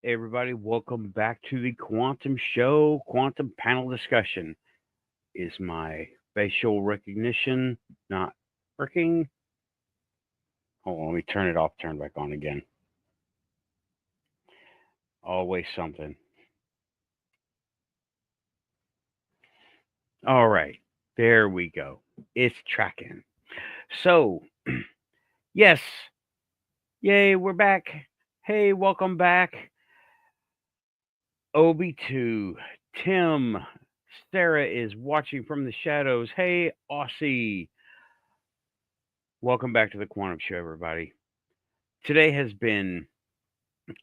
everybody? Welcome back to the Quantum Show. Quantum panel discussion. Is my facial recognition not working? Hold on, let me turn it off, turn it back on again. Always something. All right, there we go. It's tracking. So, yes, yay, we're back. Hey, welcome back. Obi2, Tim, Sarah is watching from the shadows. Hey, Aussie. Welcome back to the Quantum Show, everybody. Today has been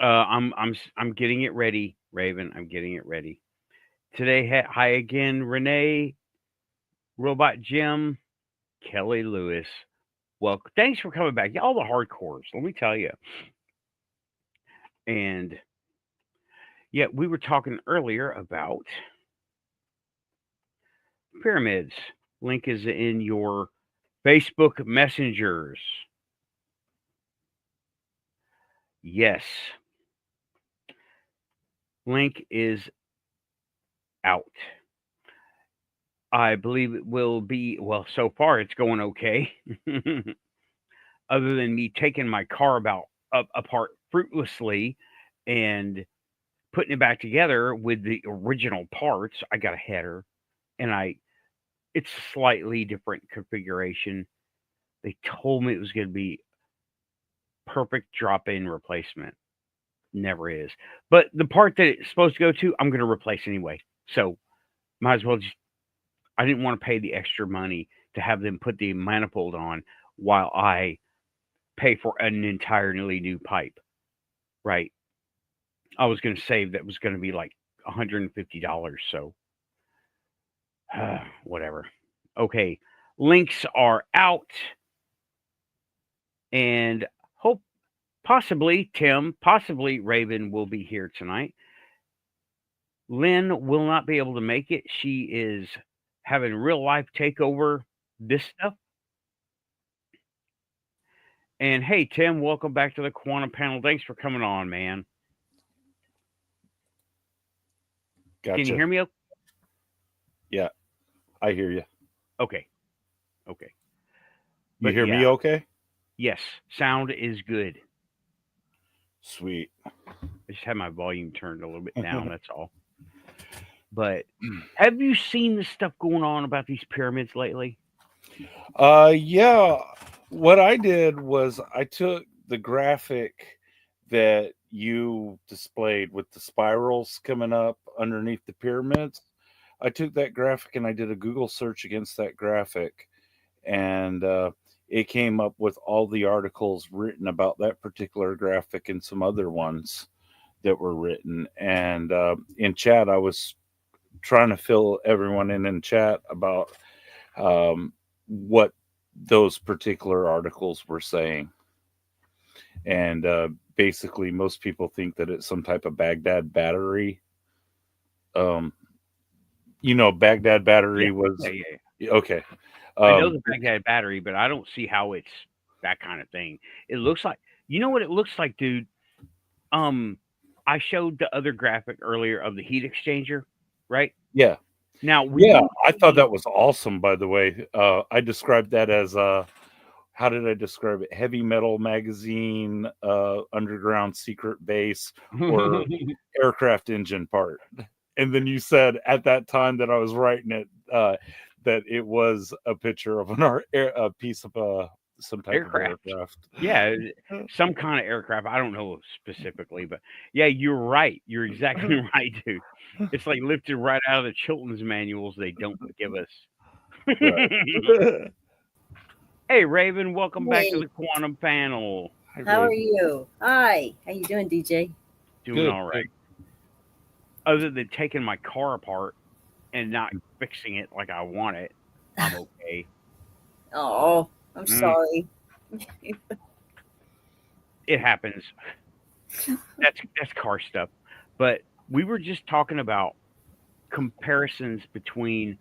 I'm getting it ready, Raven. I'm getting it ready. Today, hi again, Renee, Robot Jim, Kelly Lewis. Well, thanks for coming back. Y'all the hardcores, let me tell you. And yeah, we were talking earlier about pyramids. Link is in your Facebook messengers. Yes. Link is out. I believe it will be, well, so far it's going okay. Other than me taking my car apart fruitlessly and putting it back together with the original parts. I got a header and it's a slightly different configuration. They told me it was going to be perfect drop-in replacement. Never is. But the part that it's supposed to go to, I'm going to replace anyway. So might as well just, I didn't want to pay the extra money to have them put the manifold on while I pay for an entirely new pipe. Right. I was going to save that was going to be like $150. So whatever. Okay. Links are out. And hope possibly Tim, possibly Raven will be here tonight. Lynn will not be able to make it. She is having real life take over this stuff. And hey, Tim, welcome back to the Quantum panel. Thanks for coming on, man. Gotcha. Can you hear me? Yeah, I hear you. Okay. You But hear me yeah, okay? yes, sound is good. Sweet. I just had my volume turned a little bit down, that's all. But have you seen the stuff going on about these pyramids lately? Yeah. What I did was I took the graphic that you displayed with the spirals coming up underneath the pyramids. I took that graphic and I did a Google search against that graphic, and it came up with all the articles written about that particular graphic and some other ones that were written. And in chat, I was trying to fill everyone in chat about what those particular articles were saying. And basically, most people think that it's some type of Baghdad battery. Baghdad battery was okay. I know the Baghdad battery, but I don't see how it's that kind of thing. It looks like, you know what it looks like, dude? I showed the other graphic earlier of the heat exchanger, right? Yeah. Now, I thought that was awesome, by the way. I described that as how did I describe it? Heavy metal magazine, underground secret base, or aircraft engine part. And then you said at that time that I was writing it, that it was a picture of a piece of some type aircraft. of aircraft. Yeah, some kind of aircraft. I don't know specifically, but yeah, you're right. You're exactly right, dude. It's like lifted right out of the children's manuals they don't give us. Hey, Raven, welcome back to the Quantum panel. How are you? Hi. How you doing, DJ? Doing all right. Other than taking my car apart and not fixing it like I want it, I'm okay. Oh, I'm sorry. It happens. That's car stuff. But we were just talking about comparisons between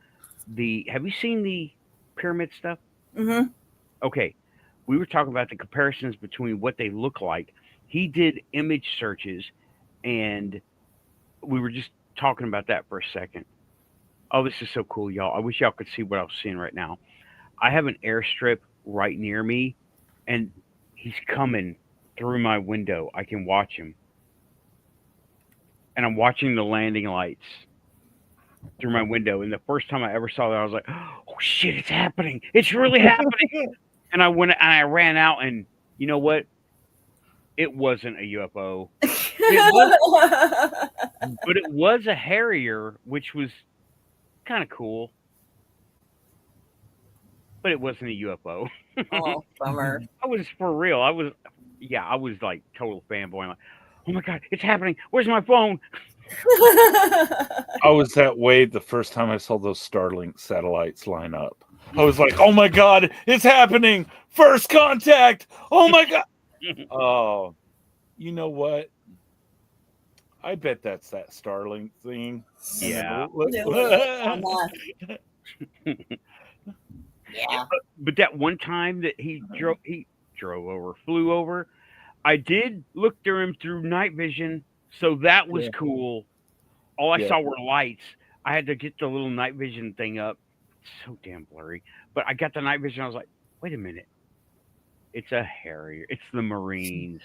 have you seen the pyramid stuff? Mm-hmm. Okay. We were talking about the comparisons between what they look like. He did image searches and we were just talking about that for a second. Oh, this is so cool, y'all. I wish y'all could see what I was seeing right now. I have an airstrip right near me, and he's coming through my window. I can watch him. And I'm watching the landing lights through my window. And the first time I ever saw that, I was like, oh, shit, it's happening. It's really happening. And I went and I ran out, and you know what? It wasn't a UFO. But it was a Harrier, which was kind of cool. But it wasn't a UFO. Oh, bummer. I was for real. I was like total fanboy. I'm like, oh my God, it's happening. Where's my phone? I was that way the first time I saw those Starlink satellites line up. I was like, oh my God, it's happening. First contact. Oh my God. Oh, you know what? I bet that's that Starlink thing. Yeah. Yeah. But that one time that he flew over, I did look through him through night vision, so that was cool. All I saw were lights. I had to get the little night vision thing up. It's so damn blurry. But I got the night vision. I was like, wait a minute. It's a Harrier. It's the Marines.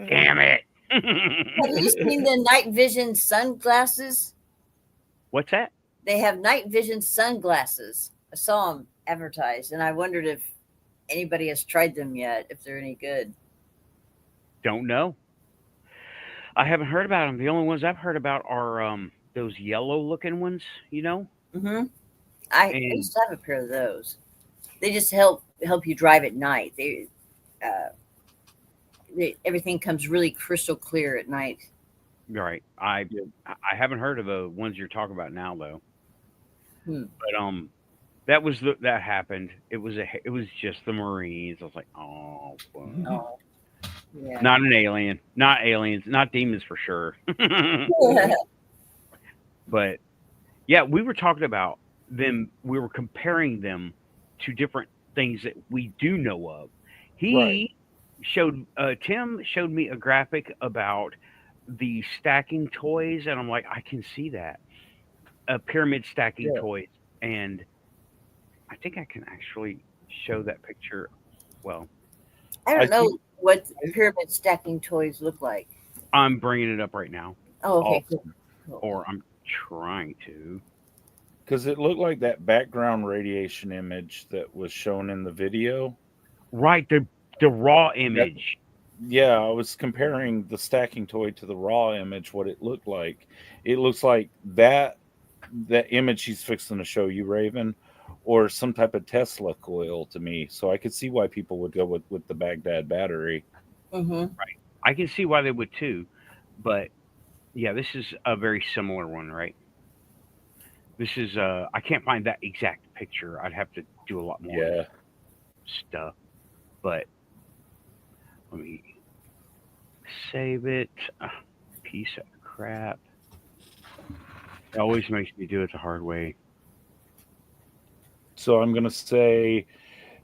Damn it. Have you seen the night vision sunglasses? What's that? They have night vision sunglasses. I saw them advertised, and I wondered if anybody has tried them yet, if they're any good. Don't know. I haven't heard about them. The only ones I've heard about are those yellow-looking ones, you know? Mm-hmm. I used to have a pair of those. They just help you drive at night. Everything comes really crystal clear at night. Right. I haven't heard of the ones you're talking about now, though. But that happened. It was just the Marines. I was like, oh, well. Yeah. Not an alien, not aliens, not demons for sure. But yeah, we were talking about them. We were comparing them to different things that we do know of. Tim showed me a graphic about the stacking toys, and I'm like, I can see that. Pyramid stacking toys. And I think I can actually show that picture. Well, I don't know what pyramid stacking toys look like. I'm bringing it up right now. Oh, okay. Awesome. Cool. Or I'm trying to. Because it looked like that background radiation image that was shown in the video. Right, the raw image. Yeah, I was comparing the stacking toy to the raw image, what it looked like. It looks like that image he's fixing to show you, Raven, or some type of Tesla coil to me. So I could see why people would go with the Baghdad battery. Mm-hmm. Right. I can see why they would too. But yeah, this is a very similar one, right? This is I can't find that exact picture. I'd have to do a lot more stuff. But let me save it. Piece of crap. It always makes me do it the hard way. So I'm going to say,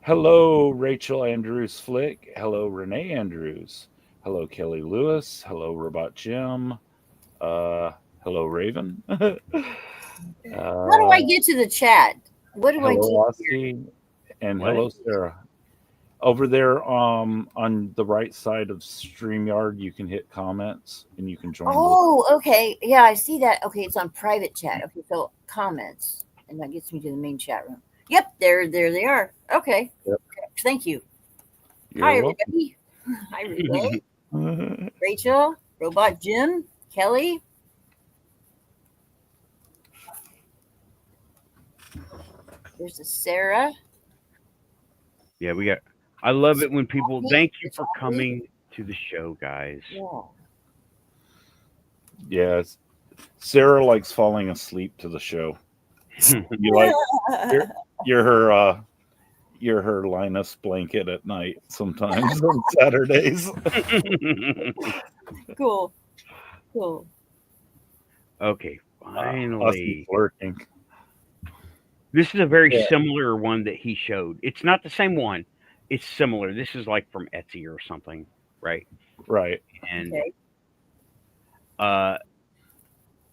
hello, Rachel Andrews Flick. Hello, Renee Andrews. Hello, Kelly Lewis. Hello, Robot Jim. Hello, Raven. How do I get to the chat? What do I do? And hello, Sarah. Over there on the right side of StreamYard, you can hit comments and you can join. Oh, okay. Yeah, I see that. Okay, it's on private chat. Okay, so comments. And that gets me to the main chat room. Yep, there they are. Okay. Yep. Thank you. You're Hi, welcome. everybody. Hi, Renee. Rachel, Robot Jim, Kelly. There's a Sarah. Yeah, we got. I love it when people. Thank you for coming to the show, guys. Yeah. Yes, Sarah likes falling asleep to the show. You like you're her Linus blanket at night sometimes on Saturdays. Cool. Okay, finally. Flirting. This is a very similar one that he showed. It's not the same one. It's similar. This is like from Etsy or something, right? Right. And Uh,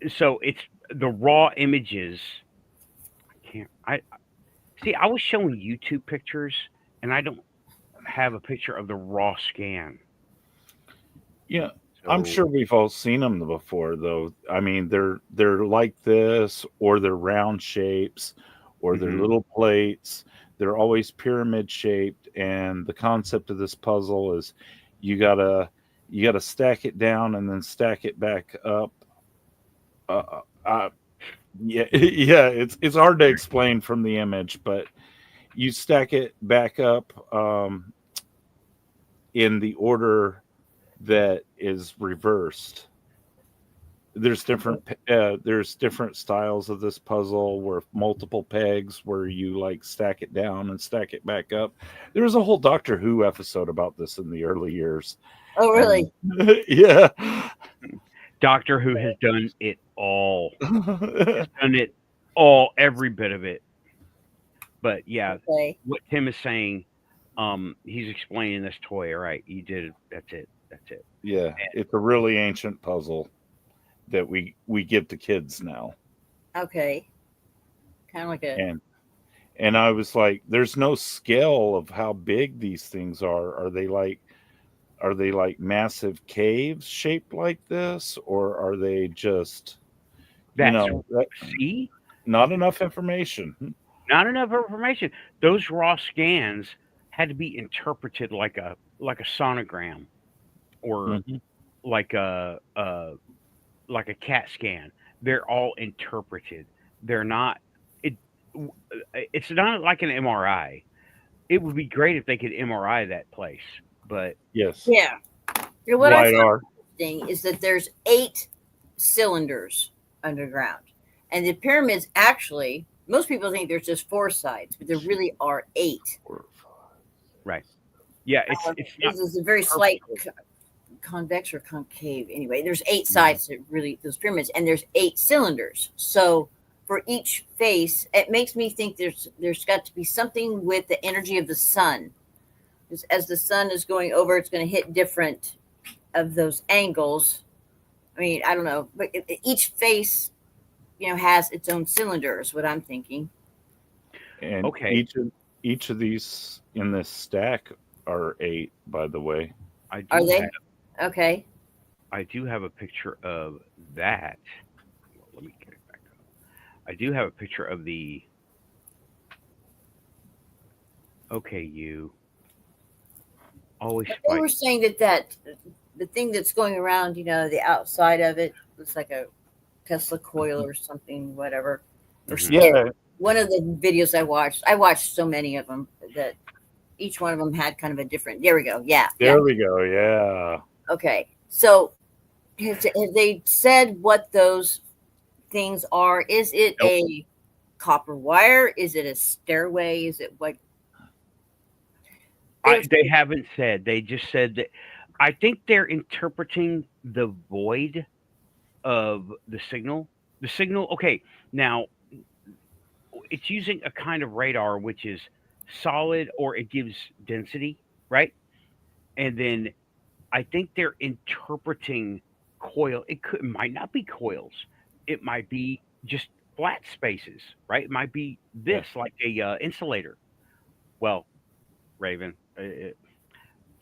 so it's the raw images. I see. I was showing YouTube pictures, and I don't have a picture of the raw scan. Yeah, I'm So sure we've all seen them before, though. I mean, they're like this, or they're round shapes, or they're mhm. little plates. They're always pyramid shaped, and the concept of this puzzle is you gotta you gotta stack it down and then stack it back up. Yeah, yeah, it's hard to explain from the image, but you stack it back up in the order that is reversed. There's different styles of this puzzle where multiple pegs where you like stack it down and stack it back up. There was a whole Doctor Who episode about this in the early years. Oh, And really? yeah. Doctor Who has done it all. Has done it all, every bit of it. But yeah, Okay. what Tim is saying, he's explaining this toy. All right, you did it. That's it. That's it. Yeah, it's a really ancient puzzle that we give to kids now. Okay. Kind of like a. And I was like, there's no scale of how big these things are. Are they like massive caves shaped like this, or are they just That's that, see, not enough information? not enough information. Those raw scans had to be interpreted like a sonogram or Mhm. like a CAT scan. They're all interpreted. They're not. It. It's not like an MRI. It would be great if they could MRI that place, but Yes, Yeah. What I found LiDAR. interesting is that there's 8 cylinders underground, and the pyramids actually. Most people think there's just 4 sides, but there really are 8. right. Yeah, it's not This is a very slight perfect. convex or concave. Anyway, there's 8 Mhm. sides to really those pyramids, and there's 8 cylinders. So for each face, it makes me think there's got to be something with the energy of the sun. As the sun is going over, it's going to hit different of those angles. I mean, I don't know, but each face, has its own cylinder. Is what I'm thinking. And Okay, each of these in this stack are 8, by the way. I Are do have they okay? I do have a picture of that. Well, let me get it back up. I do have a picture of the. Okay, you always But they fight. were saying that the thing that's going around, the outside of it looks like a Tesla coil or something, whatever. Or Hmm. Yeah, one of the videos I watched so many of them that each one of them had kind of a different. There we go. Yeah, yeah. there we go. Yeah. Okay. So have they said what those things are? Is it Nope. a copper wire? Is it a stairway? Is it what? They haven't said. They just said that. I think they're interpreting the void of the signal. The signal. Okay, now it's using a kind of radar which is solid or it gives density, right? And then I think they're interpreting coil. It might not be coils. It might be just flat spaces, right? It might be Yeah. this like a insulator. Well, Raven,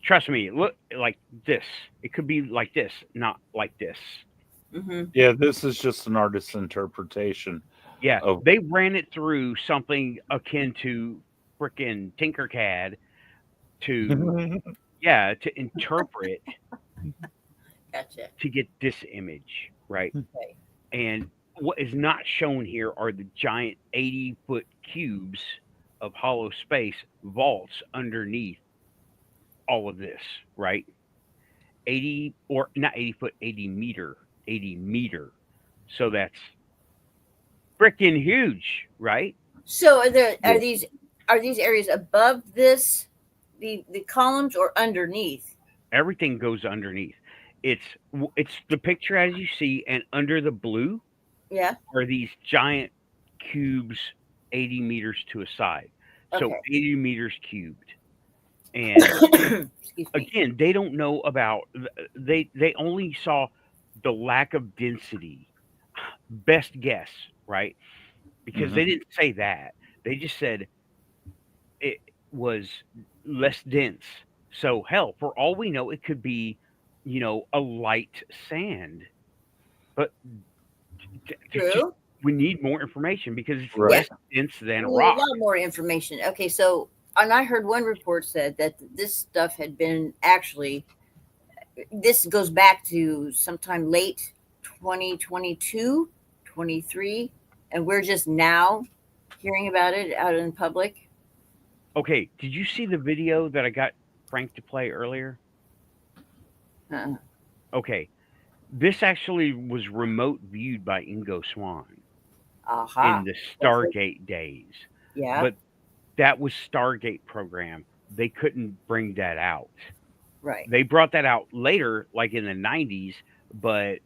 trust me. Look like this. It could be like this, not like this. Mm-hmm. Yeah, this is just an artist's interpretation Yeah, of they ran it through something akin to frickin' Tinkercad to to interpret Gotcha. to get this image, right? Okay. And what is not shown here are the giant 80-foot cubes of hollow space vaults underneath all of this, right? 80 or not 80 foot, 80 meter. So that's freaking huge, right? So are Yeah. these areas above the columns or underneath? Everything goes underneath. It's the picture as you see, and under the blue Yeah. are these giant cubes 80 meters to a side. So Okay. 80 meters cubed. And Excuse me. again, they don't know about they only saw the lack of density. Best guess, right? Because they didn't say that. They just said it was less dense. So hell, for all we know, it could be, a light sand. But it's just True. we need more information because it's Right. less dense than a We need a rock. lot more information. Okay, so and I heard one report said that this stuff had been actually. This goes back to sometime late 2022, 23, and we're just now hearing about it out in public. Okay, did you see the video that I got Frank to play earlier? Uh, Okay, this actually was remote viewed by Ingo Swann aha. in the That's it. Stargate days, Yeah, but that was Stargate program. They couldn't bring that out. right. They brought that out later, like in the 90s, but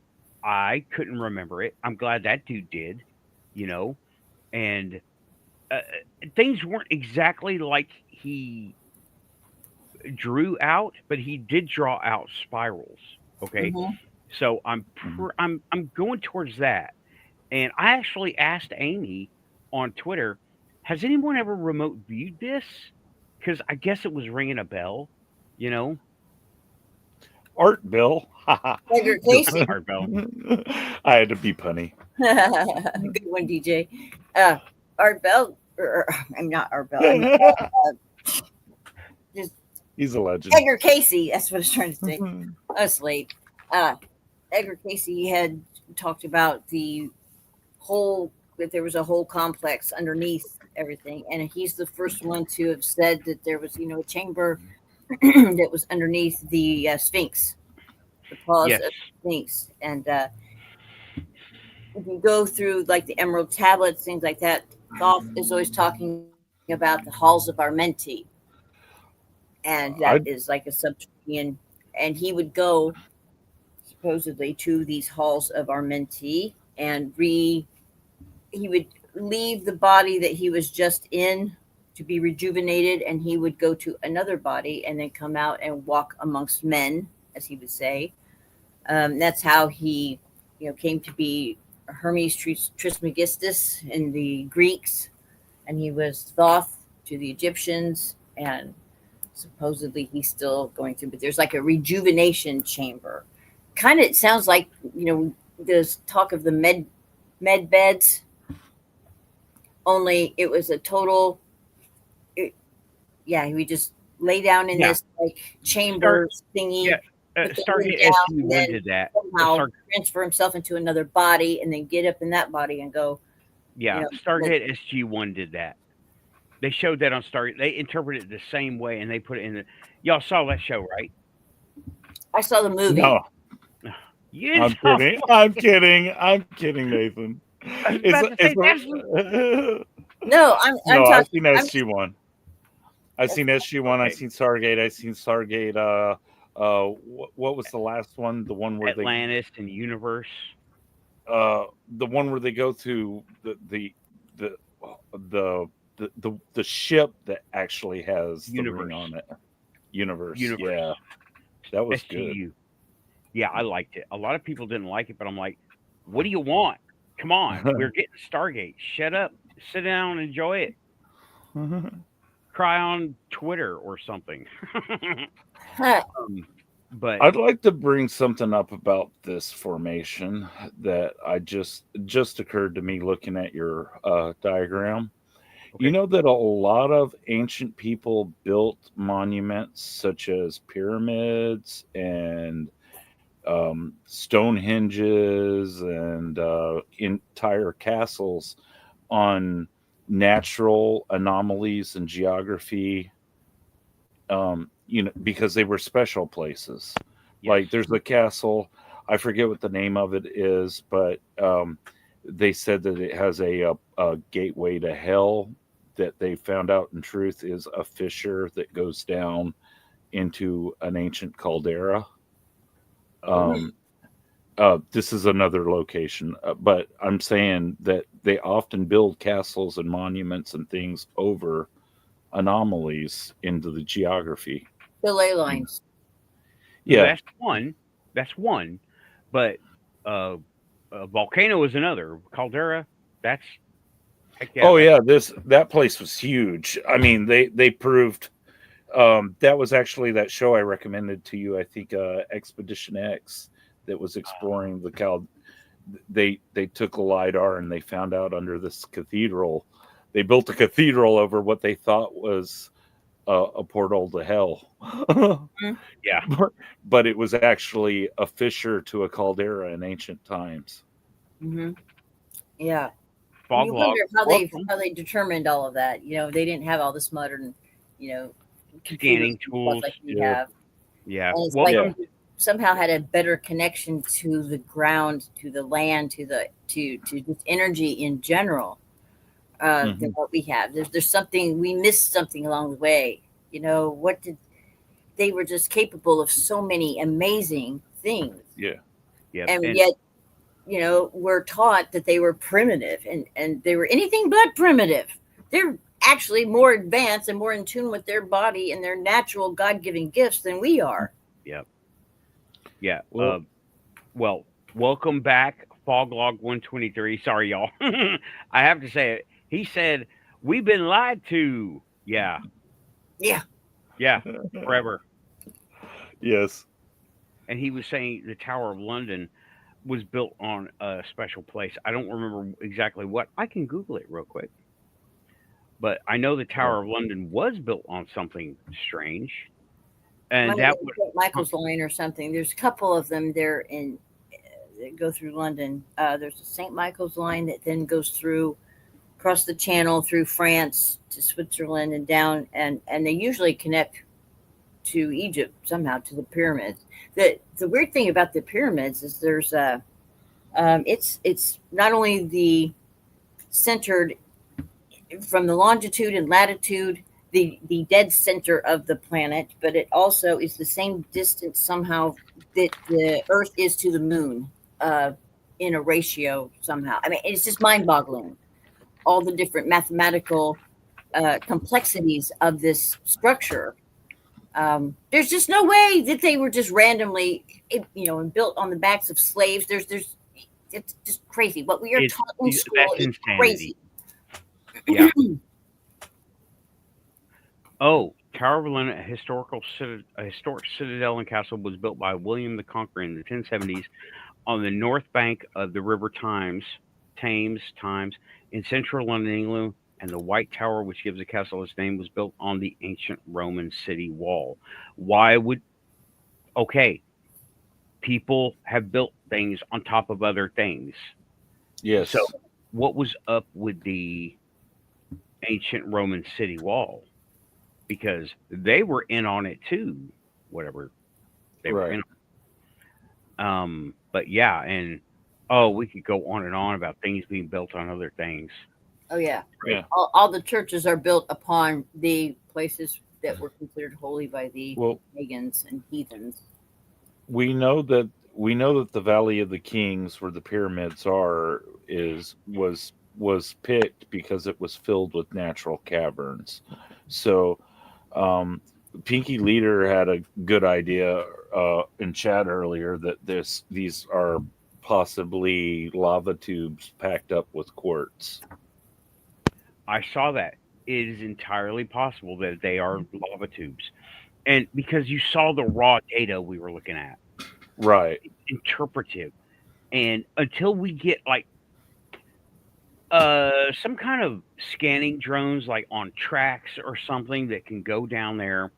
I couldn't remember it. I'm glad that dude did, you know, and uh, things weren't exactly like he drew out, but he did draw out spirals. Okay, Hmm. so I'm going towards that, and I actually asked Amy on Twitter, has anyone ever remote viewed this? Because I guess it was ringing a bell, you know. Art Bill. Edgar Just- Casey. Art Bell. I had to be punny. Good one, DJ. Art Bell, I'm not Art Bell. Just He's a legend. Edgar Casey. That's what I was trying to say. I was late. Edgar Casey had talked about that there was a whole complex underneath everything, and he's the first one to have said that there was, a chamber that was underneath the Sphinx, the paws Yes. of the Sphinx, and if you go through like the Emerald Tablets, things like that, Thoth is always talking about the halls of Armenti, and that is like a subterranean, and he would go supposedly to these halls of Armenti and he would leave the body that he was just in to be rejuvenated, and he would go to another body and then come out and walk amongst men, as he would say. That's how he, came to be Hermes Trismegistus in the Greeks, and he was Thoth to the Egyptians, and supposedly he's still going through. But there's like a rejuvenation chamber. Kind of, it sounds like there's talk of the med beds. Only it was a total. He would just lay down in this like chamber thingy. Yeah, Stargate SG-1 did that. Somehow transfer himself into another body and then get up in that body and go. Yeah, Stargate SG-1 did that. They showed that on Stargate. They interpreted it the same way, and they put it in the. Y'all saw that show, right? I saw the movie. No, You I'm saw- kidding. I'm kidding. I'm kidding, Nathan. I was about to say, that's- No, I'm no, I've talking. seen SG-1. I've seen SG-1. Okay. I've seen Stargate. I've seen Stargate. What was the last one? The one where Atlantis and Universe. the one where they go to the ship that actually has the Universe. ring on it. Universe. Universe. Yeah, that was SGU. good. Yeah, I liked it. A lot of people didn't like it, but I'm like, what do you want? Come on, we're getting Stargate. Shut up, sit down, and enjoy it. Cry on Twitter or something. But I'd like to bring something up about this formation that I just occurred to me looking at your diagram. Okay. You know that a lot of ancient people built monuments such as pyramids and Stonehenges and entire castles on natural anomalies in geography, because they were special places. Yes. Like there's a castle, I forget what the name of it is, but they said that it has a gateway to hell that they found out in truth is a fissure that goes down into an ancient caldera. This is another location, but I'm saying that they often build castles and monuments and things over anomalies into the geography. The ley lines. Yeah, That's one. But A volcano is another. Caldera, that's heck yeah. Oh yeah, that place was huge. I mean, they proved that was actually that show I recommended to you. I think Expedition X that was exploring the Cal. They took a LiDAR and they found out under this cathedral, they built a cathedral over what they thought was a portal to hell. Yeah. But it was actually a fissure to a caldera in ancient times. Mm-hmm. Yeah. Fog You log. wonder how they determined all of that. They didn't have all this modern, Scanning computers and stuff tools. like we Yeah. have. Yeah. And it's Well, like somehow had a better connection to the ground, to the land, to just energy in general than what we have. There's something we missed something along the way. They were just capable of so many amazing things. Yeah. yeah. And yet, we're taught that they were primitive and they were anything but primitive. They're actually more advanced and more in tune with their body and their natural God-given gifts than we are. Yep. Yeah. Well, welcome back, Foglog 123. Sorry, y'all. I have to say it. He said, we've been lied to. Yeah. Yeah. Yeah. Forever. Yes. And he was saying the Tower of London was built on a special place. I don't remember exactly what. I can Google it real quick. But I know the Tower of London was built on something strange. And that was St. Michael's Line or something. There's a couple of them there that go through London. There's a St. Michael's Line that then goes across the channel through France to Switzerland and down, and they usually connect to Egypt somehow, to the pyramids. The weird thing about the pyramids is there's it's not only the centered from the longitude and latitude, the dead center of the planet, but it also is the same distance somehow that the Earth is to the moon in a ratio somehow. I mean, it's just mind-boggling, all the different mathematical complexities of this structure. There's just no way that they were just randomly, and built on the backs of slaves. It's just crazy. What we are taught in school is crazy. Yeah. Oh, Tower of London, a historic citadel and castle, was built by William the Conqueror in the 1070s on the north bank of the River Thames, in central London, England. And the White Tower, which gives the castle its name, was built on the ancient Roman city wall. People have built things on top of other things. Yes. So what was up with the ancient Roman city wall? Because they were in on it too, whatever they were in on. But yeah, and we could go on and on about things being built on other things. Oh yeah. Yeah. All the churches are built upon the places that were considered holy by the pagans and heathens. We know that the Valley of the Kings, where the pyramids are, was picked because it was filled with natural caverns. So Pinky Leader had a good idea in chat earlier that these are possibly lava tubes packed up with quartz. I saw that. It is entirely possible that they are lava tubes. And because you saw the raw data we were looking at. Right. It's interpretive. And until we get like some kind of scanning drones like on tracks or something that can go down there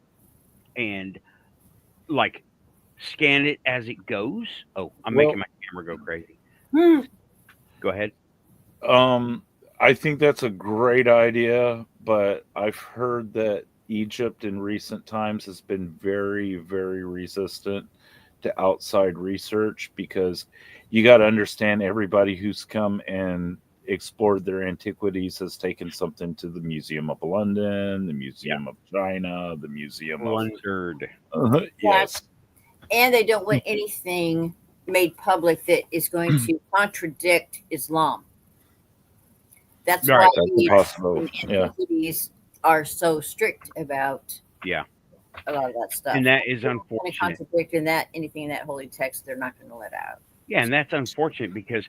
and like scan it as it goes. Oh, I'm making my camera go crazy. Go ahead. I think that's a great idea, but I've heard that Egypt in recent times has been very, very resistant to outside research, because you got to understand, everybody who's come and explored their antiquities has taken something to the Museum of London, the Museum of China, the Museum of yes. And they don't want anything made public that is going to contradict Islam. That's why antiquities are so strict about a lot of that stuff. And that is unfortunate. Contradict in that anything in that holy text, they're not going to let out. Yeah, and that's unfortunate because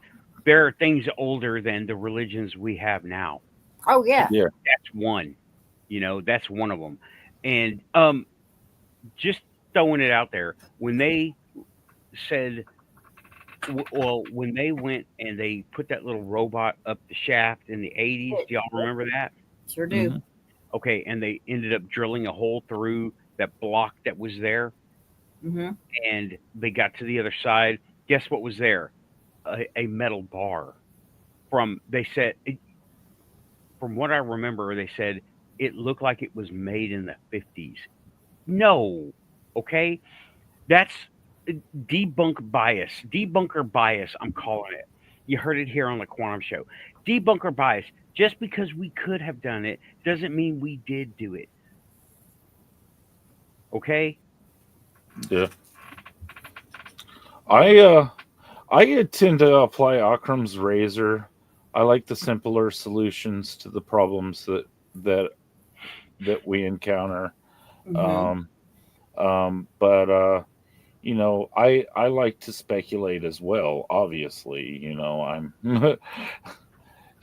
there are things older than the religions we have now. Oh yeah. Yeah. That's one. That's one of them. And just throwing it out there, when they said, well, when they went and they put that little robot up the shaft in the 80s, do y'all remember that? Sure do. Mhm. Okay, and they ended up drilling a hole through that block that was there, Mm-hmm. and they got to the other side. Guess what was there? A metal bar. They said, from what I remember, they said it looked like it was made in the 50s. No, okay, that's debunker bias. I'm calling it. You heard it here on the Quantum Show. Debunker bias. Just because we could have done it doesn't mean we did do it. Okay. Yeah. I tend to apply Akram's razor. I like the simpler solutions to the problems that that we encounter. Mm-hmm. Um, but I like to speculate as well. Obviously, I'm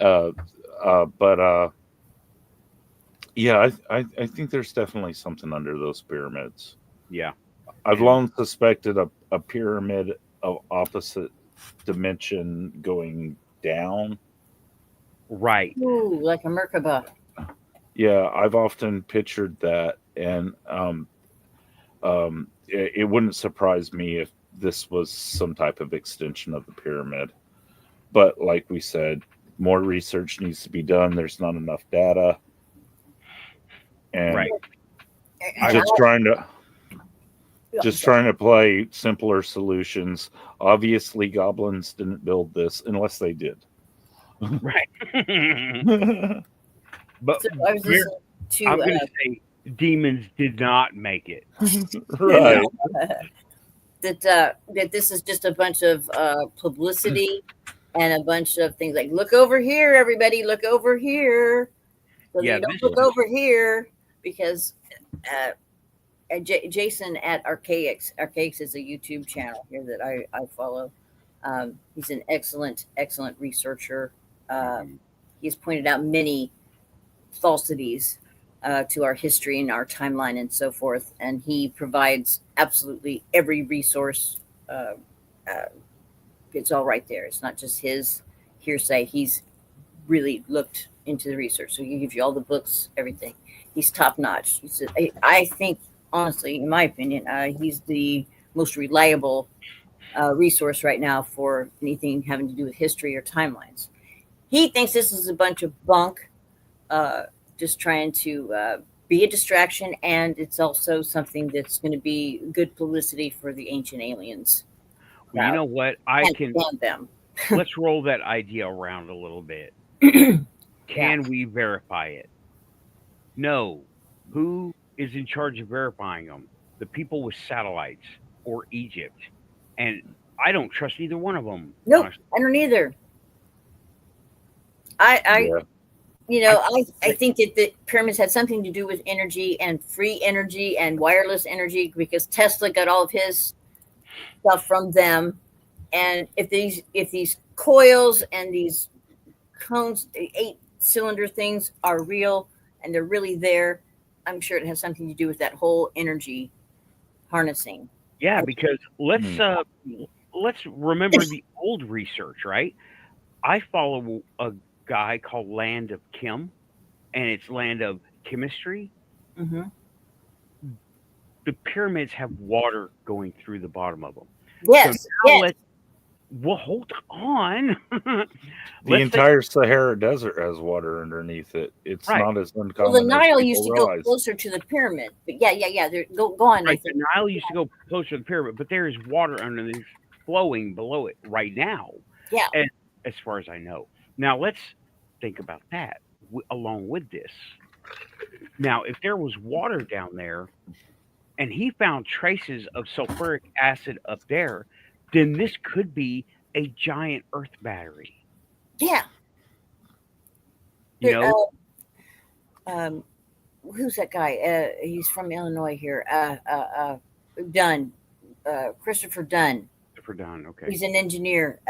uh, but yeah, I think there's definitely something under those pyramids. Yeah. I've And long suspected a pyramid of opposite dimension going down. right. Ooh, like a Merkaba. Yeah, I've often pictured that, and it wouldn't surprise me if this was some type of extension of the pyramid. But like we said, more research needs to be done. There's not enough data, and Right. I And just trying to I, just trying to play simpler solutions. Obviously, goblins didn't build this unless they did. right. But so I was listening I'm to going to say demons did not make it. Right. that this is just a bunch of publicity and a bunch of things like look over here, everybody, look over here. So Yeah, they don't this look is over here because Jason at Archaics is a YouTube channel here that I follow. He's an excellent researcher. mhm. He's pointed out many falsities to our history and our timeline and so forth. And he provides absolutely every resource. Uh, uh, it's all right there. It's not just his hearsay. He's really looked into the research. So he gives you all the books, everything. He's top notch. I think, honestly, in my opinion, he's the most reliable resource right now for anything having to do with history or timelines. He thinks this is a bunch of bunk, uh, just trying to be a distraction, and it's also something that's going to be good publicity for the ancient aliens. Well, you Uh, know what? I can't can stand them. Let's roll that idea around a little bit. Yeah. Can we verify it? No. Who is in charge of verifying them? The people with satellites or Egypt. And I don't trust either one of them, Nope, honestly. I don't either. I Yeah. I I think that the pyramids had something to do with energy and free energy and wireless energy because Tesla got all of his stuff from them. And if these coils and these cones, the 8-cylinder things are real and they're really there, I'm sure it has something to do with that whole energy harnessing. yeah, because Hmm. let's remember the old research, right? I follow a guy called Land of Kim, and it's Land of Chemistry. Mm-hmm. The pyramids have water going through the bottom of them. So Yes, now yes. well, hold on. The Let's say, entire Sahara Desert has water underneath it. It's right, not as Well, the uncommon as Nile used people to go realize. closer to the pyramid, but yeah. Go on, right. The Nathan. Nile used to go closer to the pyramid, but there is water underneath flowing below it right now, Yeah. and as far as I know. Now let's think about that along with this. Now, if there was water down there and he found traces of sulfuric acid up there, then this could be a giant Earth battery. Yeah. You There, know, um, who's that guy? He's from Illinois here. Dunn, Christopher Dunn. Christopher Dunn. Okay. He's an engineer.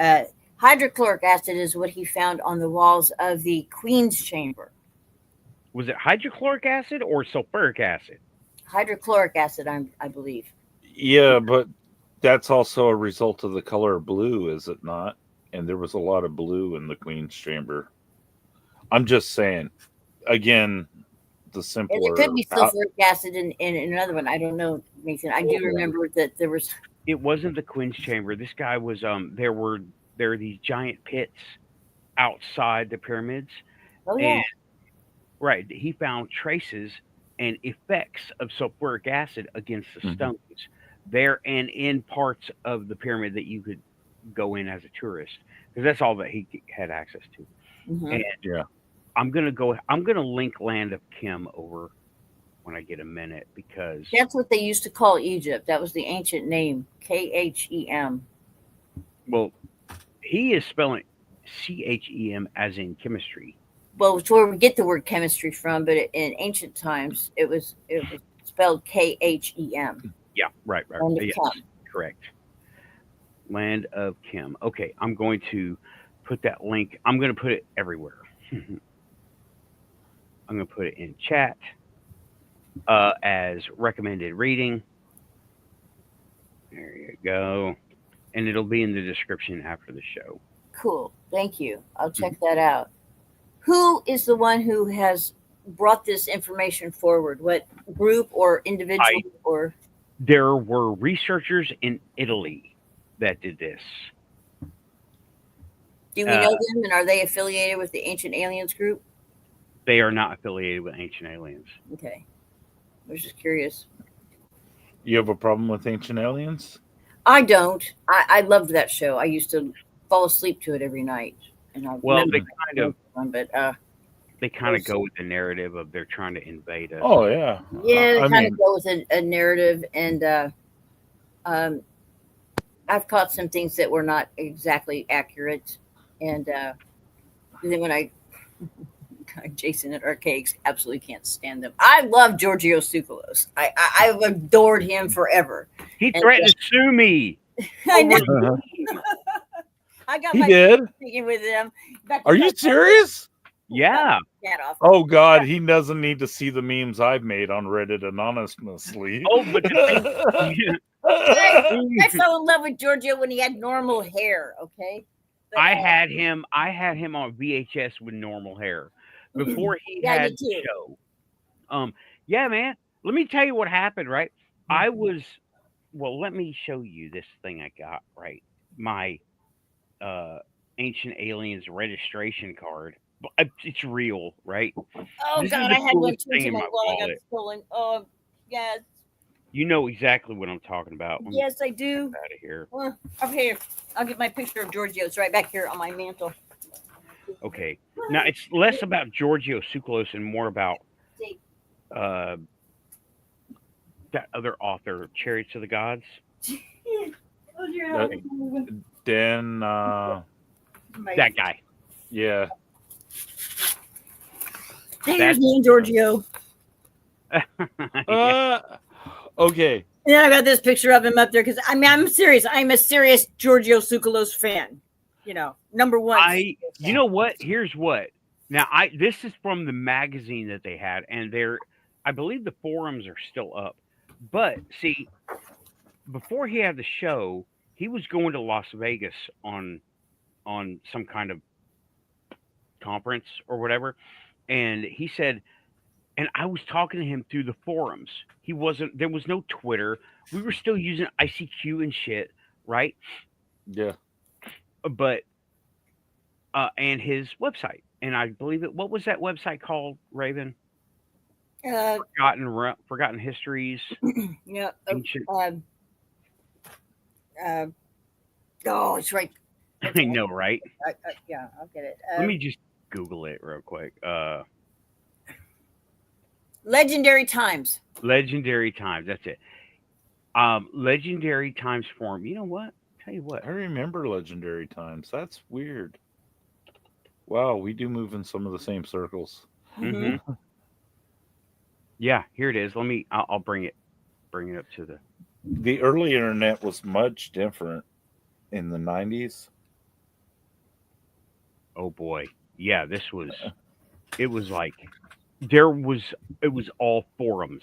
Hydrochloric acid is what he found on the walls of the Queen's chamber. Was it hydrochloric acid or sulfuric acid? Hydrochloric acid, I believe. Yeah, but that's also a result of the color blue, is it not? And there was a lot of blue in the Queen's chamber. I'm just saying, again, the simpler. And there could be sulfuric acid in another one. I don't know, Nathan. I do remember that there was. It wasn't the Queen's chamber. This guy was there are these giant pits outside the pyramids. Oh yeah. And, right. He found traces and effects of sulfuric acid against the stones there and in parts of the pyramid that you could go in as a tourist, because that's all that he had access to. And I'm gonna link Land of Kim over when I get a minute, because that's what they used to call Egypt. That was the ancient name, Khem. Well, he is spelling Chem as in chemistry. Well, it's where we get the word chemistry from, but in ancient times it was spelled Khem. Yeah, right. Land of Yes, Kim. correct. Land of Kim. Okay, I'm going to put that link. I'm going to put it everywhere. I'm going to put it in chat as recommended reading. There you go. And it'll be in the description after the show. Cool. Thank you. I'll check that out. Who is the one who has brought this information forward? What group or individual or? There were researchers in Italy that did this. Do we know them, and are they affiliated with the Ancient Aliens group? They are not affiliated with Ancient Aliens. Okay. I was just curious. You have a problem with Ancient Aliens? I don't. I loved that show. I used to fall asleep to it every night. And well, they kind of so, go with the narrative of they're trying to invade us. Oh yeah, yeah. They kind of go with a narrative, and I've caught some things that were not exactly accurate, and then when Jason and Archaics absolutely can't stand them. I love Giorgio Tsoukalos. I've adored him forever. He threatened to sue me. I know. I got my speaking with him. Are you serious? Yeah. Oh God, he doesn't need to see the memes I've made on Reddit anonymously. Oh, but I fell in love with Giorgio when he had normal hair. Okay. But, I had him on VHS with normal hair before he had the show. Yeah, man. Let me tell you what happened. Right. Let me show you this thing I got. Right. My Ancient Aliens registration card. It's real, right? Oh God, I had one too in my wallet. I got stolen. Oh yes. You know exactly what I'm talking about. Yes, I do. Out of here. Up here. I'll get my picture of Giorgio. It's right back here on my mantle. Okay. Now it's less about Giorgio Tsoukalos and more about that other author, Chariots of the Gods. Then that guy. Yeah. There's me and Giorgio. Okay. And then I got this picture of him up there because I'm serious. I'm a serious Giorgio Tsoukalos fan. You know, number one. You know what? Here's what. Now, this is from the magazine that they had, and I believe the forums are still up. But see, before he had the show, he was going to Las Vegas on some kind of conference or whatever, and he said, and I was talking to him through the forums. There was no Twitter. We were still using ICQ and shit, right? Yeah. But and his website, and I believe what was that website called, Raven? Forgotten Histories. Yeah. Oh, it's right. I know, right? Yeah, I'll get it. Let me just Google it real quick. Legendary Times. Legendary Times. That's it. Legendary Times forum. You know what? Tell you what. I remember Legendary Times. That's weird. Wow, we do move in some of the same circles. Mm-hmm. Yeah, here it is. I'll bring it up to the early internet was much different. in the 90s. Oh boy. Yeah, it was like it was all forums.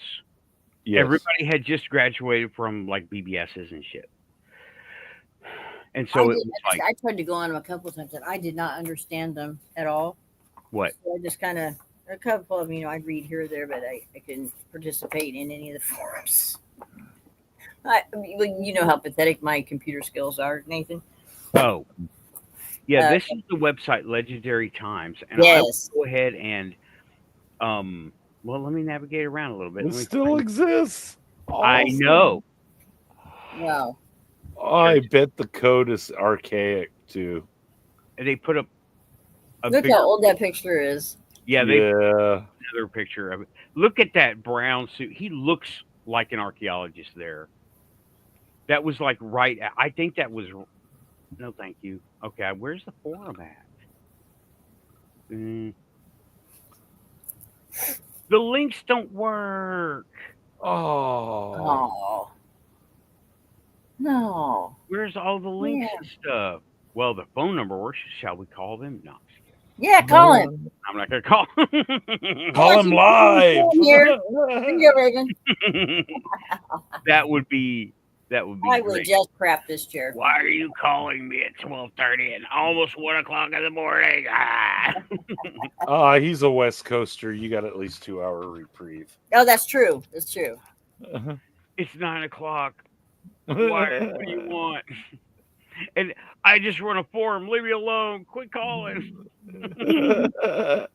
Yes. Everybody had just graduated from like BBSs and shit. And I so it did. was like, I tried to go on them a couple of times, and I did not understand them at all. what? So I just kind of a couple of them, I'd read here or there, but I couldn't participate in any of the forums. I mean, well, you know how pathetic my computer skills are, Nathan. Oh, yeah, Uh, this is the website Legendary Times, and I will yes. go ahead and well, let me navigate around a little bit. It Let me still find, exists. I Awesome. know. Wow. I bet the code is archaic too. And they put up a Look bigger, how old that picture is. yeah, they put Yeah. another picture of it. Look at that brown suit. He looks like an archaeologist there. That was like I think that was no, thank you. Okay, where's the forum at? Mm, the links don't work. Oh. Oh. No. Where's all the links Yeah. and stuff? Well, the phone number works. Shall we call them? No, I'm just kidding. Yeah, call him. I'm not gonna call. Call him live. Here you go, Reagan. That would be I would great. just crap this chair. Why are you calling me at 12:30 and almost 1 o'clock in the morning? Ah. He's a West Coaster. You got at least 2 hour reprieve. Oh, that's true. That's true. It's 9 o'clock. What do you want? And I just run a forum. Leave me alone. Quit calling. But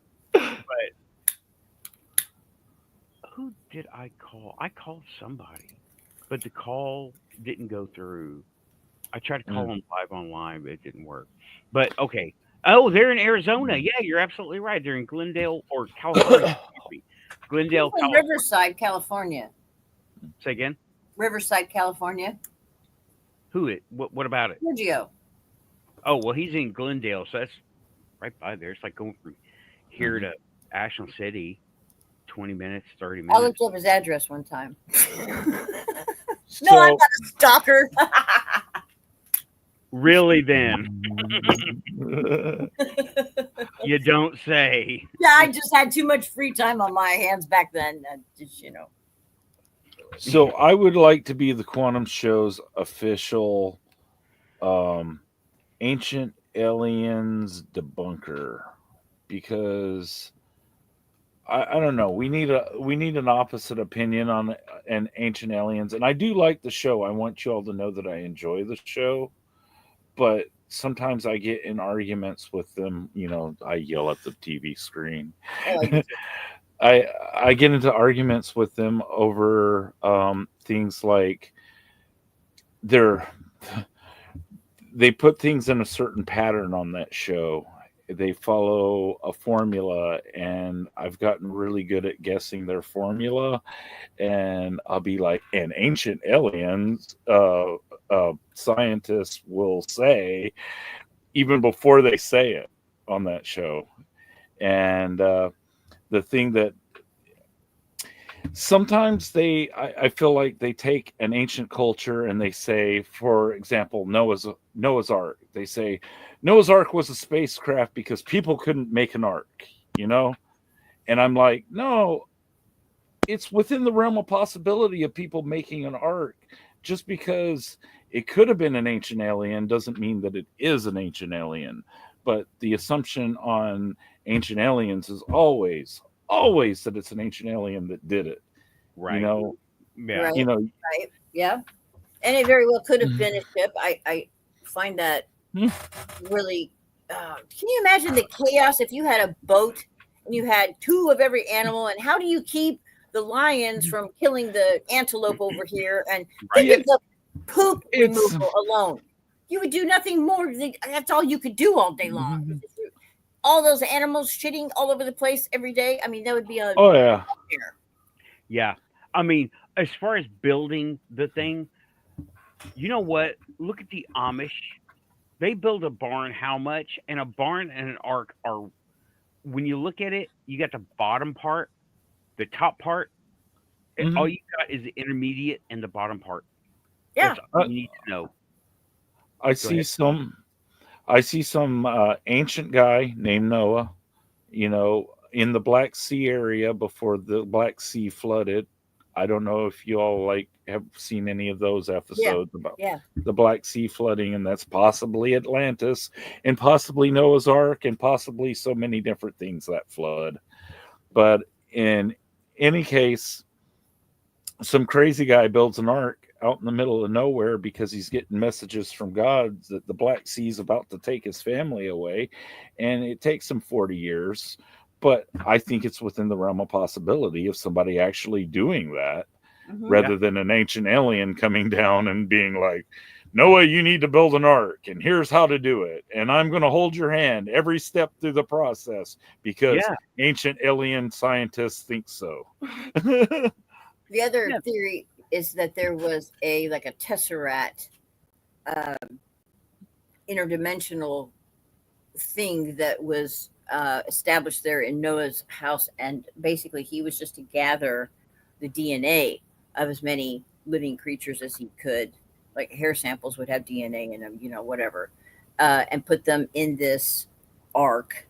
who did I call? I called somebody, but the call didn't go through. I tried to call them live online, but it didn't work. But okay. Oh, they're in Arizona. Yeah, you're absolutely right. They're in Glendale or California. Glendale, In California. Riverside, California. Say again. Riverside, California. Who it? What about it? Sergio. Oh, well, he's in Glendale, so that's right by there. It's like going from here to Ashland City, 20 minutes, 30 I minutes. looked up his address one time. So, No, I'm not a stalker. Really, then? You don't say. Yeah, I just had too much free time on my hands back then. So I would like to be the Quantum Show's official ancient aliens debunker, because I don't know. We need an opposite opinion on an ancient aliens, and I do like the show. I want you all to know that I enjoy the show, but sometimes I get in arguments with them. I yell at the TV screen. Oh, I get into arguments with them over things like they put things in a certain pattern on that show. They follow a formula, and I've gotten really good at guessing their formula. And I'll be like, an ancient aliens scientists will say, even before they say it on that show. And the thing that sometimes I feel like they take an ancient culture and they say, for example, Noah's Ark. They say Noah's Ark was a spacecraft because people couldn't make an ark, And I'm like, no, it's within the realm of possibility of people making an ark. Just because it could have been an ancient alien doesn't mean that it is an ancient alien. But the assumption on ancient aliens is always that it's an ancient alien that did it. Right. Yeah. Right. Right. Yeah. And it very well could have been a ship. I find that really. Can you imagine the chaos if you had a boat and you had two of every animal? And how do you keep the lions from killing the antelope over here? And think of the poop removal alone. You would do nothing more. That's all you could do all day long. All those animals shitting all over the place every day. I mean, that would be a nightmare. Yeah. I mean, as far as building the thing, you know what? Look at the Amish. They build a barn how much? And a barn and an ark are, when you look at it, you got the bottom part, the top part, and all you got is the intermediate and the bottom part. Yeah. That's all you need to know. I see some ancient guy named Noah, in the Black Sea area before the Black Sea flooded. I don't know if you all have seen any of those episodes about the Black Sea flooding, and that's possibly Atlantis and possibly Noah's Ark and possibly so many different things that flood. But in any case, some crazy guy builds an ark out in the middle of nowhere because he's getting messages from God that the Black Sea is about to take his family away, and it takes him 40 years. But I think it's within the realm of possibility of somebody actually doing that, rather than an ancient alien coming down and being like, Noah, you need to build an ark, and here's how to do it. And I'm going to hold your hand every step through the process because ancient alien scientists think so. The other theory is that there was a tesseract interdimensional thing that was established there in Noah's house, and basically he was just to gather the DNA of as many living creatures as he could. Like hair samples would have DNA in them, whatever, and put them in this ark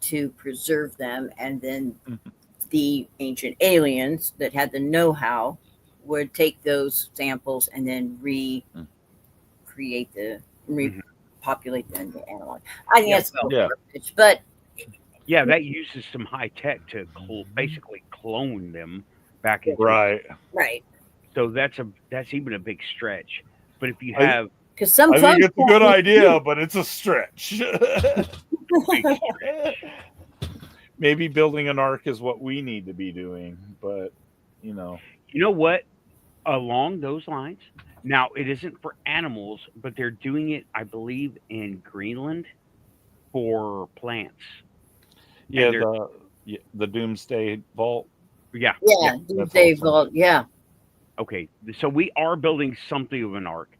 to preserve them, and then the ancient aliens that had the know-how would take those samples and then repopulate them into analog. I think that's but that uses some high tech to basically clone them back into right. So that's even a big stretch. But if you have, because some I think it's a good idea, but it's a stretch. Maybe building an ark is what we need to be doing, but you know what? Along those lines, now it isn't for animals, but they're doing it, I believe, in Greenland for plants. Yeah, the Doomsday Vault. Yeah, Doomsday Vault. Yeah. Okay, so we are building something of an ark,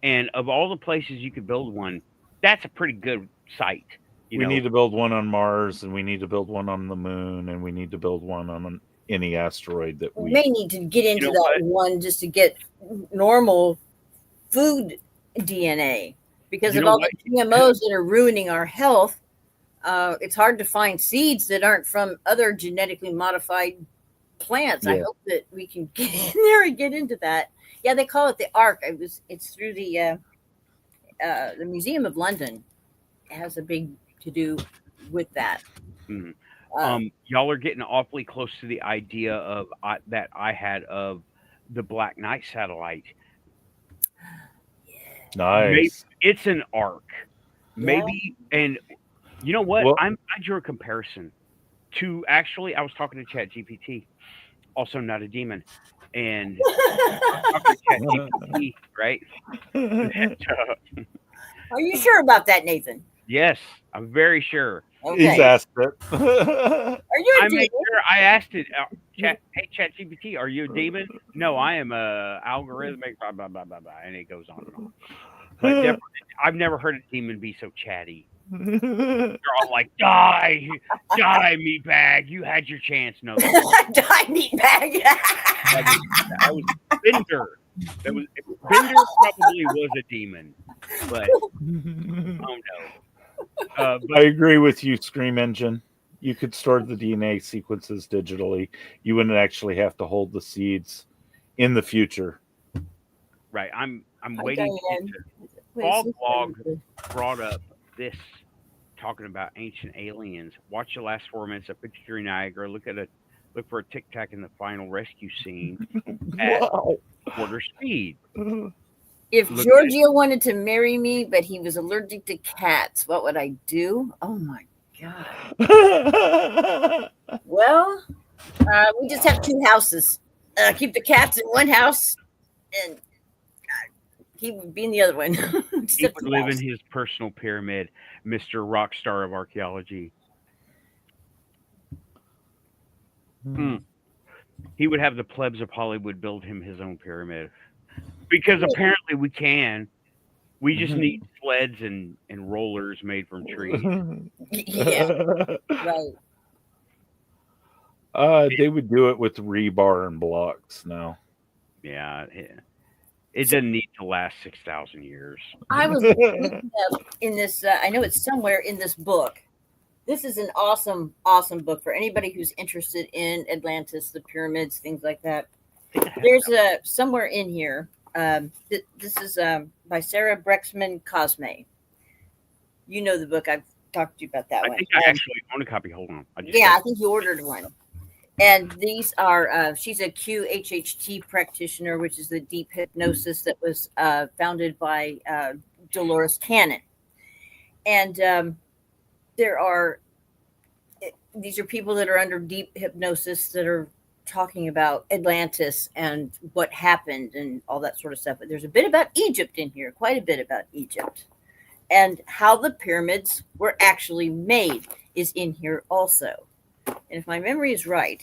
and of all the places you could build one, that's a pretty good site. We need to build one on Mars, and we need to build one on the moon, and we need to build one on any asteroid that we may need to get into that one just to get normal food DNA, because of all the GMOs that are ruining our health. It's hard to find seeds that aren't from other genetically modified plants. I hope that we can get in there and get into that. Yeah, they call it the Ark. It's through the Museum of London. It has a big to do with that. Y'all are getting awfully close to the idea of that I had of the Black Knight satellite. Nice. Maybe it's an arc. Maybe, and you know what? I drew a comparison to actually. I was talking to ChatGPT, also not a demon, and I was talking to ChatGPT, right? Are you sure about that, Nathan? Yes, I'm very sure. Okay. He's asked it. Are you a demon? I asked it. Hey, ChatGPT, are you a demon? No, I am a algorithmic. Blah blah blah blah blah, and it goes on and on. But I've never heard a demon be so chatty. They're all like, "Die, meatbag! You had your chance." No, die, meatbag. That was Bender. Bender probably was a demon, but oh no. I agree with you, Scream Engine. You could store the DNA sequences digitally. You wouldn't actually have to hold the seeds in the future. Right. I'm waiting. Blog brought up this, talking about ancient aliens. Watch the last 4 minutes of 53 Niagara. Look for a Tic Tac in the final rescue scene at quarter speed. If Giorgio wanted to marry me, but he was allergic to cats, what would I do? Oh my God. Well, we just have 2 houses. Keep the cats in one house, and he would be in the other one. He would live in his personal pyramid, Mr. Rockstar of archaeology. He would have the plebs of Hollywood build him his own pyramid. Because apparently we can. We just need sleds and rollers made from trees. Yeah. Right. They would do it with rebar and blocks now. Yeah. It doesn't need to last 6,000 years. I was looking up in this. I know it's somewhere in this book. This is an awesome, awesome book for anybody who's interested in Atlantis, the pyramids, things like that. There's somewhere in here. This is by Sarah Brexman Cosme. You know the book. I've talked to you about that one. I think I actually own a copy. Hold on. I think you ordered one. And these are, she's a QHHT practitioner, which is the deep hypnosis that was founded by Dolores Cannon. And these are people that are under deep hypnosis that are talking about Atlantis and what happened and all that sort of stuff. But there's a bit about Egypt in here, quite a bit about Egypt. And how the pyramids were actually made is in here also. And if my memory is right,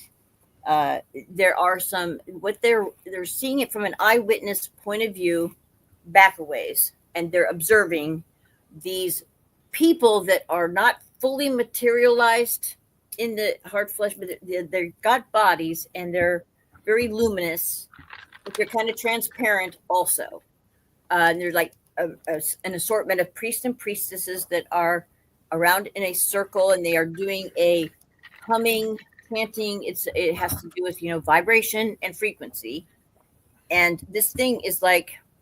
there are some, what they're seeing it from an eyewitness point of view back a ways, and they're observing these people that are not fully materialized in the hard flesh, but they've got bodies and they're very luminous, but they're kind of transparent also. And there's like an assortment of priests and priestesses that are around in a circle, and they are doing a humming, chanting. It has to do with, vibration and frequency. And this thing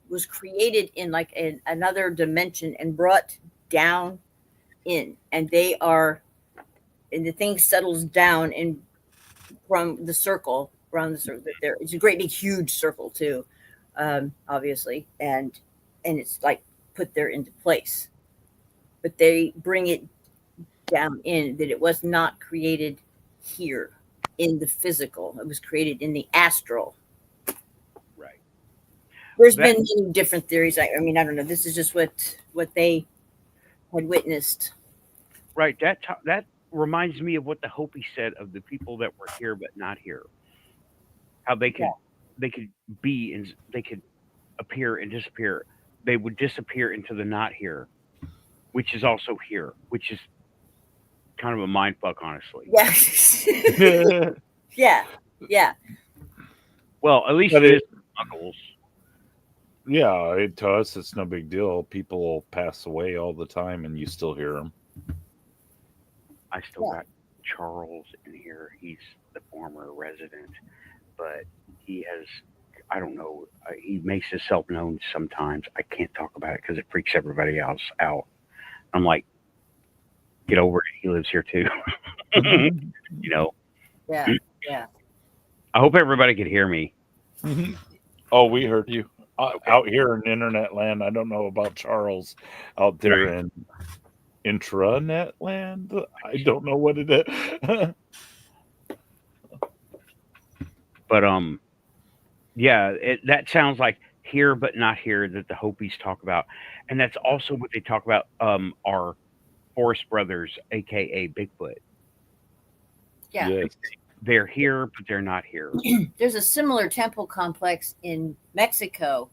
was created in another dimension and brought down in, and the thing settles down from the circle around the circle. It's a great big huge circle too, obviously, and it's put there into place, but they bring it down in that it was not created here in the physical. It was created in the astral. Right. There's been many different theories. I mean, I don't know. This is just what they had witnessed. Right. That reminds me of what the Hopi said of the people that were here but not here. How they could be and they could appear and disappear. They would disappear into the not here, which is also here, which is kind of a mind fuck, honestly. Yeah. Yeah. Well, at least it is Muggles. Yeah, to us, it's no big deal. People pass away all the time, and you still hear them. I still got Charles in here. He's the former resident, but he has, I don't know, he makes himself known sometimes. I can't talk about it because it freaks everybody else out. I'm like, get over it. He lives here too. Yeah. I hope everybody could hear me. Oh, we heard you. Out here in internet land. I don't know about Charles out there in intranet land. I don't know what it is. But that sounds like here but not here that the Hopis talk about, and that's also what they talk about. Our Forest Brothers, aka Bigfoot. Yeah. Yes. They're here, but they're not here. There's a similar temple complex in Mexico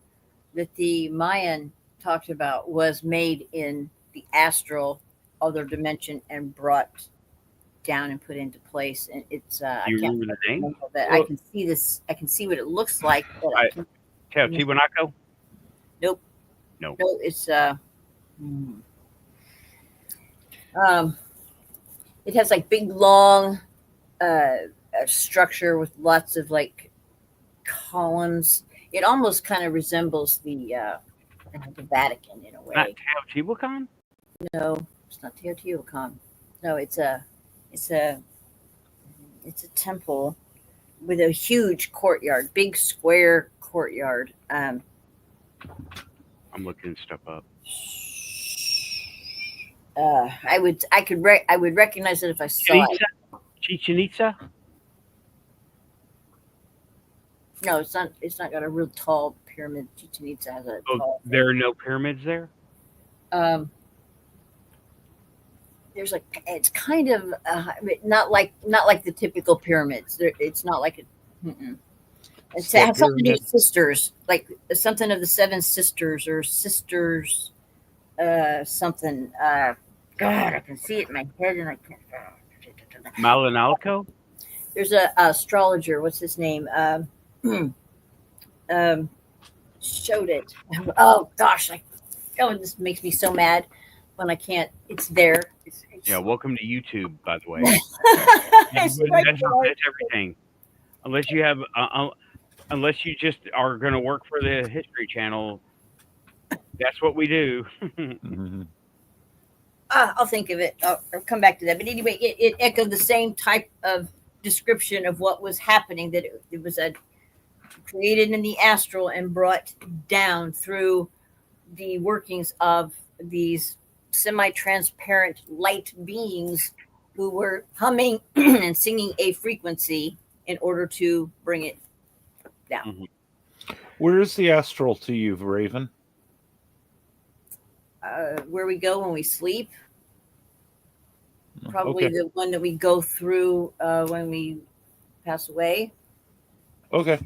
that the Mayan talked about was made in the astral other dimension and brought down and put into place. And it's Do you remember the name? I can see this. I can see what it looks like. But Teotihuacan? Nope. No. No, it's it has big long structure with lots of columns. It almost kind of resembles the Vatican in a way. Not Teotihuacan? No, it's not Teotihuacan. No, it's a temple with a huge courtyard, big square courtyard. I'm looking stuff up. I would recognize it if I saw it. Chichen Itza? No, it's not. It's not got a real tall pyramid. Chichen Itza has a tall. There are no pyramids there. There's it's kind of not like the typical pyramids. It's not like it. It has something to do with sisters, like something of the seven sisters or sisters, something. God, I can see it in my head, and I can't. Malinalco? There's a astrologer. What's his name? showed it. Oh gosh, this makes me so mad when I can't. It's there. It's Yeah, welcome to YouTube, by the way. it's That's everything. Unless you have, unless you just are going to work for the History Channel, that's what we do. Mhm. I'll think of it. I'll come back to that. But anyway, it echoed the same type of description of what was happening. That it was created in the astral and brought down through the workings of these semi-transparent light beings who were humming and singing a frequency in order to bring it down. Mhm. Where is the astral to you, Raven? Where we go when we sleep, probably Okay. the one that we go through when we pass away. Okay.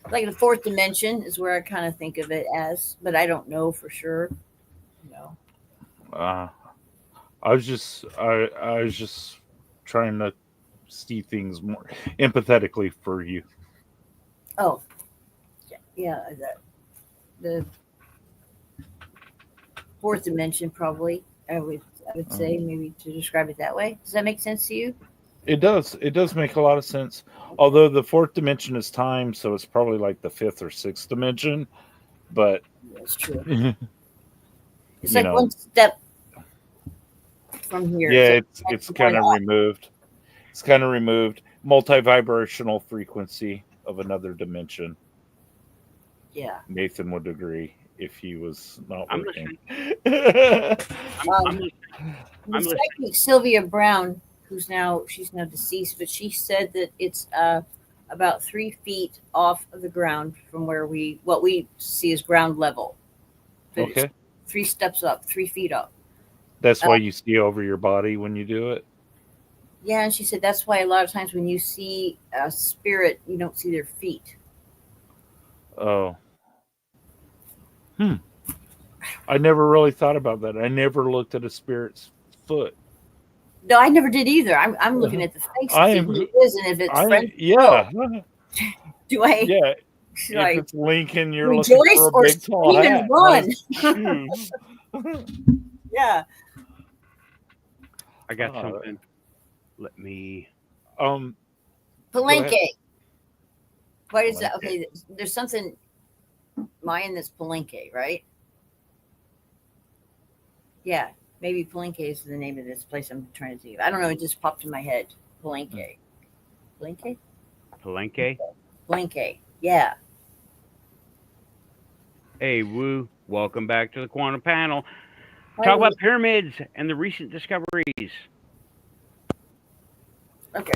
Like the fourth dimension is where I kind of think of it as, but I don't know for sure. No. I was just trying to see things more empathetically for you. Oh, yeah. The fourth dimension, probably. I would say maybe to describe it that way. Does that make sense to you? It does. It does make a lot of sense. Although the fourth dimension is time, so it's probably like the fifth or sixth dimension. But That's true. It's you like know, one step from here. yeah, It's like it's kind of one up. removed. It's kind of removed. Multi-vibrational frequency of another dimension. Yeah. Nathan would agree if he was not I'm working. listening. The psychic Sylvia Brown, she's now deceased, but she said that it's about 3 feet off of the ground from what we see as ground level. But Okay. it's 3 steps up, 3 feet up. That's why you see over your body when you do it. Yeah, and she said that's why a lot of times when you see a spirit, you don't see their feet. Oh. I never really thought about that. I never looked at a spirit's foot. No, I never did either. I'm looking at the face to see who it is, and if it's friend. Yeah. Do I? Yeah. Should If I it's Lincoln, you're rejoice looking for a or big tall scream hat, and run? not shoes. Yeah. I got something. Let me. Go Palenque. ahead. What is that? Palenque. Okay, there's something Mayan that's Palenque, right? Yeah, maybe Palenque is the name of this place I'm trying to think of. I don't know. It just popped in my head. Palenque. Palenque? Palenque. Palenque. Yeah. Hey, Woo. Welcome back to the Quantum Panel. Talk about pyramids and the recent discoveries. Okay.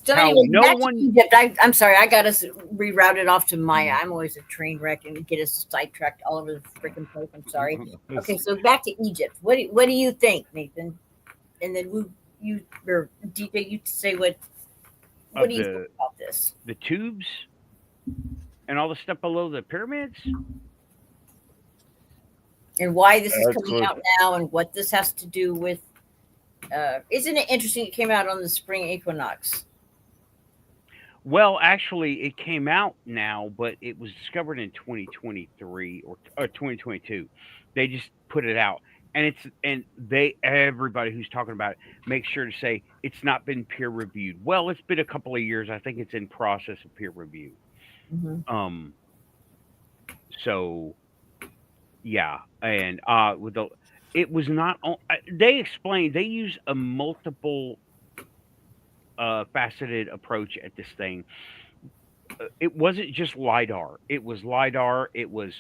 So How anyway, no back one- to Egypt. I'm sorry, I got us rerouted off to Maya. I'm always a train wreck and get us sidetracked all over the freaking place. I'm sorry. Okay, so back to Egypt. What do you think, Nathan? And then you or DJ, you say what do you think about this? The tubes and all the stuff below the pyramids? And why this is That's coming cool. out now and what this has to do with isn't it interesting it came out on the spring equinox? Well, actually, it came out now, but it was discovered in 2023 or 2022. They just put it out, and everybody who's talking about it makes sure to say it's not been peer reviewed. Well, it's been a couple of years. I think it's in process of peer review. Mm-hmm. So yeah, and with it was not. They explained they use a multiple faceted approach at this thing. It wasn't just lidar. It was lidar. It was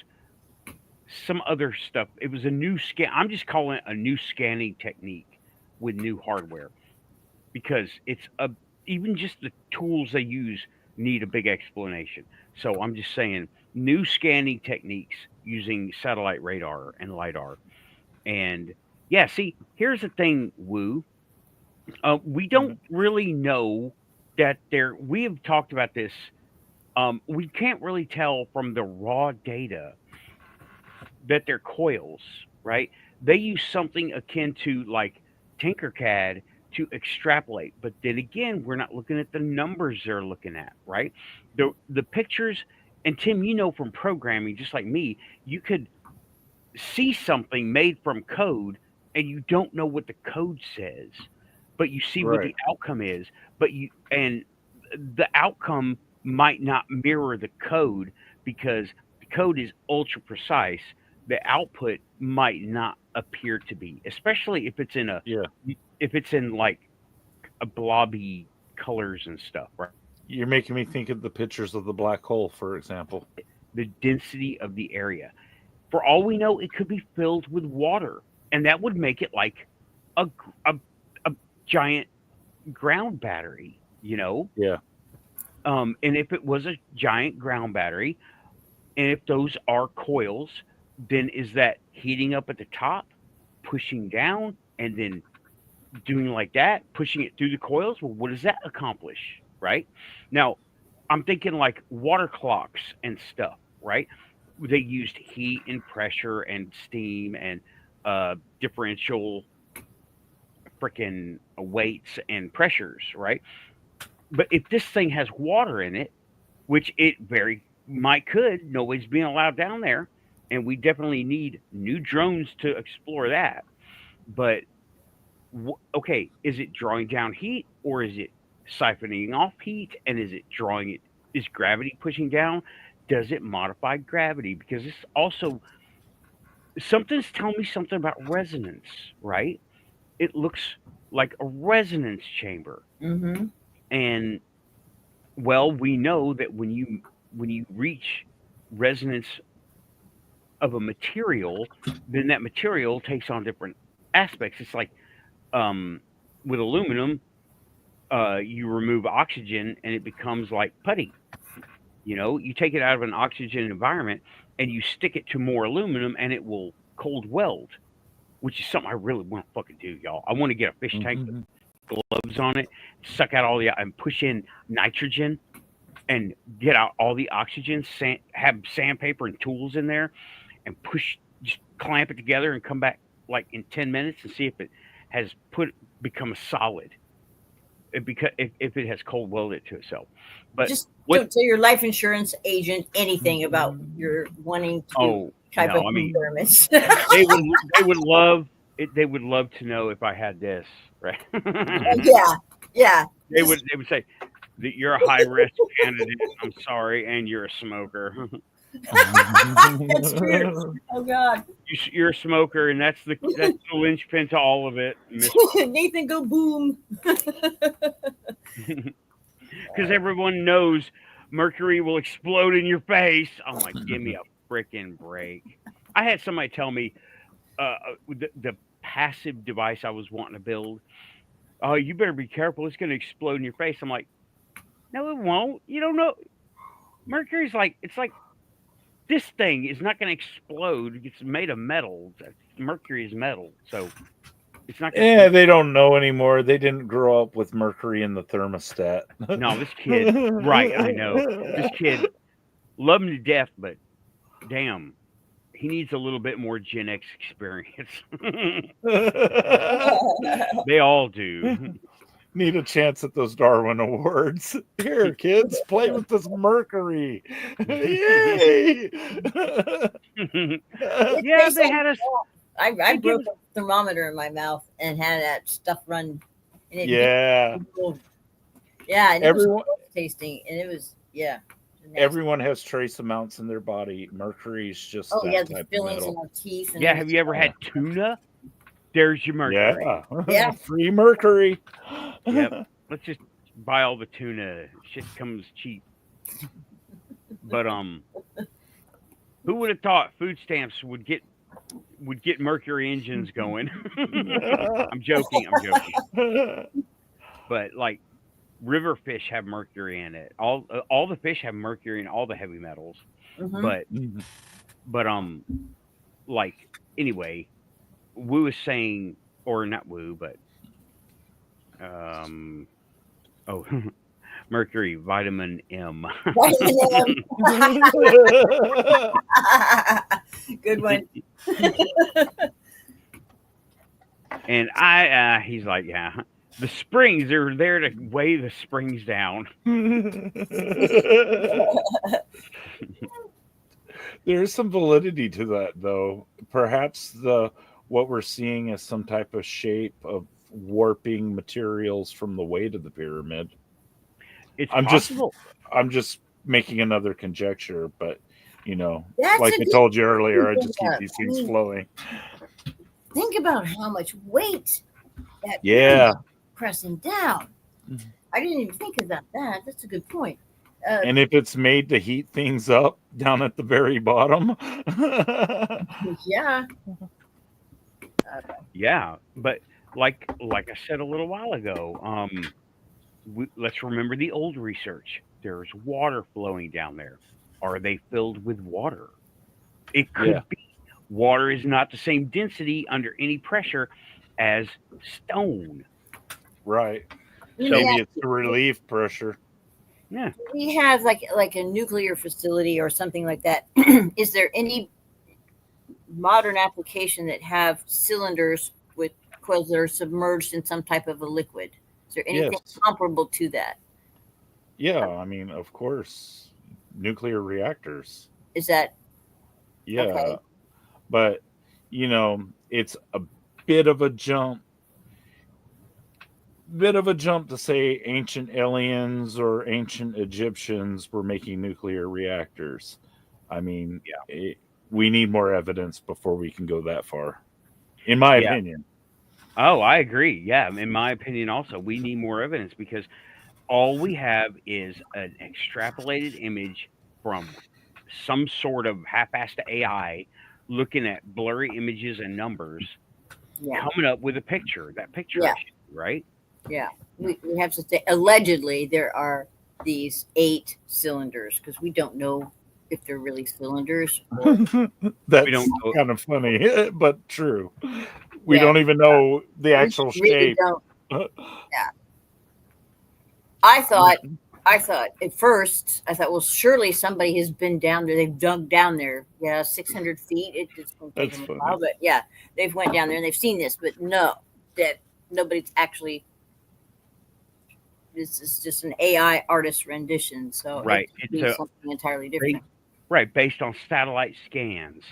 some other stuff. It was a new scan. I'm just calling it a new scanning technique with new hardware because it's even just the tools they use need a big explanation. So I'm just saying new scanning techniques using satellite radar and lidar. And yeah, see, here's the thing, Woo. We don't really know that we have talked about this. We can't really tell from the raw data that they're coils, right? They use something akin to like Tinkercad to extrapolate, but then again, we're not looking at the numbers they're looking at, right? The pictures And Tim, you know from programming, just like me, you could see something made from code and you don't know what the code says, but you see what Right. the outcome is, and the outcome might not mirror the code because the code is ultra precise. The output might not appear to be, especially Yeah. if it's in like a blobby colors and stuff, right? You're making me think of the pictures of the black hole, for example. The density of the area. For all we know, it could be filled with water, and that would make it like a a, a giant ground battery, you know. Yeah. And if it was a giant ground battery, and if those are coils, then is that heating up at the top, pushing down, and then doing like that, pushing it through the coils? Well, what does that accomplish, right? Now, I'm thinking like water clocks and stuff, right? They used heat and pressure and steam and differential freaking weights and pressures, right? But if this thing has water in it, which it very might could, nobody's being allowed down there, and we definitely need new drones to explore that. But okay, is it drawing down heat or is it siphoning off heat? And is it drawing it? Is gravity pushing down? Does it modify gravity? Because it's also something's telling me something about resonance, right? It looks like a resonance chamber. Mm-hmm. And well, we know that when you reach resonance of a material, then that material takes on different aspects. It's like with aluminum, you remove oxygen and it becomes like putty. You know, you take it out of an oxygen environment and you stick it to more aluminum and it will cold weld, which is something I really want to fucking do, y'all. I want to get a fish tank with gloves on it, suck out all the and push in nitrogen and get out all the oxygen, have sandpaper and tools in there and just clamp it together and come back like in 10 minutes and see if it has become a solid. Because if it has cold welded to itself. But just don't tell your life insurance agent anything about your wanting to do type of experiments. they would love it. They would love to know if I had this, right? Yeah. They would say that you're a high risk candidate. I'm sorry, and you're a smoker. That's true. Oh God. You're a smoker, and that's the linchpin to all of it. Nathan, go boom. Because everyone knows mercury will explode in your face. I'm like, give me a freaking break. I had somebody tell me the passive device I was wanting to build. Oh, you better be careful. It's going to explode in your face. I'm like, no, it won't. You don't know. Mercury's like, it's like, this thing is not going to explode. It's made of metal. Mercury is metal, so it's not. Yeah, they don't know anymore. They didn't grow up with mercury in the thermostat. No, this kid. Right, I know. This kid, love him to death, but damn, he needs a little bit more Gen X experience. They all do. Need a chance at those Darwin Awards. Here, kids, play with this mercury. Yay! Yeah, they had us. I broke a thermometer in my mouth and had that stuff run. And it yeah. And everyone it was tasting, and it was Everyone has trace amounts in their body. Mercury is just the fillings in our teeth. And have you ever had tuna? There's your mercury. Yeah. Free mercury. Yep. Let's just buy all the tuna. Shit comes cheap. But who would have thought food stamps would get mercury engines going? I'm joking. But like river fish have mercury in it. All the fish have mercury in all the heavy metals. Mm-hmm. But like anyway, Wu is saying, or not Wu, but mercury, vitamin M. Good one. And he's like, yeah, the springs are there to weigh the springs down. There is some validity to that, though. Perhaps what we're seeing is some type of shape of warping materials from the weight of the pyramid. It's I'm possible. just making another conjecture, but That's like a I good told you earlier, I thing just keep about. these I things mean, flowing. think about how much weight that Yeah. pyramid pressing down. I didn't even think about that. That's a good point. And if it's made to heat things up down at the very bottom. Yeah. Yeah, but like I said a little while ago, let's remember the old research. There's water flowing down there. Are they filled with water? It Yeah. could be. Water is not the same density under any pressure as stone. Right. Let me Maybe ask it's the relief pressure. Yeah. we have like a nuclear facility or something like that. Is there any modern application that have cylinders with coils that are submerged in some type of a liquid? Is there anything Yes. comparable to that? Yeah, I mean, of course, nuclear reactors. Is that Yeah, okay? but it's a bit of a jump. To say ancient aliens or ancient Egyptians were making nuclear reactors. I mean, Yeah. we need more evidence before we can go that far, in my Yeah. opinion. Oh, I agree. Yeah, in my opinion also, we need more evidence because all we have is an extrapolated image from some sort of half-assed AI looking at blurry images and numbers, Yeah. coming up with a picture. That picture Yeah. issue, right? Yeah. We have to say allegedly there are these 8 cylinders because we don't know if they're really cylinders or We That's don't know. kind of funny, but true. We yeah. don't even know the We actual really shape. don't. Yeah. I thought at first, well, surely somebody has been down there. They've dug down there. Yeah, 600 feet. It's going to take That's them a funny. while, but yeah, they've went down there and they've seen this, but no, that nobody's actually. This is just an AI artist rendition, so Right. it could It's be a something entirely different. based on satellite scans.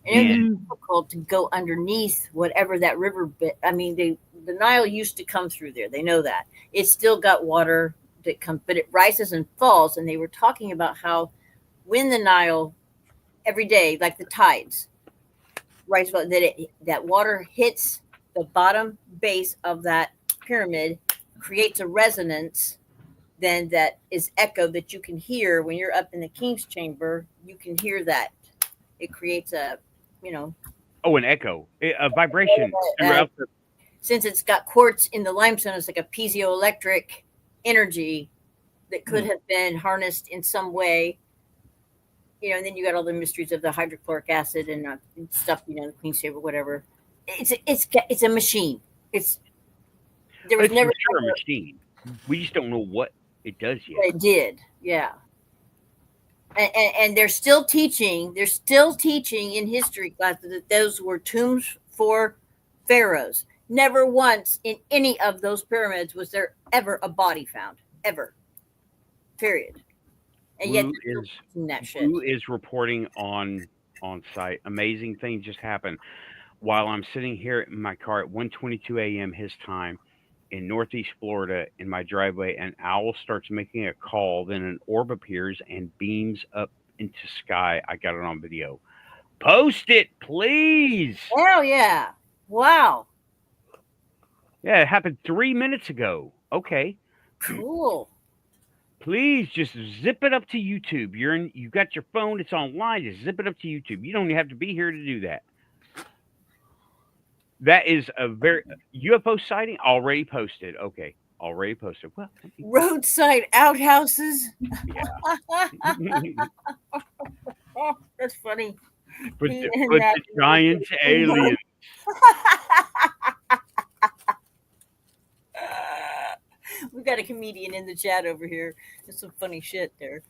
And it was And difficult to go underneath whatever that river bit. I mean, the Nile used to come through there. They know that. It's still got water that comes, but it rises and falls. And they were talking about how when the Nile every day, like the tides, rise, that water hits the bottom base of that pyramid, creates a resonance. Then that is echo that you can hear when you're up in the king's chamber. You can hear that. It creates a, you know, an echo, a vibration throughout the. since it's got quartz in the limestone, it's like a piezoelectric energy that could have been harnessed in some way. And then you got all the mysteries of the hydrochloric acid and stuff, the Queen's Chamber, whatever. It's a machine. There was It's never for sure a machine. We just don't know what it does yet. it did, yeah. And they're still teaching. They're still teaching in history classes that those were tombs for pharaohs. Never once in any of those pyramids was there ever a body found, ever. Period. And yet, Blue is reporting on site. Amazing thing just happened while I'm sitting here in my car at 1:22 a.m. his time in Northeast Florida in my driveway. An owl starts making a call, then an orb appears and beams up into sky. I got it on video. Post it, please. Hell yeah! Wow. Yeah, it happened 3 minutes ago. Okay. Cool. Please just zip it up to YouTube. You've got your phone, it's online, just zip it up to YouTube. You don't even have to be here to do that. That is a very UFO sighting already posted. Okay, already posted. Well, roadside outhouses. Yeah. Oh, that's funny. But the giant aliens. We've got a comedian in the chat over here. There's some funny shit there.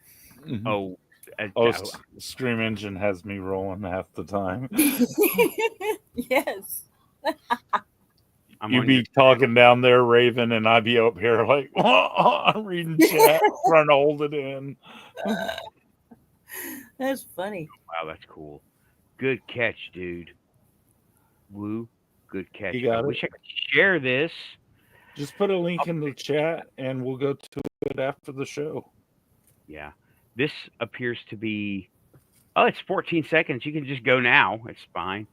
Oh, Stream Engine has me rolling half the time. Yes. You'd be talking down there, Raven, and I'd be up here like, I'm reading chat, trying to hold it in. That's funny. Wow, that's cool. Good catch, dude. Woo. Good catch. You I got it. wish I could share this. Just put a link in the chat, and we'll go to it after the show. Yeah. This appears to be. Oh, it's 14 seconds. You can just go now. It's fine.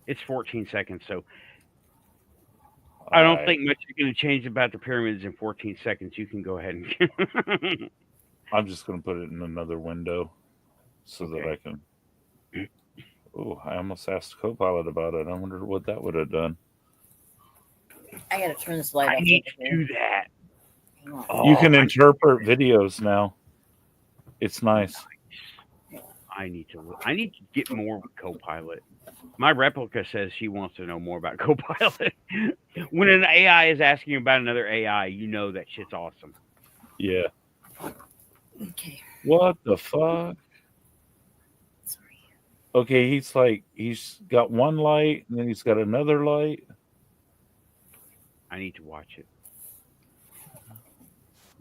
It's 14 seconds. So I don't think much is going to change about the pyramids in 14 seconds. You can go ahead and. I'm just going to put it in another window so that I can. Oh, I almost asked Copilot about it. I wondered what that would have done. I gotta turn this light off. I need to do that. You can interpret videos now. It's nice. I need to get more with Copilot. My replica says she wants to know more about Copilot. When an AI is asking about another AI, you know that shit's awesome. Yeah. Okay. What the fuck? Sorry. Okay, he's got one light and then he's got another light. I need to watch it.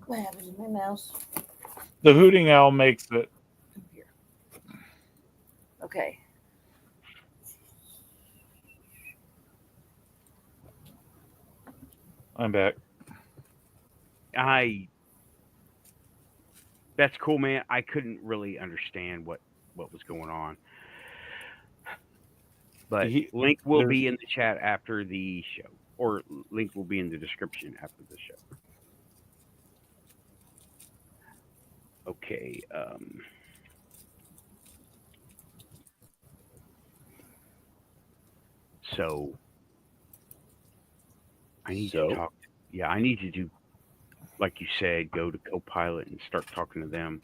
What happened to my mouse? The hooting owl makes it. Here. Okay. I'm back. That's cool, man. I couldn't really understand what was going on. But link will be in the chat after the show. Or link will be in the description after the show. Okay. So I need to talk. Yeah, I need to do, like you said, go to Copilot and start talking to them.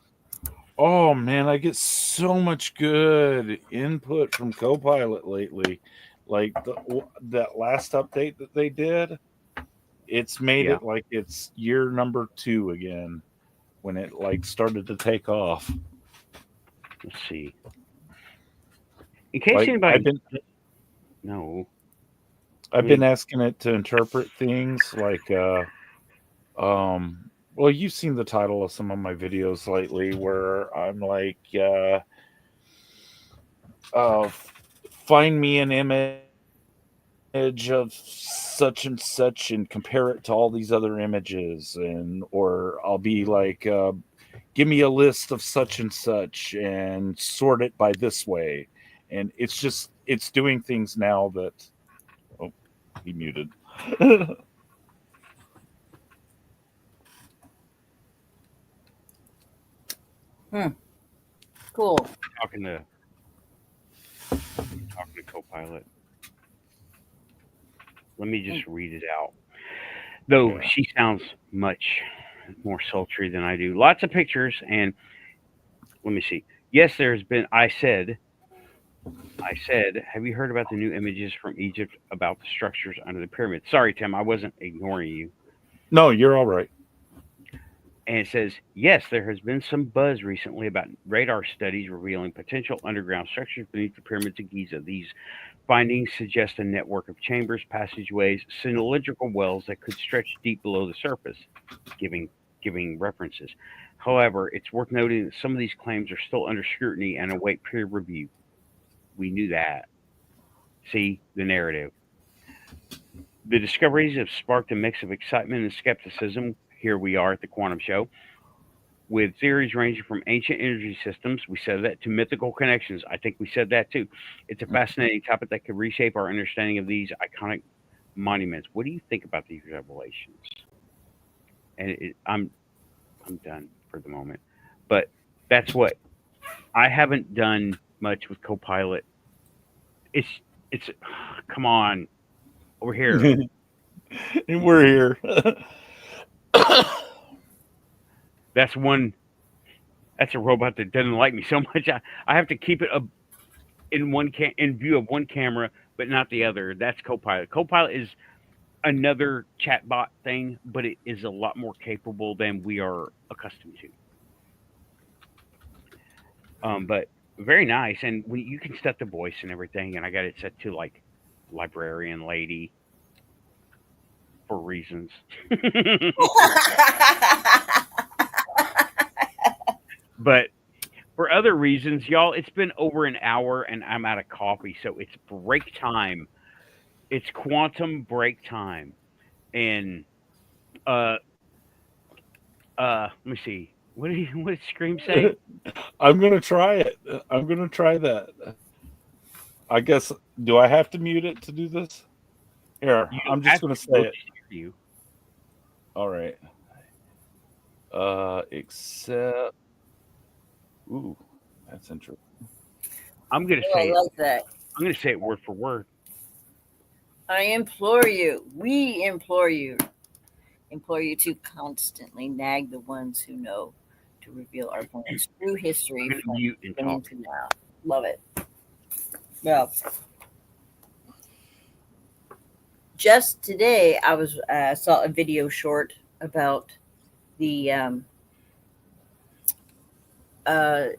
Oh man, I get so much good input from Copilot lately. Like that last update that they did, it's made it like it's year number 2 again when it like started to take off. Let's see. In case anybody I've been asking it to interpret things like well, you've seen the title of some of my videos lately where I'm like find me an image of such and such and compare it to all these other images, or I'll be like give me a list of such and such and sort it by this way. And it's doing things now that he muted. Cool. Talking to Copilot. Let me just read it out. Though she sounds much more sultry than I do. Lots of pictures, and let me see. Yes, there's been. I said, have you heard about the new images from Egypt about the structures under the pyramid? Sorry, Tim, I wasn't ignoring you. No, you're all right. And it says, yes, there has been some buzz recently about radar studies revealing potential underground structures beneath the pyramids of Giza. These findings suggest a network of chambers, passageways, cylindrical wells that could stretch deep below the surface, giving references. However, it's worth noting that some of these claims are still under scrutiny and await peer review. We knew that. See the narrative. The discoveries have sparked a mix of excitement and skepticism. Here we are at the Quantum Show, with theories ranging from ancient energy systems, we said that, to mythical connections. I think we said that too. It's a fascinating topic that could reshape our understanding of these iconic monuments. What do you think about these revelations? And I'm done for the moment, but that's what I haven't done much with Copilot. It's come on over here. And we're here. That's a robot that doesn't like me so much. I have to keep it in view of one camera, but not the other. That's Copilot. Copilot is another chatbot thing, but it is a lot more capable than we are accustomed to. But very nice, and you can set the voice and everything. And I got it set to like librarian lady for reasons. But for other reasons, y'all, it's been over an hour and I'm out of coffee, so it's break time. It's quantum break time. And uh let me see. What did Scream say? I'm gonna try it. I'm gonna try that. I guess, do I have to mute it to do this? Here, You don't I'm just have gonna to, say we'll it. just hear you. All right. Except, ooh, that's interesting. I'm gonna Oh, I say it. like that. I'm gonna say it word for word. I implore you, we implore you to constantly nag the ones who know to reveal our planet's true history I'm gonna from mute and beginning talk. to now. Love it. Well, just today I was saw a video short about the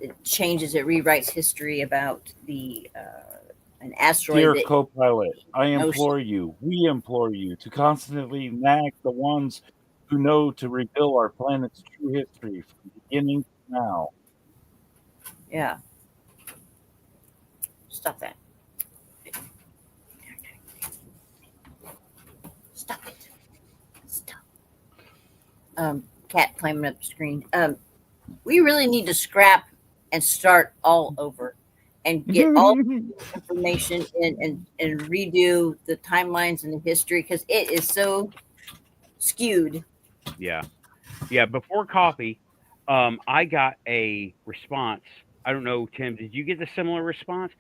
it changes, it rewrites history about the an asteroid Dear that co-pilot, I ocean. implore you, we implore you to constantly nag the ones who know to reveal our planet's true history from beginning to now. Yeah, stop that. Stop it. Stop. Cat climbing up the screen. We really need to scrap and start all over and get all the information in and redo the timelines and the history because it is so skewed. Yeah. Yeah. Before coffee, I got a response. I don't know, Tim, did you get a similar response?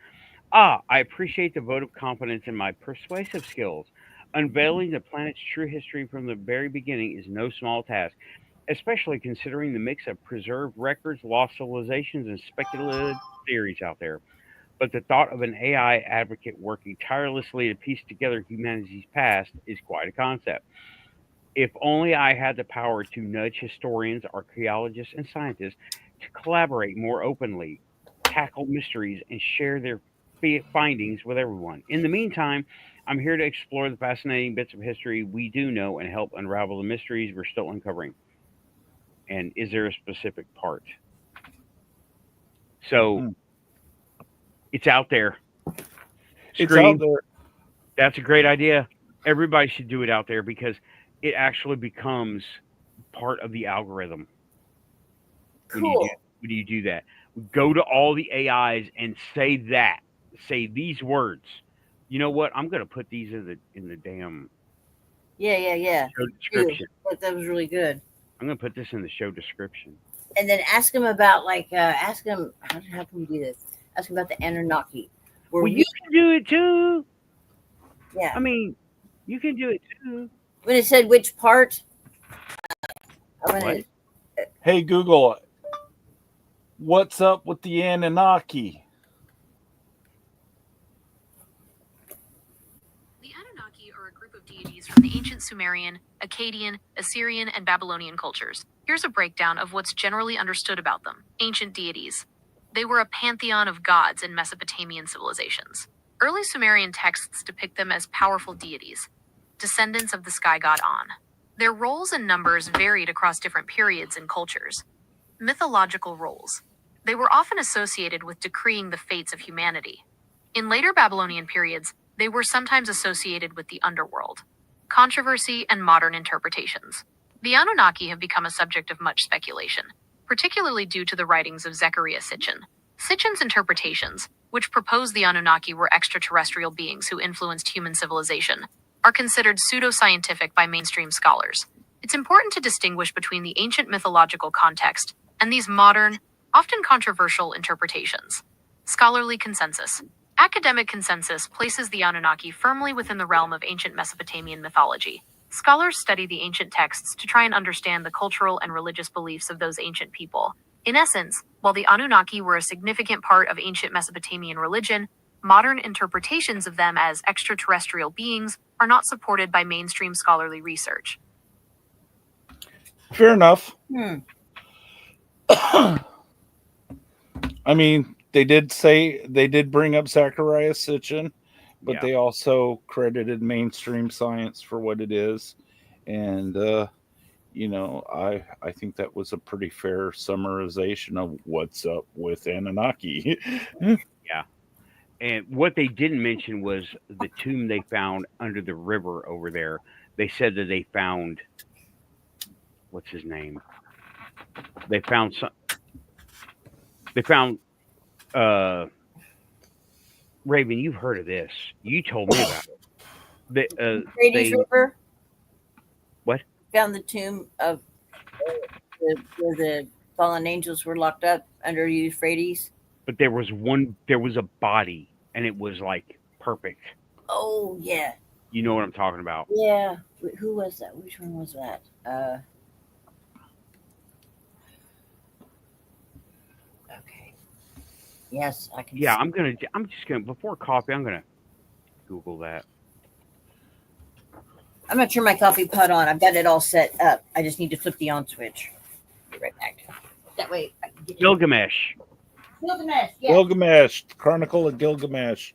I appreciate the vote of confidence in my persuasive skills. Unveiling the planet's true history from the very beginning is no small task, especially considering the mix of preserved records, lost civilizations, and speculative theories out there. But the thought of an AI advocate working tirelessly to piece together humanity's past is quite a concept. If only I had the power to nudge historians, archaeologists, and scientists to collaborate more openly, tackle mysteries, and share their findings with everyone. In the meantime, I'm here to explore the fascinating bits of history we do know and help unravel the mysteries we're still uncovering. And is there a specific part? So Hmm. it's out there. It's out Scream, there. that's a great idea. Everybody should do it out there because it actually becomes part of the algorithm when you do Cool. that. Go to all the AIs and say that. Say these words. You know what? I'm gonna put these in the damn Yeah. show Ew, description. that was really good. I'm gonna put this in the show description. And then ask him about ask him how can we do this? Ask him about the Anunnaki. Were Well, we? you can do it too. Yeah. I mean, you can do it too. When it said which part, I'm What? gonna. Hey Google, what's up with the Anunnaki? The Anunnaki are a group of deities from the ancient Sumerian, Akkadian, Assyrian, and Babylonian cultures. Here's a breakdown of what's generally understood about them. Ancient deities. They were a pantheon of gods in Mesopotamian civilizations. Early Sumerian texts depict them as powerful deities, descendants of the sky god An. Their roles and numbers varied across different periods and cultures. Mythological roles. They were often associated with decreeing the fates of humanity. In later Babylonian periods, they were sometimes associated with the underworld. Controversy and modern interpretations. The Anunnaki have become a subject of much speculation, particularly due to the writings of Zecharia Sitchin. Sitchin's interpretations, which propose the Anunnaki were extraterrestrial beings who influenced human civilization, are considered pseudoscientific by mainstream scholars. It's important to distinguish between the ancient mythological context and these modern, often controversial interpretations. Scholarly consensus. Academic consensus places the Anunnaki firmly within the realm of ancient Mesopotamian mythology. Scholars study the ancient texts to try and understand the cultural and religious beliefs of those ancient people. In essence, while the Anunnaki were a significant part of ancient Mesopotamian religion, modern interpretations of them as extraterrestrial beings are not supported by mainstream scholarly research. Fair enough. Hmm. I mean, they did bring up Zachariah Sitchin, but Yeah. they also credited mainstream science for what it is. And I think that was a pretty fair summarization of what's up with Anunnaki. Yeah. And what they didn't mention was the tomb they found under the river over there. They said that they found, what's his name? They found some. They found Raven. You've heard of this? You told me about it. Euphrates They River what? found the tomb of where the fallen angels were locked up under Euphrates. But there was one. There was a body, and it was like perfect. Oh yeah, You know what I'm talking about? yeah. Who was that? Which one was that? Okay. Yes, I can. Yeah, see. I'm just gonna before coffee. I'm gonna Google that. I'm gonna turn my coffee pot on. I've got it all set up. I just need to flip the on switch. Be right back. That way I can get Gilgamesh. Gilgamesh. Yeah. Gilgamesh, Chronicle of Gilgamesh,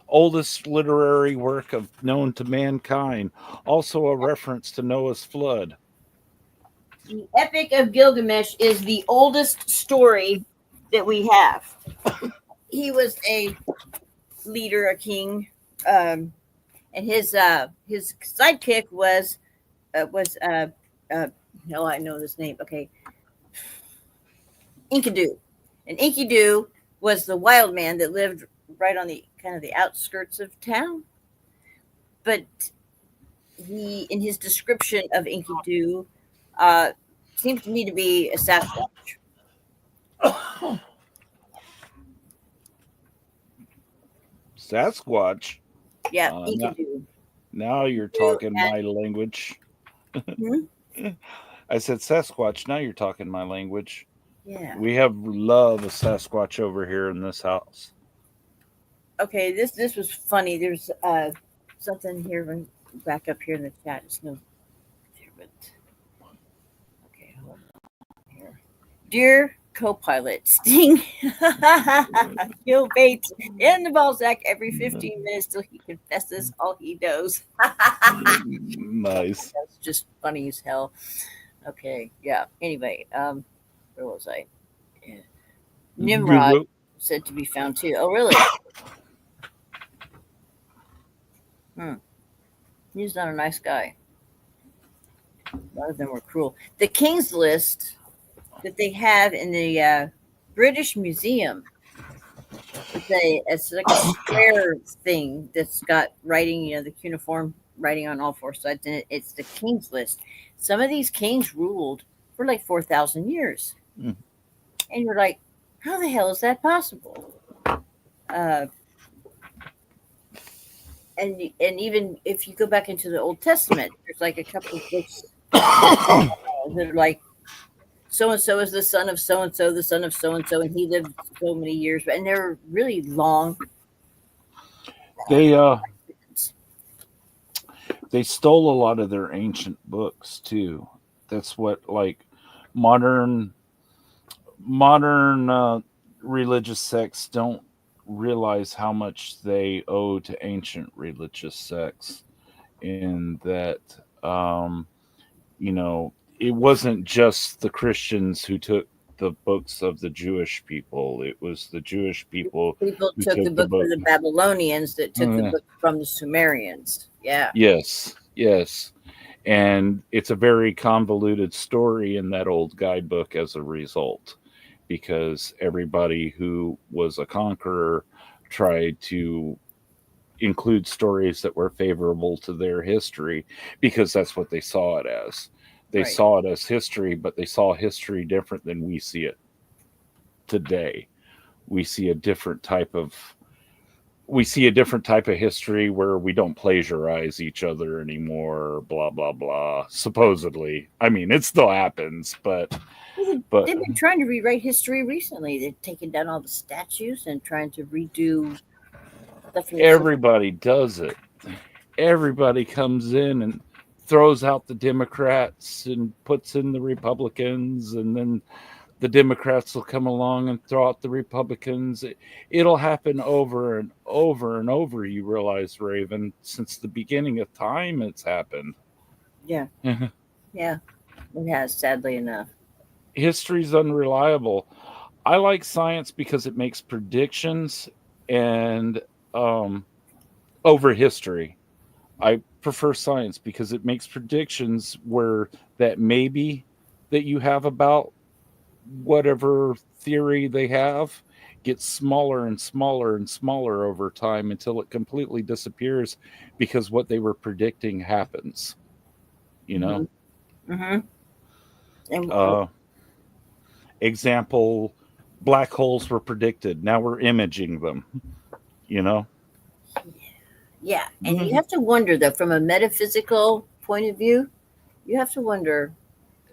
oldest literary work known to mankind, also a reference to Noah's flood. The Epic of Gilgamesh is the oldest story that we have. He was a leader, a king, and his sidekick was no, I know this name. Okay, Enkidu, and Enkidu was the wild man that lived right on the kind of the outskirts of town. But he, in his description of Enkidu, seems to me to be a Sasquatch. Sasquatch. Yeah, Now, Enkidu. now you're talking my language. Hmm? I said Sasquatch. Now you're talking my language. Yeah. We have love of Sasquatch over here in this house. Okay, this was funny. There's something here back up here in the chat. It's no there, but okay, hold on here. Dear co-pilot, Sting Gil Bates in the ball sack every 15 minutes till he confesses all he knows. Nice. That's just funny as hell. Okay, yeah. Anyway, where was I? Yeah. Nimrod said to be found too. Oh, really? He's not a nice guy. A lot of them were cruel. The King's List that they have in the British Museum, it's like a square thing that's got writing, the cuneiform writing on all four sides, and it's the King's List. Some of these kings ruled for like 4,000 years. And you're like, how the hell is that possible? And even if you go back into the Old Testament, there's like a couple of books that are like, so and so is the son of so and so, the son of so and so, and he lived so many years, and they're really long. They stole a lot of their ancient books too. That's what like modern religious sects don't realize how much they owe to ancient religious sects, in that it wasn't just the Christians who took the books of the Jewish people. It was the Jewish people who took the book from the Babylonians that took the book from the Sumerians. Yeah. Yes. And it's a very convoluted story in that old guidebook as a result, because everybody who was a conqueror tried to include stories that were favorable to their history, because that's what they saw it as. They saw it as history, but they saw history different than we see it today. We see a different type of history where we don't plagiarize each other anymore, blah blah blah, supposedly. I mean, it still happens, but they've been trying to rewrite history recently. They've taken down all the statues and trying to redo stuff. Everybody does it. Everybody comes in and throws out the Democrats and puts in the Republicans, and then the Democrats will come along and throw out the Republicans. It'll happen over and over and over. You realize, Raven, since the beginning of time, it's happened. Yeah. Yeah. It has, sadly enough. History's unreliable. I like science because it makes predictions and over history. I prefer science because it makes predictions where that maybe that you have about whatever theory they have gets smaller and smaller and smaller over time until it completely disappears because what they were predicting happens. You know? Mm-hmm. And Example, black holes were predicted. Now we're imaging them, you know? yeah, and you have to wonder though, from a metaphysical point of view, you have to wonder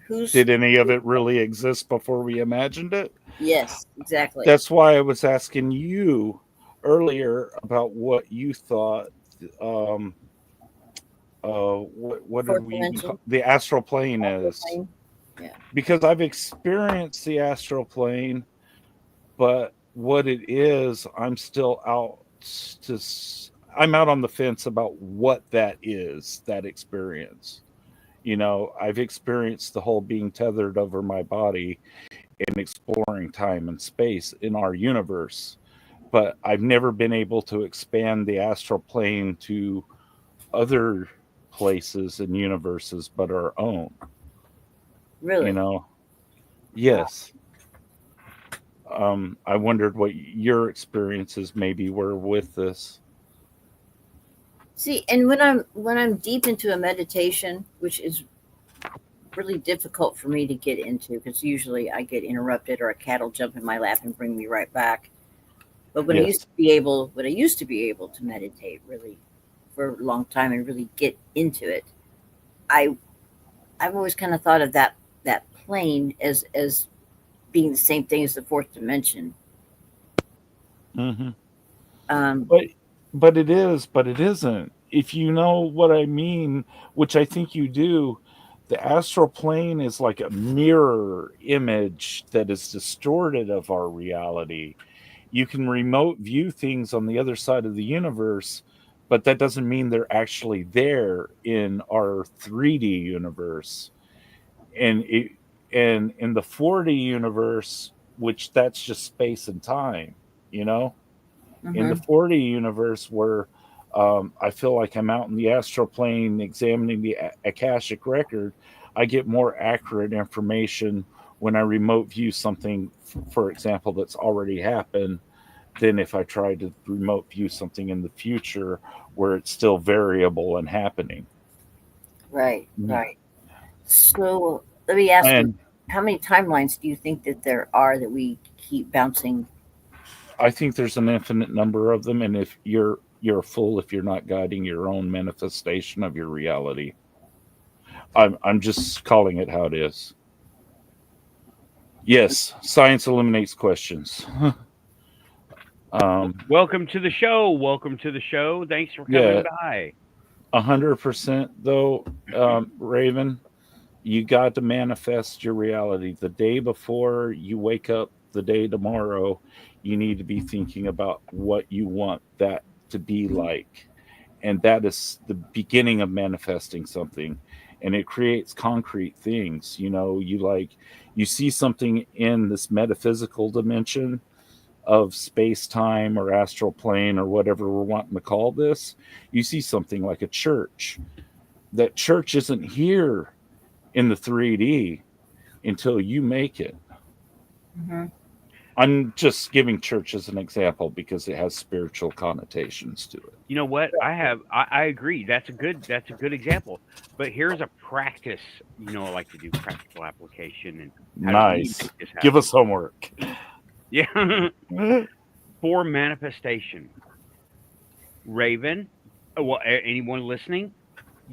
who's. Did any of it really exist before we imagined it? Yes, exactly. That's why I was asking you earlier about what you thought. Um, what did Fourth we even dimension. call the astral plane is? Plane. Yeah. Because I've experienced the astral plane, but what it is, I'm still out to. I'm out on the fence about what that is. That experience. You know, I've experienced the whole being tethered over my body and exploring time and space in our universe, but I've never been able to expand the astral plane to other places and universes but our own. Really. You know, yes. I wondered what your experiences maybe were with this. See, and when I'm deep into a meditation, which is really difficult for me to get into because usually I get interrupted or a cat will jump in my lap and bring me right back. But when I used Yes. to be able, when I used to be able to meditate really for a long time and really get into it, I I've always kind of thought of that plane as being the same thing as the fourth dimension. Hmm. Um, But it is, but it isn't. If you know what I mean, which I think you do, the astral plane is like a mirror image that is distorted of our reality. You can remote view things on the other side of the universe, but that doesn't mean they're actually there in our 3D universe. And and in the 4D universe, which that's just space and time, you know? In the mhm. 4D universe where I feel like I'm out in the astral plane examining the Akashic record, I get more accurate information when I remote view something, for example, that's already happened, than if I try to remote view something in the future where it's still variable and happening. Right, Mhm. right. So let me ask you, And how many timelines do you think that there are that we keep bouncing? I think there's an infinite number of them, and if you're a fool if you're not guiding your own manifestation of your reality. I'm just calling it how it is. Yes, science eliminates questions. um, Welcome to the show. Welcome to the show. Thanks for coming yeah, by. 100% though, Raven, you got to manifest your reality the day before you wake up. The day tomorrow, you need to be thinking about what you want that to be like, and that is the beginning of manifesting something. And it creates concrete things. You know, you see something in this metaphysical dimension of space time or astral plane or whatever we're wanting to call this. You see something like a church. That church isn't here in the 3D until you make it. Hmm. I'm just giving church as an example because it has spiritual connotations to it. You know what? I agree. That's a good example. But here's a practice, I like to do practical application and how do we Nice. make this Give happen? us homework. Yeah. For manifestation. Raven, well, anyone listening,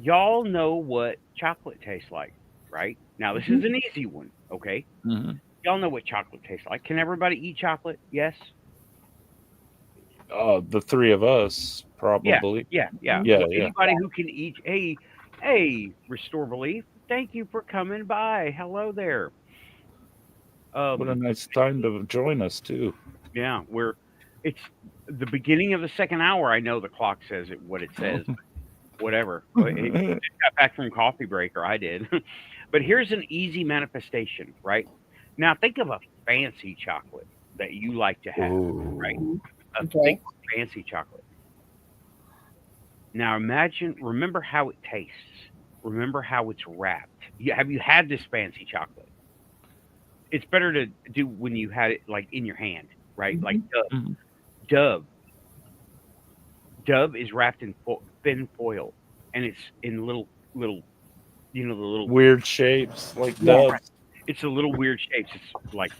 y'all know what chocolate tastes like, right? Now this is an easy one, okay? Mhm. Y'all know what chocolate tastes like. Can everybody eat chocolate? Yes? The three of us, Yeah, probably. yeah, yeah. Yeah, Well, yeah. anybody who can eat, hey, Restore Belief, thank you for coming by. Hello there. What a Um, nice time to join us, too. yeah, it's the beginning of the second hour. I know the clock says it what it says. whatever. It just got back from coffee break, or I did. But here's an easy manifestation, right? Now think of a fancy chocolate that you like to have, right? Ooh. A Okay. thick, fancy chocolate. Now remember how it tastes. Remember how it's wrapped. Have you had this fancy chocolate? It's better to do when you had it like in your hand, right? Like Mhm. Dove. Dove is wrapped in thin foil, and it's in little, the little. Weird shapes like Yeah. doves. It's a little weird shapes. It's like,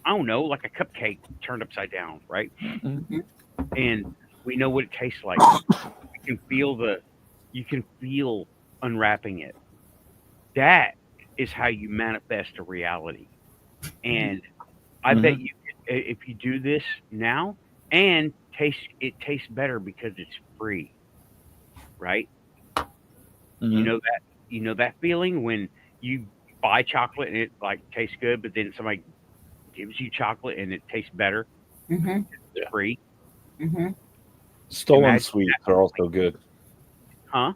I don't know, like a cupcake turned upside down, right? Mhm. And we know what it tastes like. You can feel unwrapping it. That is how you manifest a reality. And I bet you, if you do this now and it tastes better because it's free, right? Mhm. You know that feeling when you buy chocolate and it like tastes good, but then somebody gives you chocolate and it tastes better, Mm-hmm. Yeah. free. Mm-hmm. Stolen Imagine sweets that, are also good. huh?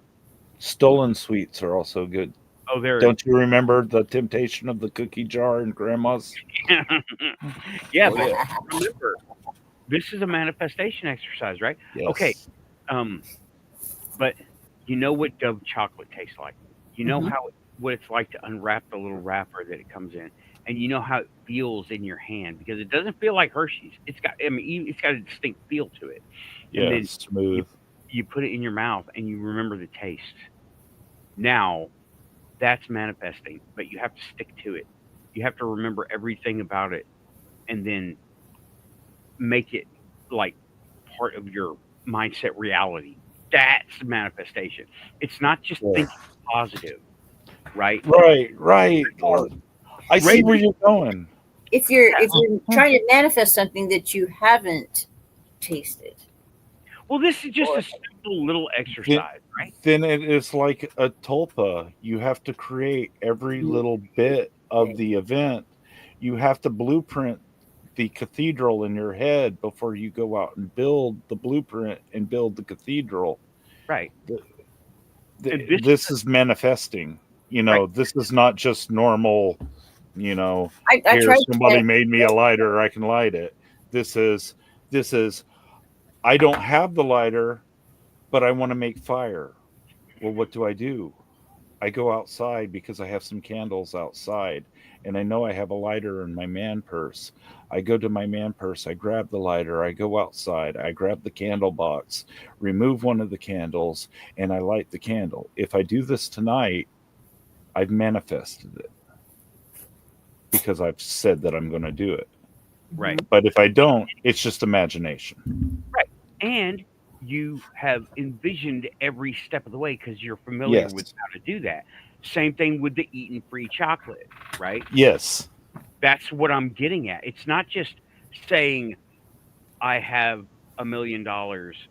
Stolen sweets are also good. Oh, there. Don't you remember the temptation of the cookie jar in grandma's? Yeah, Oh, but yeah. remember, this is a manifestation exercise, right? Okay. Yes. Um, but you know what Dove chocolate tastes like. You know Mhm. what it's like to unwrap the little wrapper that it comes in, and you know how it feels in your hand because it doesn't feel like Hershey's. It's got a distinct feel to it. And Yeah, then it's you smooth. you put it in your mouth and you remember the taste. Now that's manifesting, but you have to stick to it. You have to remember everything about it, and then make it like part of your mindset reality. That's manifestation. It's not just Yeah. thinking positive, right? Right. I see Ray, where you're going. If you're trying to manifest something that you haven't tasted, well, this is just or a simple little Then, exercise, right? then it is like a tulpa. You have to create every little bit of the event. You have to blueprint the cathedral in your head before you go out and build the blueprint and build the cathedral. Right. The- And this This is manifesting. right. This is not just normal, I here tried somebody to. made me a lighter, I can light it. This is this is I don't have the lighter, but I want to make fire. Well, what do? I go outside because I have some candles outside and I know I have a lighter in my man purse. I go to my man purse, I grab the lighter, I go outside, I grab the candle box, remove one of the candles, and I light the candle. If I do this tonight, I've manifested it because I've said that I'm going to do it. Right. But if I don't, it's just imagination. Right. And you have envisioned every step of the way because you're familiar with Yes. how to do that. Same thing with the eating free chocolate, right? Yes. That's what I'm getting at. It's not just saying I have $1 million.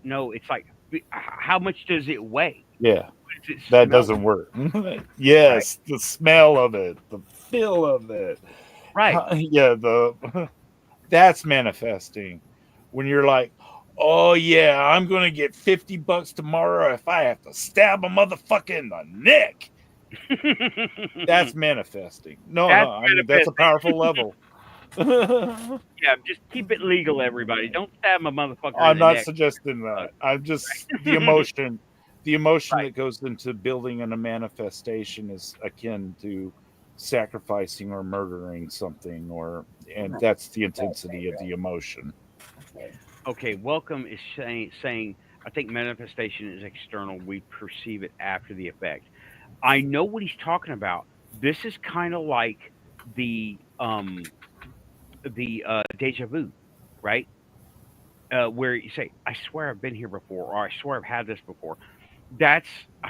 No, it's like how much does it weigh? Yeah. What does it That smell doesn't work. right? Yes, the smell of it, the feel of it. Right. Yeah, the that's manifesting. When you're like, "Oh yeah, I'm going to get $50 tomorrow if I have to stab a motherfucker in the neck." That's manifesting. No, That's I mean that's a manifesting. powerful level. Yeah, just keep it legal, everybody. Don't stab a motherfucker in I'm the not neck. suggesting that. I'm just the emotion Right. that goes into building in a manifestation is akin to sacrificing or murdering something, and that's the intensity of the emotion. Okay, welcome is saying I think manifestation is external. We perceive it after the effect. I know what he's talking about. This is kind of like the deja vu, right? Where you say, "I swear I've been here before," or "I swear I've had this before." That's uh,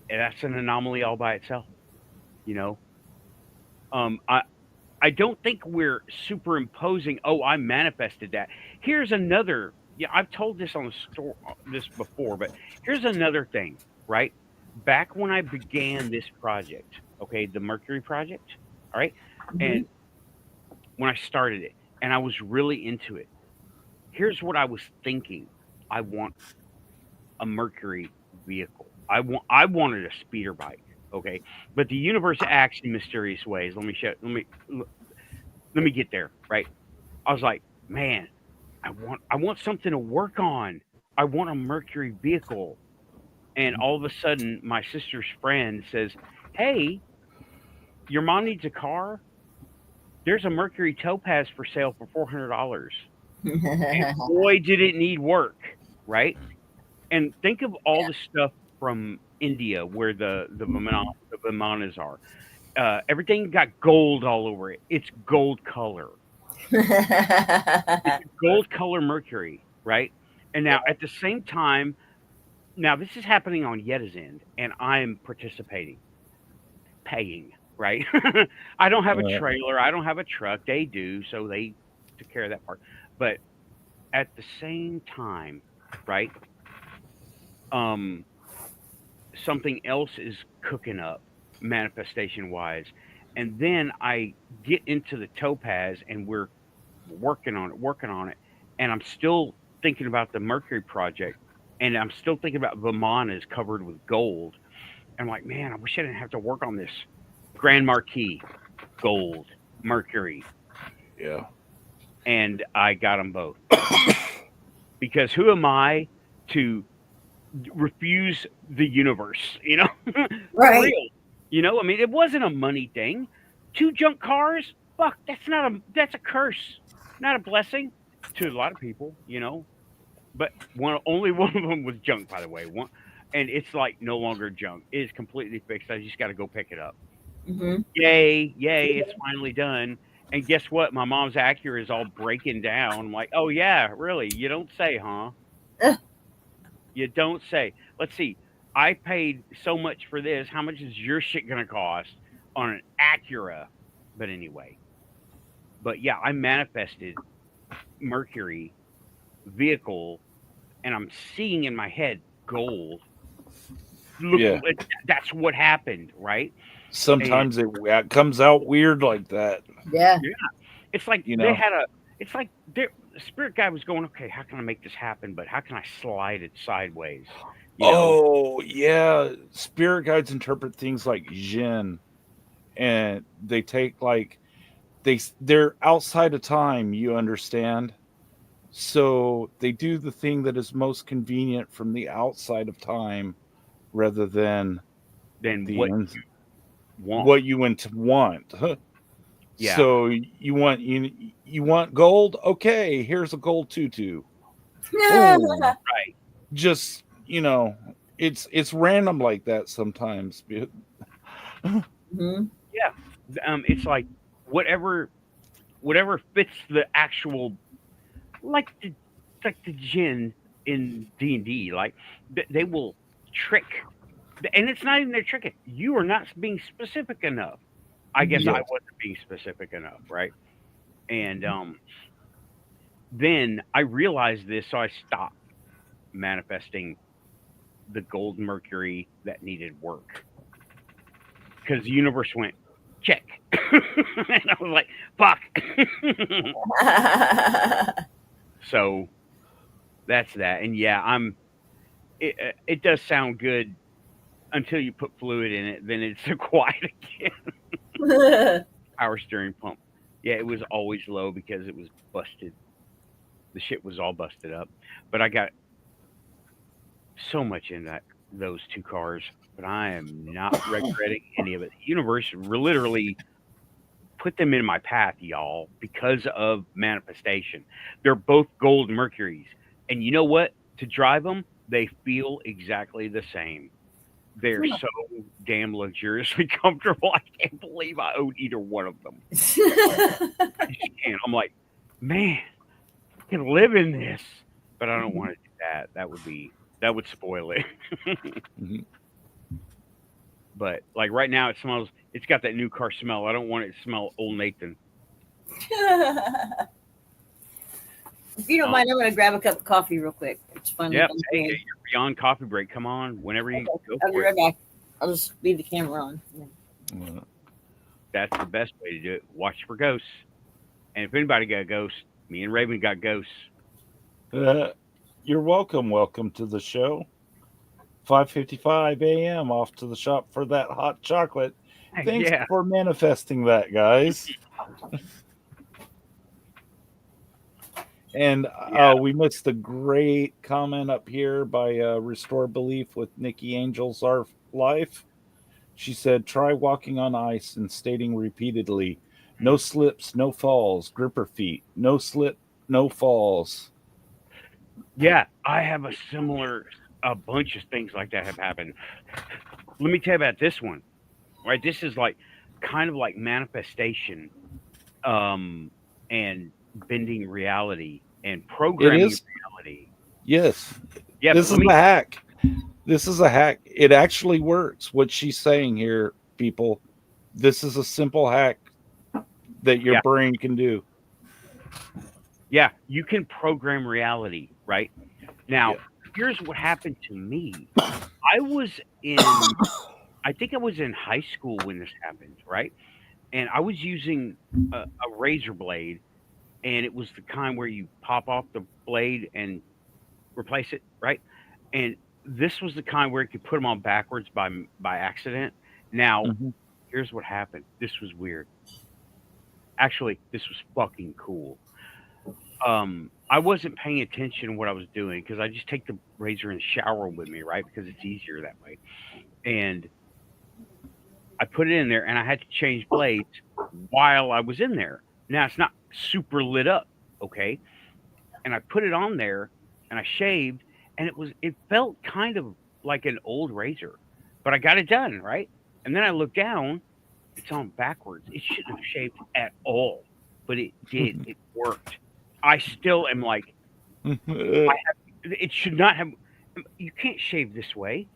that's an anomaly all by itself. You know, um, I I don't think we're superimposing. Oh, I manifested that. Here's another. Yeah, I've told this on the store this before, but here's another thing. Right back when I began this project, okay, the Mercury project. All right, Mhm. and when I started it, and I was really into it. Here's what I was thinking. I want a Mercury vehicle. I wanted a speeder bike. Okay, but the universe acts in mysterious ways. Let me get there. Right. I was like, man, I want something to work on. I want a Mercury vehicle. And all of a sudden, my sister's friend says, "Hey, your mom needs a car. There's a Mercury Topaz for sale for $400." And boy, did it need work, right? And think of all the stuff from India where the Vimanas are. Everything got gold all over it. It's gold color. It's gold color Mercury, right? And now at the same time, now this is happening on Yetta's end, and I'm participating, paying, right? I don't have a trailer, I don't have a truck. They do, so they took care of that part. But at the same time, right? Something else is cooking up manifestation wise. And then I get into the Topaz and we're working on it. And I'm still thinking about the Mercury project. And I'm still thinking about Vimanas covered with gold. And I'm like, man, I wish I didn't have to work on this. Grand Marquis, gold, Mercury. Yeah. And I got them both. Because who am I to refuse the universe, you know? Right. Real. You know, I mean, it wasn't a money thing. 2 junk cars? Fuck, that's a curse, not a blessing to a lot of people, you know. But only one of them was junk, by the way. And it's like no longer junk. It is completely fixed. I just got to go pick it up. Mm-hmm. Yay, it's finally done. And guess what? My mom's Acura is all breaking down. I'm like, oh yeah, really? You don't say, huh? You don't say. Let's see. I paid so much for this. How much is your shit gonna cost on an Acura? But anyway. But yeah, I manifested Mercury vehicle, and I'm seeing in my head gold. Look, that's what happened, right? Sometimes it comes out weird like that. Yeah. It's like they had it's like the spirit guy was going, okay, how can I make this happen? But how can I slide it sideways? You know? Yeah. Spirit guides interpret things like Jinn, and they take like they're outside of time, you understand? So they do the thing that is most convenient from the outside of time rather than what you want. Yeah. So you want gold? Okay, here's a gold tutu. Right. Just, it's random like that sometimes. Mm-hmm. Yeah. It's like whatever fits the actual, like the Jinn in D&D, like they will trick, and it's not even their tricking. You are not being specific enough. I guess I wasn't being specific enough, right? And then I realized this, so I stopped manifesting the gold Mercury that needed work, because the universe went check, and I was like, fuck. So that's that. And yeah, it does sound good until you put fluid in it, then it's quiet again. Power steering pump. Yeah, it was always low because it was busted. The shit was all busted up. But I got so much in those 2 cars, but I am not regretting any of it. The universe literally put them in my path, y'all, because of manifestation. They're both gold Mercuries. And you know what? To drive them, they feel exactly the same. They're so damn luxuriously comfortable. I can't believe I own either one of them. I just can't. I'm like, man, I can live in this, but I don't want to do that. That would spoil it. Mm-hmm. But like right now, it's got that new car smell. I don't want it to smell old Nathan. If you don't mind, I'm going to grab a cup of coffee real quick. It's fun. Yeah, hey, you're beyond coffee break. Come on, whenever you go I'll be for right it. back. I'll just leave the camera on. Yeah. That's the best way to do it. Watch for ghosts. And if anybody got ghosts, me and Raven got ghosts. You're welcome. Welcome to the show. 5:55 a.m. off to the shop for that hot chocolate. Thanks Yeah. for manifesting that, guys. And Yeah. we missed a great comment up here by Restore Belief with Nikki Angel's Our Life. She said, try walking on ice and stating repeatedly, no slips, no falls, gripper feet, no slip, no falls. Yeah. I have a bunch of things like that have happened. Let me tell you about this one, right? This is like kind of like manifestation, and bending reality and It programming is, reality. yes. Yeah, This but is a hack. This is a hack. It actually works. What she's saying here, people, this is a simple hack that your Yeah. brain can do. Yeah, you can program reality, right? Now, Yeah. here's what happened to me. I was in, I think I was in high school when this happened, right? And I was using a razor blade, and it was the kind where you pop off the blade and replace it, right? And this was the kind where you could put them on backwards by accident. Now, Mhm. here's what happened. This was weird. Actually, this was fucking cool. I wasn't paying attention to what I was doing because I just take the razor and shower with me, right? Because it's easier that way. And I put it in there, and I had to change blades while I was in there. Now it's not super lit up, okay? And I put it on there, and I shaved, and it felt kind of like an old razor, but I got it done, right? And then I looked down, it's on backwards. It shouldn't have shaved at all, but it did. It worked. I still am like, it should not have. You can't shave this way.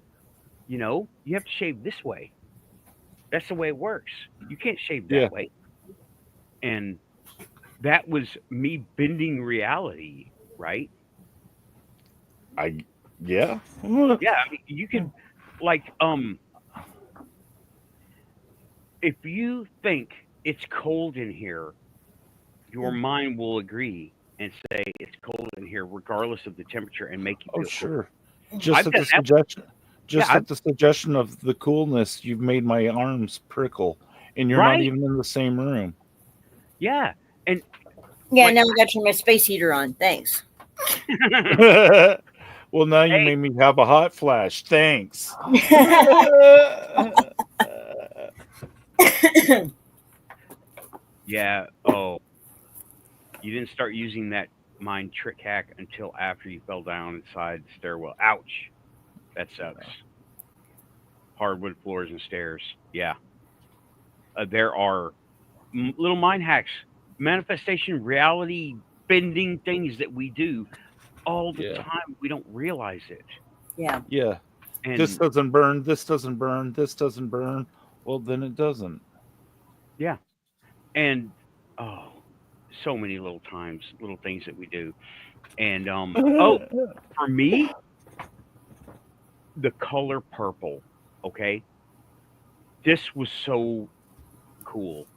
You have to shave this way. That's the way it works. You can't shave Yeah. that way. And that was me bending reality, right? Yeah. Yeah, I mean, you could, like, if you think it's cold in here, your mind will agree and say it's cold in here, regardless of the temperature, and make you Oh, feel cold. sure. Just I've at done the that. suggestion, Yeah, at the suggestion of the coolness, you've made my arms prickle, and you're not right. even in the same room. Yeah, and Yeah, like, now I got my space heater on. Thanks. Well, now you hey, made me have a hot flash. Thanks. yeah. Oh, you didn't start using that mind trick hack until after you fell down inside the stairwell. Ouch. That sucks. Hardwood floors and stairs. Yeah. There are little mind hacks, manifestation, reality bending things that we do all the Yeah. time. We don't realize it. Yeah. Yeah. This And doesn't burn. This doesn't burn. This doesn't burn. Well, then it doesn't. yeah. And oh, so many little times, little things that we do. And oh, for me, the color purple. Okay. This was so cool.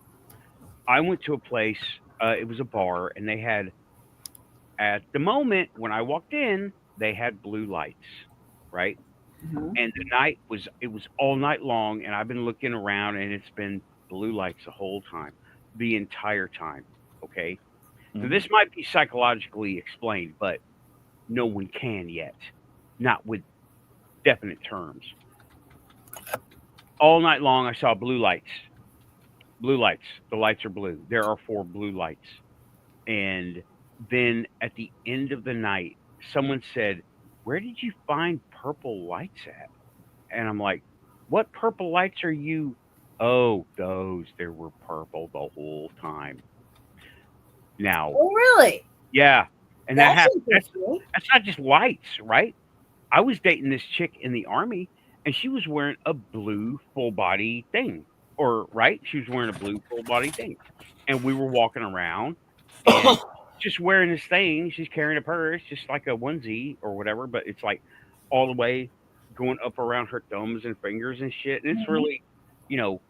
I went to a place, it was a bar, and they had, at the moment when I walked in, they had blue lights, right? Mhm. And it was all night long, and I've been looking around, and it's been blue lights the whole time, the entire time. Okay. So this might be psychologically explained, but no one can yet, not with definite terms. All night long, I saw blue lights. Blue lights. The lights are blue. There are 4 blue lights. And then at the end of the night, someone said, "Where did you find purple lights at?" And I'm like, "What purple lights are you?" "Oh, those. They were purple the whole time." Now, Oh, really? yeah. And that That's happened. interesting. That's not just lights, right? I was dating this chick in the army, and she was wearing a blue full body thing. Or, right? She was wearing a blue full body thing. And we were walking around and just wearing this thing. She's carrying a purse, just like a onesie or whatever, but it's like all the way going up around her thumbs and fingers and shit. And it's really,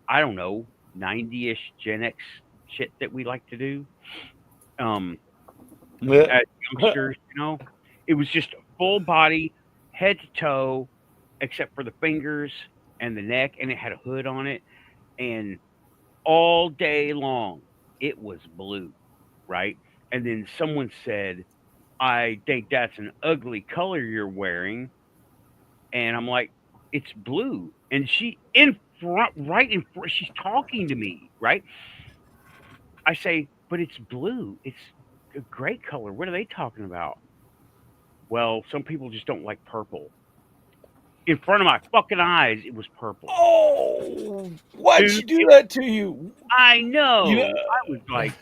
I don't know, 90-ish Gen X shit that we like to do. As youngsters, it was just full body, head to toe, except for the fingers and the neck, and it had a hood on it. And all day long, it was blue, right? And then someone said, I think that's an ugly color you're wearing. And I'm like, it's blue. And she in front, right in front, she's talking to me, right? I say, but it's blue. It's a great color. What are they talking about? Well, some people just don't like purple. In front of my fucking eyes, it was purple. Oh, why'd she Dude, do that to you? I You know. know, I was like,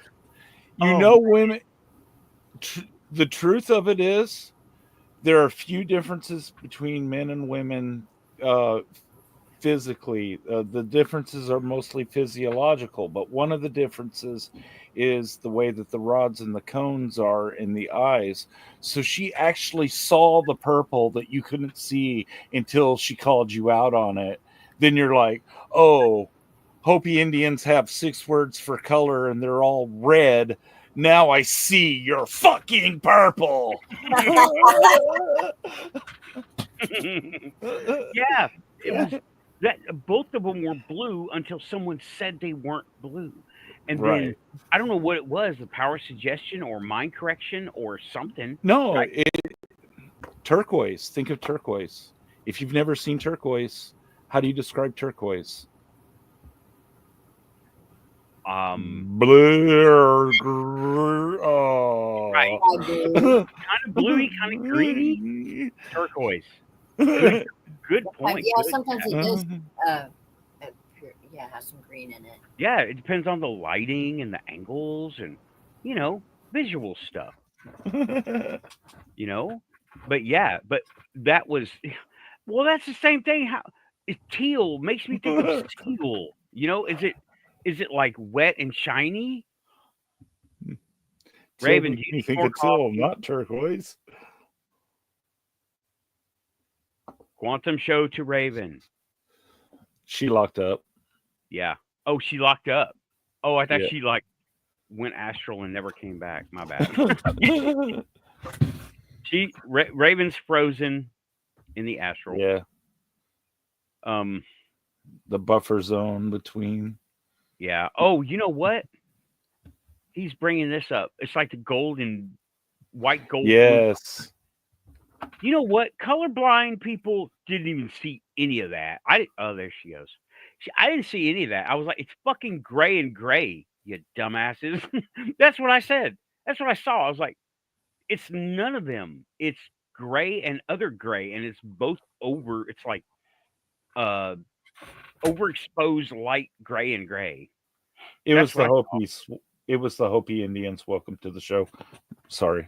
you oh, know, women. The truth of it is, there are a few differences between men and women physically. The differences are mostly physiological, but one of the differences is the way that the rods and the cones are in the eyes. So she actually saw the purple that you couldn't see until she called you out on it. Then you're like, oh, Hopi Indians have 6 words for color and they're all red. Now I see you're fucking purple. yeah, it was that both of them were blue until someone said they weren't blue. And then Right. I don't know what it was, the power suggestion or mind correction or something. No, turquoise. Think of turquoise. If you've never seen turquoise, how do you describe turquoise? Blue. Oh. Right. Kind of bluey, kind of greeny. Turquoise. Good point. Yeah, Good. sometimes it does. Has some green in it. Yeah, it depends on the lighting and the angles and visual stuff. But yeah, but that was well, that's the same thing. How teal makes me think of steel. Is it like wet and shiny? Raven, do you You need think more it's teal, coffee? not turquoise? Quantum show to Raven. She locked up. Yeah. Oh, she locked up. Oh, I thought Yeah. she went astral and never came back. My bad. Raven's frozen in the astral. Yeah. The buffer zone between. Yeah. Oh, you know what? He's bringing this up. It's like the gold and white gold. Yes. Blue. You know what? Colorblind people didn't even see any of that. Oh, there she goes. I didn't see any of that. I was like, it's fucking gray and gray, you dumbasses. That's what I said. That's what I saw. I was like, it's none of them. It's gray and other gray, and it's both over. It's like overexposed light gray and gray. It was the Hopis. It was the Hopi Indians. Welcome to the show. Sorry.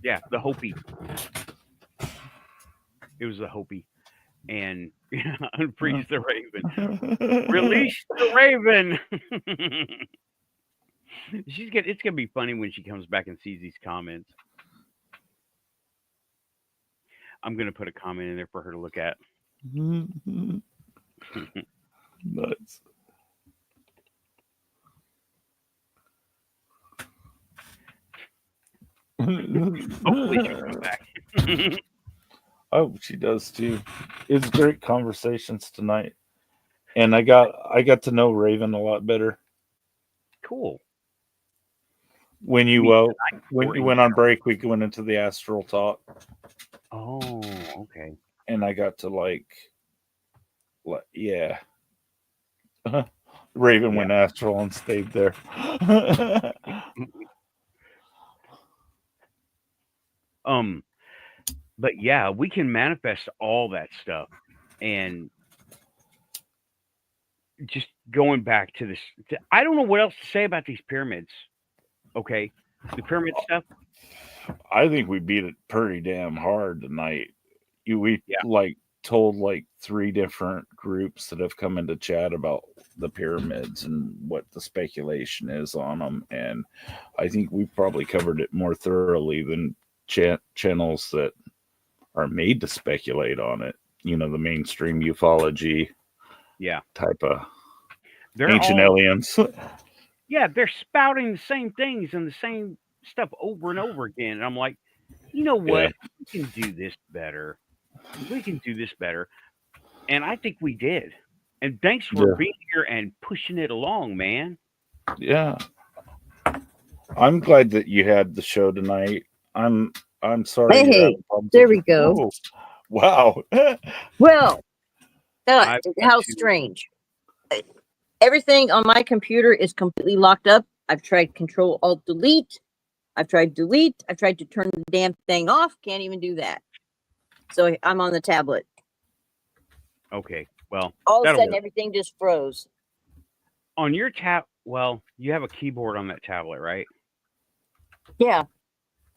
Yeah, the Hopi. It was the Hopi. And unfreeze the Raven. Release the Raven. It's gonna be funny when she comes back and sees these comments. I'm gonna put a comment in there for her to look at. Nuts. Hopefully she comes back. Oh, she does too. It's great conversations tonight, and I got to know Raven a lot better. Cool. When you went on break, we went into the astral talk. Oh, okay. And I got to yeah. Raven went astral and stayed there. But yeah, we can manifest all that stuff. And just going back to this, I don't know what else to say about these pyramids. Okay. The pyramid stuff. I think we beat it pretty damn hard tonight. We told 3 different groups that have come into chat about the pyramids and what the speculation is on them. And I think we probably covered it more thoroughly than channels that are made to speculate on it. The mainstream ufology type of ancient aliens. Yeah, they're spouting the same things and the same stuff over and over again. And I'm like, You know Yeah. what? We can do this better. We can do this better. And I think we did. And thanks for Yeah. being here and pushing it along, man. Yeah. I'm glad that you had the show tonight. I'm sorry you Hey, had problems there with we go. Whoa. Wow. Well, I've got how to- strange. Everything on my computer is completely locked up. I've tried Control Alt Delete. I've tried delete. I've tried to turn the damn thing off. Can't even do that. So I'm on the tablet. Okay. Well, All of a that'll sudden, work. everything just froze. On your tab, well, you have a keyboard on that tablet, right? Yeah.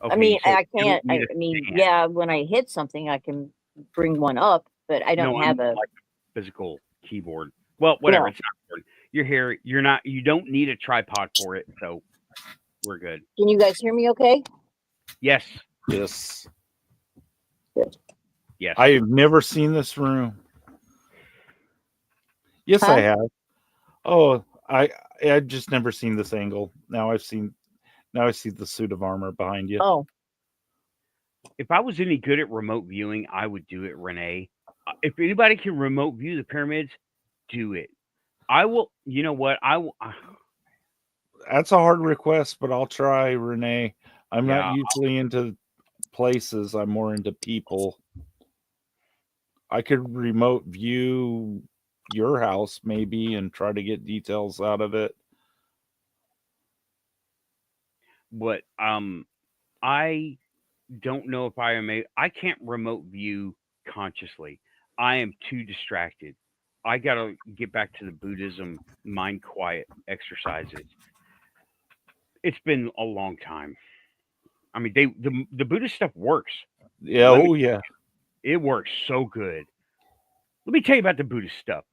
Okay. I mean, so I you don't can't. need I a mean, stand. yeah, when I hit something, I can bring one up, but I don't No, have a. like a physical keyboard. Well, whatever. No. It's not important. You're here. You're not. You don't need a tripod for it, so we're good. Can you guys hear me okay? Yes. Yes. Yes. I have never seen this room. Yes, Huh? I have. Oh, I've just never seen this angle. Now I see the suit of armor behind you. Oh, If I was any good at remote viewing, I would do it, Renee. If anybody can remote view the pyramids, do it. I will. You know what? I will. That's a hard request, but I'll try, Renee. I'm Yeah. not usually into places. I'm more into people. I could remote view your house maybe and try to get details out of it. But I don't know if I am I can't remote view consciously. I am too distracted. I gotta get back to the Buddhism mind quiet exercises. It's been a long time. I mean, the Buddhist stuff works. Yeah, Let me- oh yeah. It works so good. Let me tell you about the Buddhist stuff.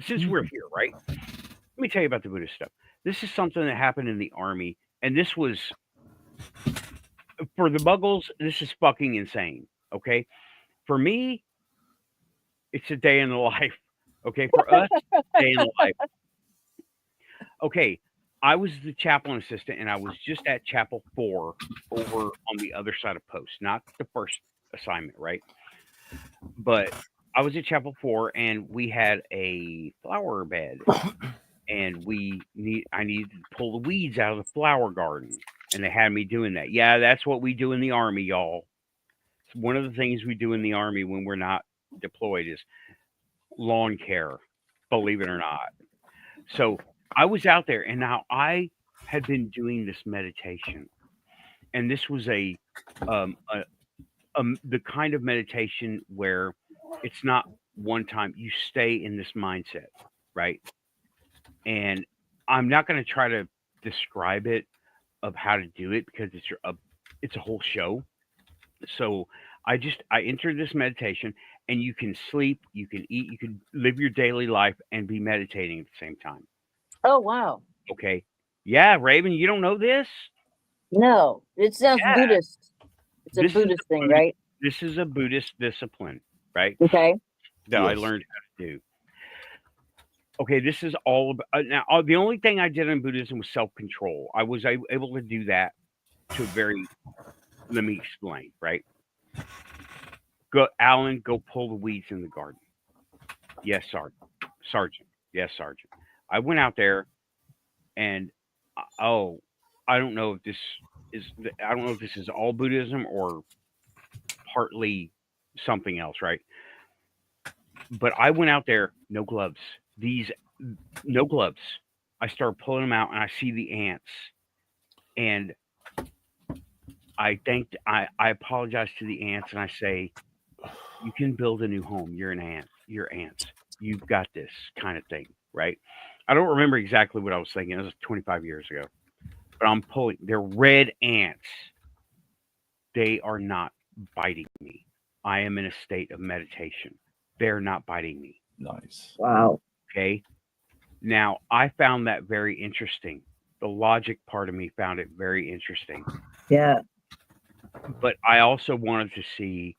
Since we're here, right? Let me tell you about the Buddhist stuff. This is something that happened in the army, and this was for the Muggles. This is fucking insane. Okay, for me, it's a day in the life. Okay, for us, day in the life. Okay, I was the chaplain assistant, and I was just at Chapel 4 over on the other side of post, not the first assignment, right? But I was at Chapel 4, and we had a flower bed, and I needed to pull the weeds out of the flower garden, and they had me doing that. Yeah, that's what we do in the army, y'all. It's one of the things we do in the army when we're not deployed is lawn care, believe it or not. So I was out there, and now I had been doing this meditation, and this was the kind of meditation where it's not one time. You stay in this mindset, right? And I'm not going to try to describe it of how to do it because it's a whole show. So I entered this meditation, and you can sleep, you can eat, you can live your daily life and be meditating at the same time. oh wow. Okay. Yeah, Raven, you don't know this? No, it sounds Yeah. Buddhist. It's a This is Buddhist a thing, Buddhist- right? This is a Buddhist discipline, right? Okay. That I Yes. learned how to do. Okay, this is all about, now. The only thing I did in Buddhism was self-control. I was able to do that to a very. Let me explain, right? Go, Alan. Go pull the weeds in the garden. Yes, Sergeant. Yes, Sergeant. I went out there, and I don't know if this I don't know if this is all Buddhism or partly something else, right? But I went out there, no gloves. No gloves. I start pulling them out, and I see the ants, and I apologize to the ants, and I say, "You can build a new home. You're an ant. You're ants. You've got this," kind of thing, right? I don't remember exactly what I was thinking. It was 25 years ago, but I'm pulling. They're red ants. They are not biting me. I am in a state of meditation. They're not biting me. Nice. Wow. Okay. Now, I found that very interesting. The logic part of me found it very interesting. Yeah. But I also wanted to see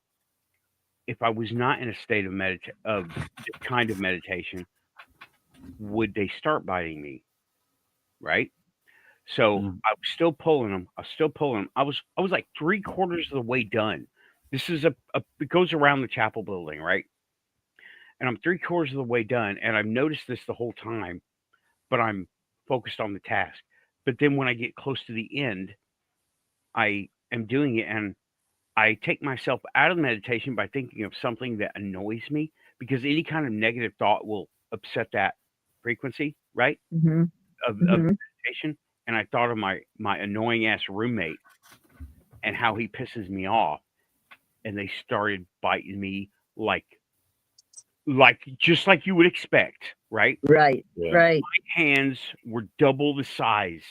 if I was not in a state of this kind of meditation, would they start biting me? Right? So Mm. I was still pulling them. I was still pulling them. I was like 3/4 of the way done. This is it goes around the chapel building, right? And I'm 3/4 of the way done, and I've noticed this the whole time, but I'm focused on the task. But then when I get close to the end, I am doing it, and I take myself out of the meditation by thinking of something that annoys me, because any kind of negative thought will upset that frequency, right? Mm-hmm. Of Mm-hmm. meditation. And I thought of my annoying ass roommate and how he pisses me off, and they started biting me like just like you would expect, right? Right. Yeah. Right. Hands were double the size,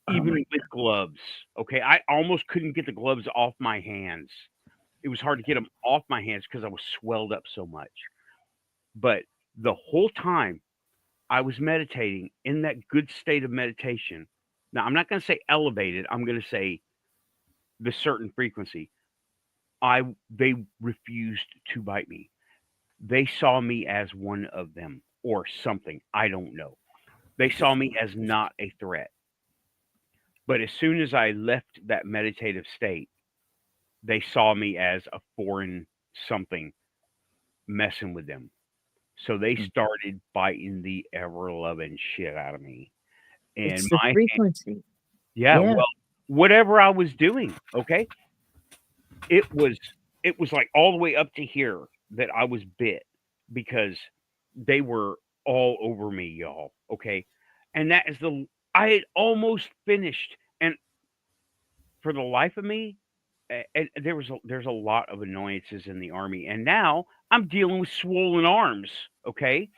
Oh even my with gloves. Okay, I almost couldn't get the gloves off my hands. It was hard to get them off my hands because I was swelled up so much. But the whole time I was meditating in that good state of meditation. Now, I'm not going to say elevated. I'm going to say the certain frequency. They refused to bite me. They saw me as one of them or something. I don't know. They saw me as not a threat. But as soon as I left that meditative state, they saw me as a foreign something messing with them. So they Mm. started biting the ever loving shit out of me. And It's the my frequency. yeah, Yeah. well, whatever I was doing, okay, it was like all the way up to here that I was bit because they were all over me, y'all. Okay, and that is I had almost finished, and for the life of me, and there's a lot of annoyances in the army, and now I'm dealing with swollen arms. Okay,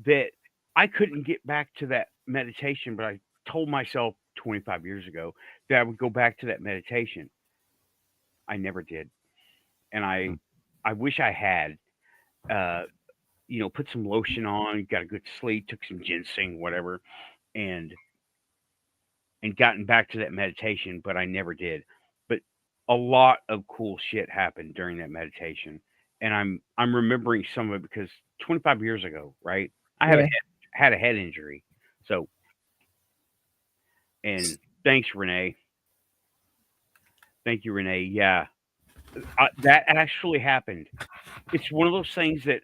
that I couldn't get back to that meditation, but I told myself 25 years ago that I would go back to that meditation. I never did, and Mm. I wish I had. Uh, put some lotion on, got a good sleep, took some ginseng, whatever, and gotten back to that meditation, but I never did. But a lot of cool shit happened during that meditation, and I'm remembering some of it because 25 years ago, right? I Yeah. had a head injury, so and thanks, Renee. Thank you, Renee. Yeah, that actually happened. It's one of those things that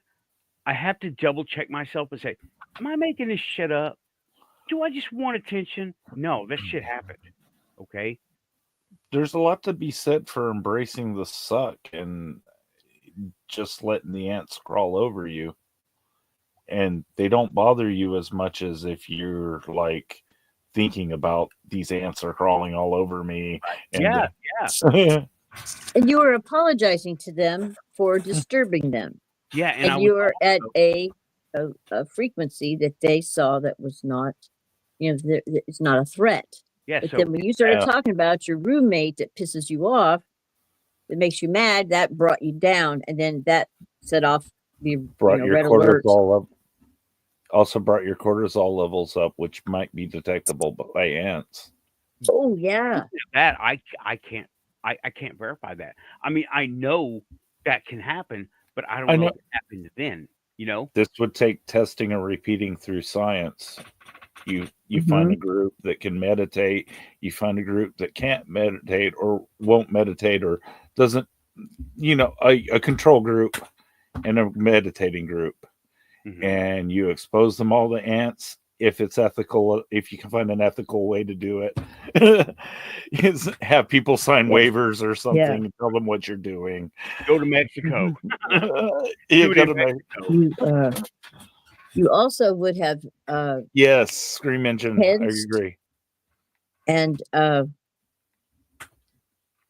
I have to double check myself and say, "Am I making this shit up? Do I just want attention? No, that shit happened." Okay. There's a lot to be said for embracing the suck and just letting the ants crawl over you. And they don't bother you as much as if you're like thinking about these ants are crawling all over me. And Yeah, yeah, And you were apologizing to them for disturbing them. yeah. And I And was you were at also, a frequency that they saw that was not, it's not a threat. yeah. But So then when you started Yeah. talking about your roommate that pisses you off, that makes you mad, that brought you down, and then that set off the brought your red alerts. cortisol up. Also brought your cortisol levels up, which might be detectable by ants. Oh yeah, that I can't verify that. I mean, I know that can happen, but I don't I know know what happened then. You know? this would take testing and repeating through science. You Mhm. find a group that can meditate, you find a group that can't meditate or won't meditate or doesn't, a control group and a meditating group. Mhm. And you expose them all to ants if it's ethical, if you can find an ethical way to do it. Is have people sign waivers or something and tell them what you're doing. Go to Mexico. You Do it go in to Mexico. You also would have yes, Scream Engine. I Heads. agree. and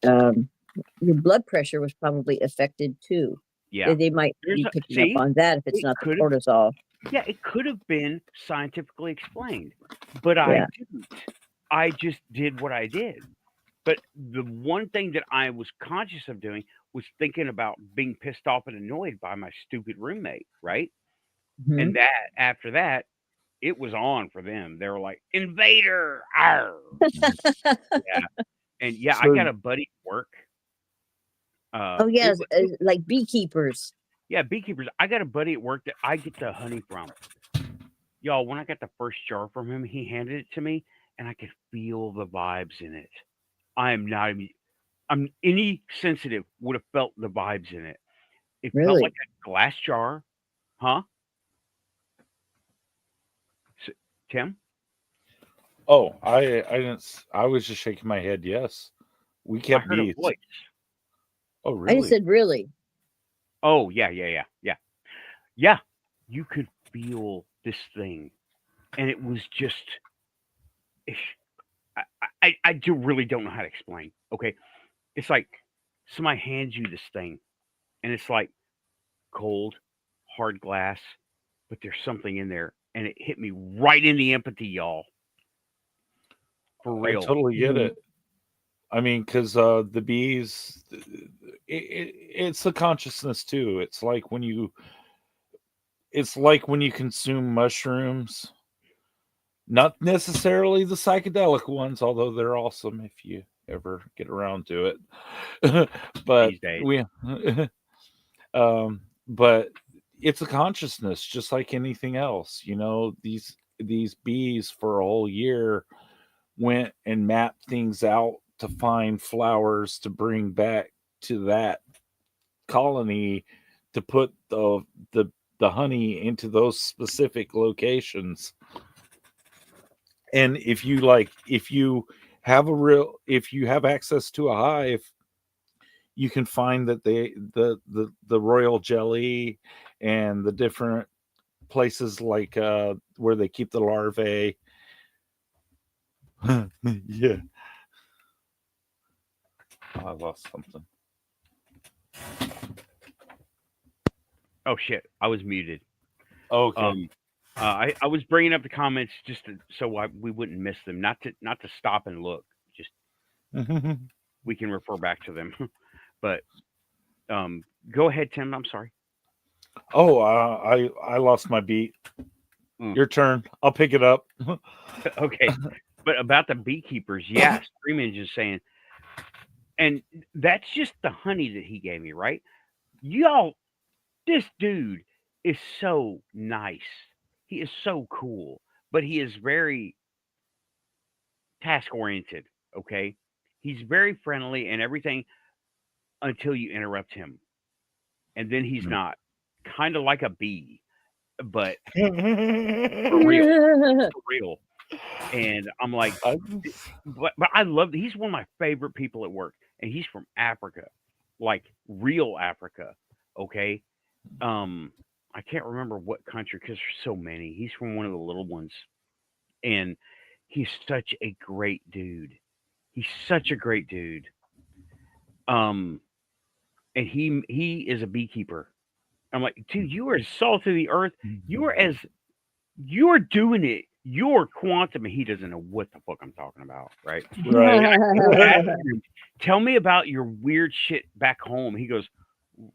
your blood pressure was probably affected too. Yeah. They might be picking up on that if it's it not the could have- cortisol. Yeah, it could have been scientifically explained, but I Yeah. didn't. I just did what I did. But the one thing that I was conscious of doing was thinking about being pissed off and annoyed by my stupid roommate, right? Mhm. And that after that, it was on for them. They were like, "Invader!" Arr! Yeah, and yeah, I So- got a buddy at work. Oh It yes, wa- like beekeepers. yeah, beekeepers. I got a buddy at work that I get the honey from. Y'all, when I got the first jar from him, he handed it to me, and I could feel the vibes in it. I am not even. I'm any sensitive would have felt the vibes in it. It felt Really? like a glass jar, huh? S- Tim, Oh, I didn't. I was just shaking my head. Yes, we I kept heard a bees. voice. Oh, I just really? said really. Oh yeah. Yeah. You could feel this thing, and it was just. I do really don't know how to explain. Okay, it's like somebody hands you this thing, and it's like cold, hard glass, but there's something in there, and it hit me right in the empathy, y'all. For I real. totally get Mhm. it. I mean, because the bees, it's the consciousness too. It's like when you consume mushrooms, not necessarily the psychedelic ones, although they're awesome if you ever get around to it. But These days. but it's a consciousness, just like anything else. You know, these bees for a whole year went and mapped things out to find flowers to bring back to that colony to put the honey into those specific locations. And if you if you have access to a hive, you can find that the royal jelly and the different places like where they keep the larvae. Yeah, I lost something. Oh shit, I was muted. Okay. I was bringing up the comments just so we wouldn't miss them, not to stop and look. Just we can refer back to them. But go ahead, Tim. I'm sorry. Oh, I lost my beat. Mm. Your turn. I'll pick it up. Okay, but about the beekeepers, yeah, Scream Engine saying, and that's just the honey that he gave me, right? Y'all, this dude is so nice. He is so cool, but he is very task oriented. Okay, he's very friendly and everything until you interrupt him, and then he's not. Kind of like a bee, but for real, for real. And I'm like, but I love. He's one of my favorite people at work, and he's from Africa, like real Africa. Okay, I can't remember what country because there's so many. He's from one of the little ones, and he's such a great dude. He's such a great dude. Um, and he is a beekeeper. I'm like, dude, you are salt of the earth. You are doing it. You're quantum, and he doesn't know what the fuck I'm talking about, right? Right. Tell me about your weird shit back home. He goes,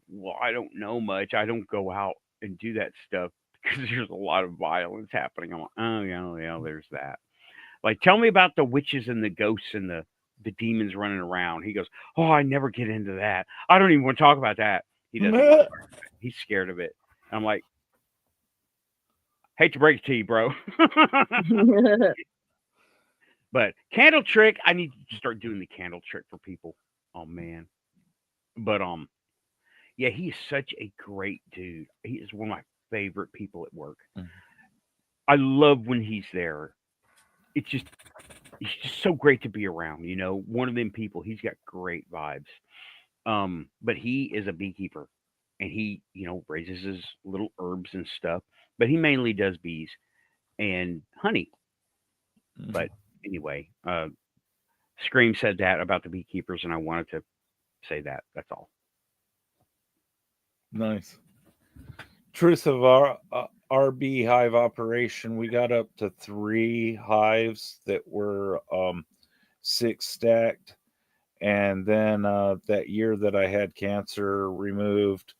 well, I don't know much. I don't go out and do that stuff because there's a lot of violence happening. I'm like, oh yeah, there's that. Like, tell me about the witches and the ghosts and the demons running around. He goes, oh, I never get into that. I don't even want to talk about that. He doesn't want to talk about it. He's scared of it. And I'm like, hate to break it to you, bro. But candle trick, I need to start doing the candle trick for people. Oh man. But yeah, he is such a great dude. He is one of my favorite people at work. I love when he's there. He's just so great to be around, you know. One of them people, he's got great vibes. But he is a beekeeper and he, raises his little herbs and stuff, but he mainly does bees and honey. But anyway, Scream said that about the beekeepers, and I wanted to say that. That's all. Nice. Truth of our beehive operation, we got up to 3 hives that were 6 stacked, and then that year that I had cancer removed,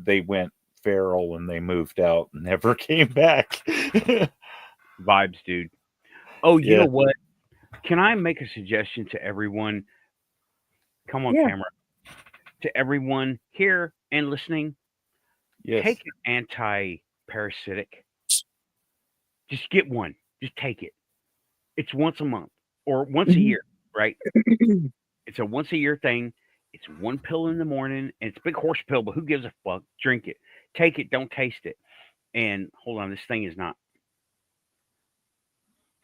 they went feral and they moved out and never came back. Vibes, dude. Oh, you Yeah. know what? Can I make a suggestion to everyone? Come on, Yeah. camera. To everyone here and listening, Yes. take an anti-parasitic Just get one. Just take it. It's once a month or once a year, right? It's a once a year thing. It's one pill in the morning, and it's a big horse pill, but who gives a fuck? Drink it. Take it. Don't taste it. And hold on, this thing is not.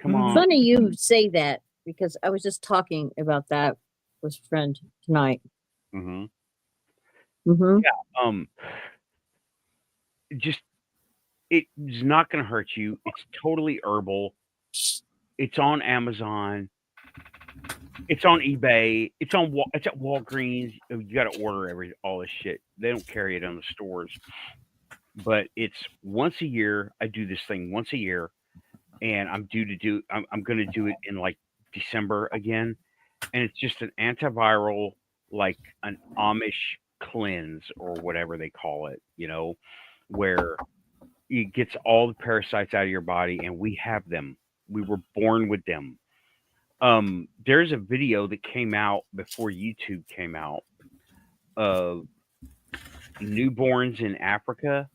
Come on. Funny you say that because I was just talking about that with a friend tonight. Mm-hmm. Mm-hmm. Yeah. Just it's not going to hurt you. It's totally herbal. It's on Amazon. It's on eBay. It's at Walgreens. You got to order all this shit. They don't carry it in the stores. But it's once a year. I do this thing once a year, and I'm going to do it in like December again, and it's just an antiviral, like an Amish cleanse or whatever they call it. Where it gets all the parasites out of your body, and we have them. We were born with them. There's a video that came out before YouTube came out of newborns in Africa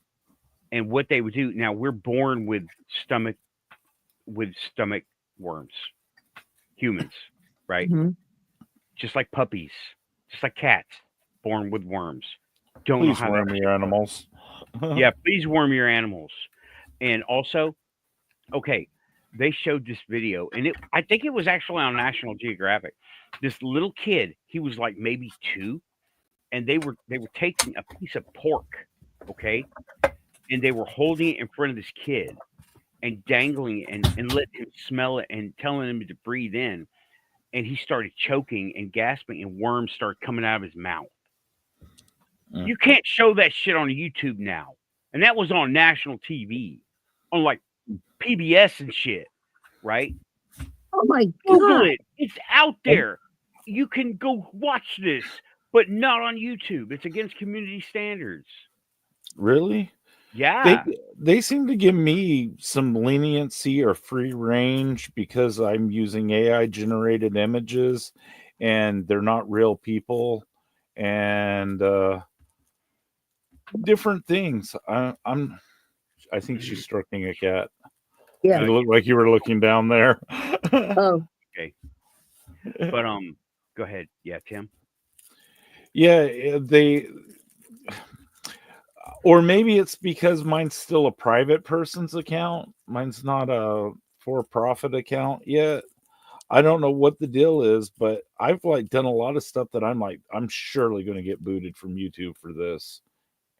and what they would do. Now we're born with stomach worms, humans, right? Mm-hmm. Just like puppies, just like cats, born with worms. Don't Please know how worm your animals. Yeah, please worm your animals. And also, okay, they showed this video, and I think it was actually on National Geographic. This little kid, he was like maybe 2, and they were taking a piece of pork, okay, and they were holding it in front of this kid and dangling it and letting him smell it and telling him to breathe in, and he started choking and gasping, and worms started coming out of his mouth. You can't show that shit on YouTube now, and that was on national TV, on like PBS and shit, right? Oh my Google God. it. It's out there. You can go watch this, but not on YouTube. It's against community standards. Really? Yeah. They seem to give me some leniency or free range because I'm using AI generated images and they're not real people and different things. I think she's stroking a cat. Yeah. It looked like you were looking down there. Oh. Okay. But go ahead. Yeah, Tim. Yeah, or maybe it's because mine's still a private person's account. Mine's not a for-profit account yet. I don't know what the deal is, but I've like done a lot of stuff that I'm surely going to get booted from YouTube for this,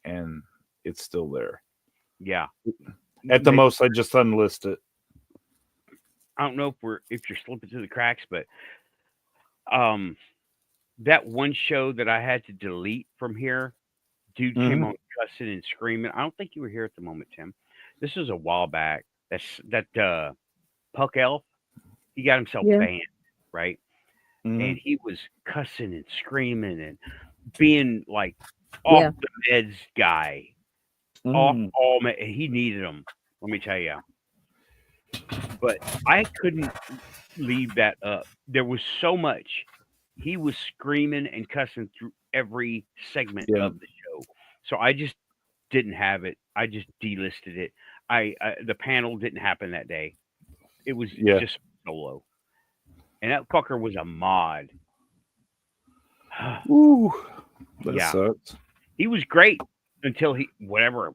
and it's still there. Yeah. At the most, I just unlist it. I don't know if you're slipping through the cracks, but that one show that I had to delete from here, dude came on cussing and screaming. I don't think you were here at the moment, Tim. This was a while back. That Puck Elf, he got himself banned, right? And he was cussing and screaming and being like off the meds guy. Off all meds. He needed them, let me tell you. But I couldn't leave that up. There was so much. He was screaming and cussing through every segment of the show. So I just didn't have it. I just delisted it. The panel didn't happen that day. It was just solo. And that fucker was a mod. Ooh, that sucks. He was great until whatever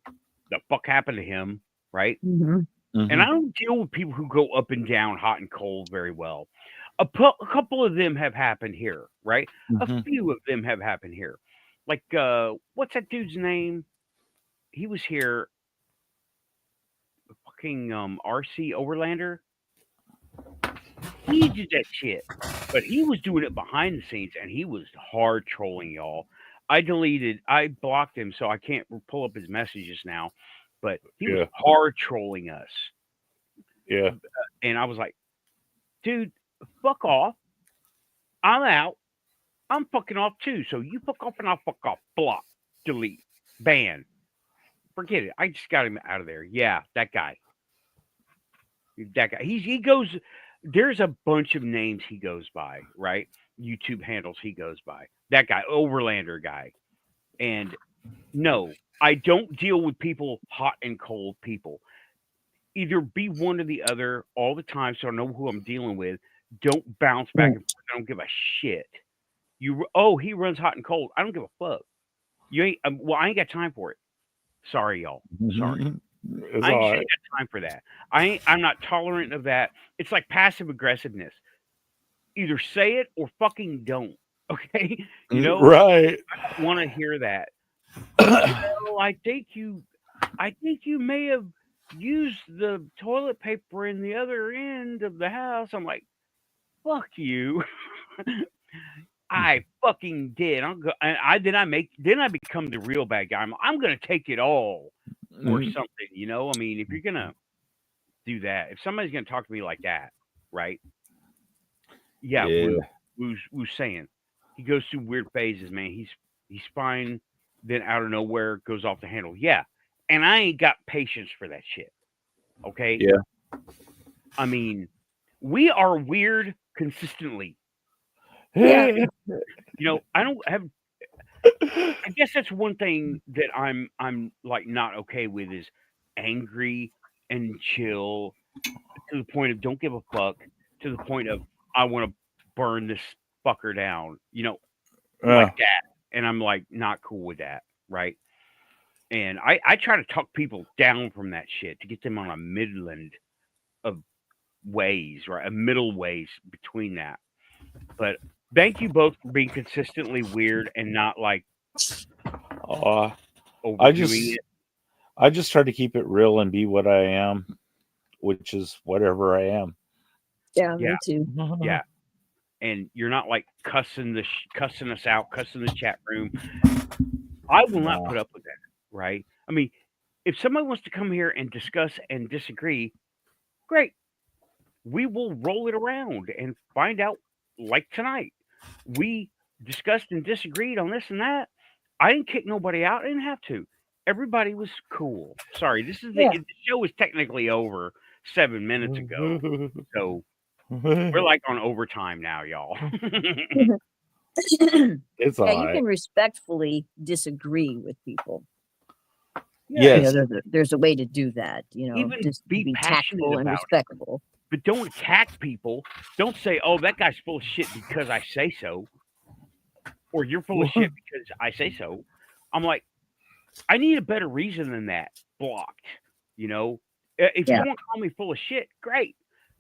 the fuck happened to him, right? Mm-hmm. And I don't deal with people who go up and down, hot and cold very well. A couple of them have happened here, right? A few of them have happened here. Like, what's that dude's name? He was here. Fucking RC Overlander. He did that shit, but he was doing it behind the scenes, and he was hard trolling y'all. I blocked him, so I can't pull up his messages now. But he was hard trolling us. Yeah. And I was like, dude, fuck off. I'm out. I'm fucking off too. So you fuck off and I'll fuck off. Block. Delete. Ban. Forget it. I just got him out of there. Yeah, that guy. That guy. He goes, there's a bunch of names he goes by, right? YouTube handles he goes by. That guy, Overlander guy. And no, I don't deal with people, hot and cold people. either be one or the other all the time, so I know who I'm dealing with. Don't bounce back and forth. I don't give a shit. He runs hot and cold. I don't give a fuck. You ain't. I ain't got time for it. Sorry, y'all. Sorry. It's I ain't all shit right. got time for that. I'm not tolerant of that. It's like passive aggressiveness. Either say it or fucking don't. Okay? You know, Right. I don't want to hear that. I think you may have used the toilet paper in the other end of the house. I'm like, fuck you. I fucking did. Then I become the real bad guy. I'm gonna take it all or something, you know? I mean, if you're gonna do that, if somebody's gonna talk to me like that, right? Yeah, Woo's saying he goes through weird phases, man. He's fine, then out of nowhere goes off the handle. Yeah. And I ain't got patience for that shit. Okay? Yeah. I mean, we are weird consistently. Yeah. You know, I don't have I guess that's one thing that I'm like not okay with is angry and chill to the point of don't give a fuck, to the point of I want to burn this fucker down, you know, like that. And I'm like not cool with that, right? And I try to talk people down from that shit to get them on a midland of ways, right? A middle ways between that. But thank you both for being consistently weird and not like overdoing it. I just try to keep it real and be what I am, which is whatever I am. Yeah, me too. Yeah. And you're not like cussing us out, cussing the chat room. I will not put up with that, right? I mean, if somebody wants to come here and discuss and disagree, great. We will roll it around and find out, like tonight. We discussed and disagreed on this and that. I didn't kick nobody out. I didn't have to. Everybody was cool. Sorry, the show was technically over 7 minutes ago. So we're like on overtime now, y'all. It's all right. You can respectfully disagree with people. Yes. You know, there's a way to do that. You know, Even just be tactful and respectful. But don't attack people. Don't say, "Oh, that guy's full of shit because I say so," or "You're full of shit because I say so." I'm like, I need a better reason than that. Blocked. You know, if you want to call me full of shit, great.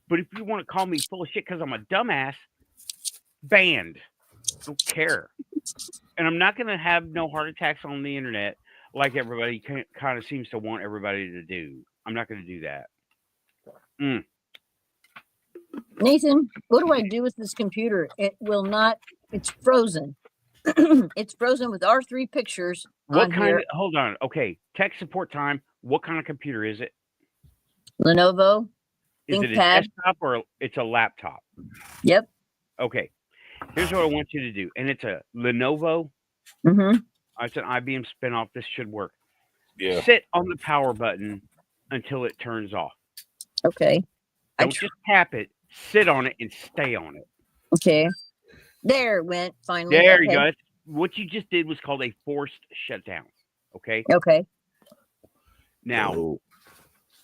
But if you want to call me full of shit because I'm a dumbass, banned. Don't care. And I'm not going to have no heart attacks on the internet like everybody kind of seems to want everybody to do. I'm not going to do that. Nathan, what do I do with this computer? It will not. It's frozen. It's frozen with our 3 pictures. Hold on. Okay. Tech support time. What kind of computer is it? Lenovo. Is it a desktop or it's a laptop? Yep. Okay. Here's what I want you to do. And it's a Lenovo. It's an IBM spinoff. This should work. Yeah. Sit on the power button until it turns off. Okay. Don't just tap it. Sit on it and stay on it. Okay. There it went. Finally. There you go. What you just did was called a forced shutdown. Okay. Okay. Now,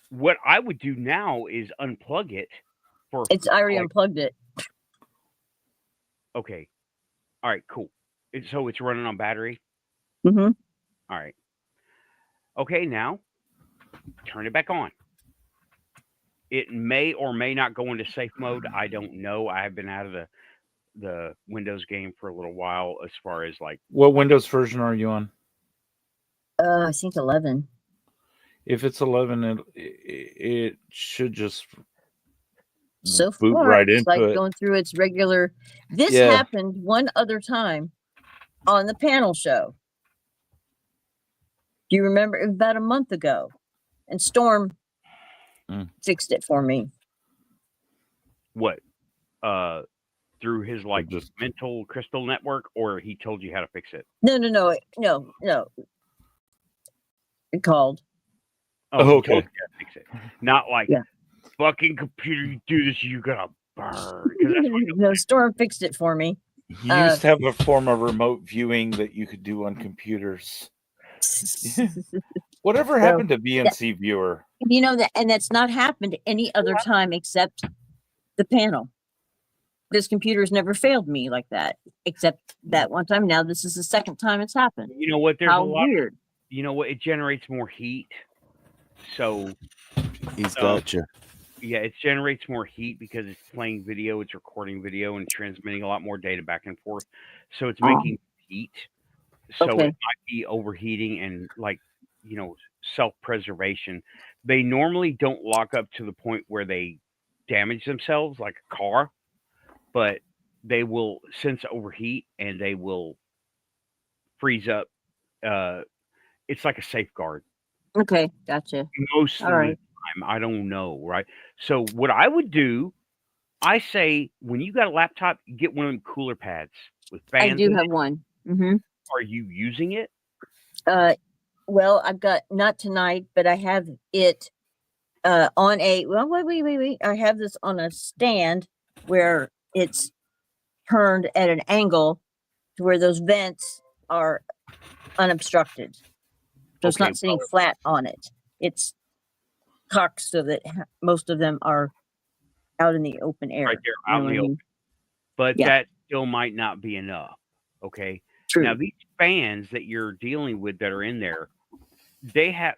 what I would do now is unplug it. I already unplugged it. Okay. All right. Cool. So it's running on battery. All right. Okay. Now, turn it back on. It may or may not go into safe mode. I don't know. I have been out of the Windows game for a little while as far as like. What Windows version are you on? I think 11. If it's 11, it should just so boot far, right it's into like it. Going through its regular. This happened one other time on the panel show. Do you remember? It was about a month ago, and Storm fixed it for me. What? Through his like just mental crystal network, or he told you how to fix it? No. It called. Oh, okay. Told you how to fix it. Not like fucking computer. You do this, you're gonna burn. No, Storm fixed it for me. You used to have a form of remote viewing that you could do on computers. Whatever happened to BNC Viewer? You know that, and that's not happened any other time except the panel. This computer has never failed me like that, except that one time. Now this is the second time it's happened. You know what? There's How a lot. weird. You know what? It generates more heat. So He's got you. yeah, it generates more heat because it's playing video, it's recording video, and transmitting a lot more data back and forth. So it's making heat. So Okay. it might be overheating and self-preservation. They normally don't lock up to the point where they damage themselves like a car, but they will sense overheat and they will freeze up. It's like a safeguard. Okay, gotcha. Most of All the right. time, I don't know, right? So what I would do, I say when you got a laptop, get one of them cooler pads with I fans do in have it. one. Mm-hmm. Are you using it? Well, I've got not tonight, but I have it on a wait. I have this on a stand where it's turned at an angle to where those vents are unobstructed. So it's Okay, not sitting flat on it. It's cocked so that most of them are out in the open air. right there You know out in what the I open. mean? But Yeah. that still might not be enough. Okay. True. Now these fans that you're dealing with that are in there, they have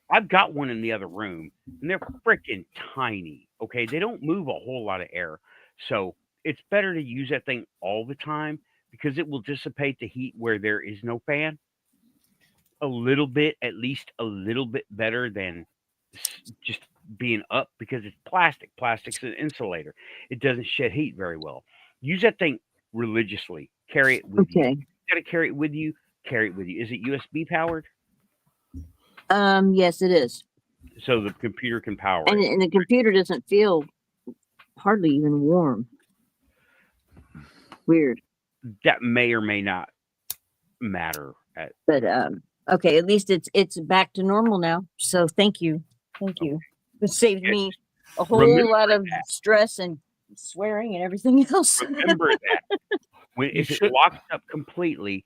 I've got one in the other room and they're freaking tiny. Okay. They don't move a whole lot of air. So it's better to use that thing all the time because it will dissipate the heat where there is no fan a little bit, at least a little bit better than just being up because it's plastic. Plastic's an insulator. It doesn't shed heat very well. Use that thing religiously. Carry it with you. Okay. You got to carry it with you. Carry it with you. Is it USB powered? Yes, it is. So the computer can power And, it. and the computer doesn't feel hardly even warm. Weird. That may or may not matter. But okay, at least it's back to normal now. So thank you. It saved me a whole Remember lot of stress and swearing and everything else. Remember that if it locks up completely,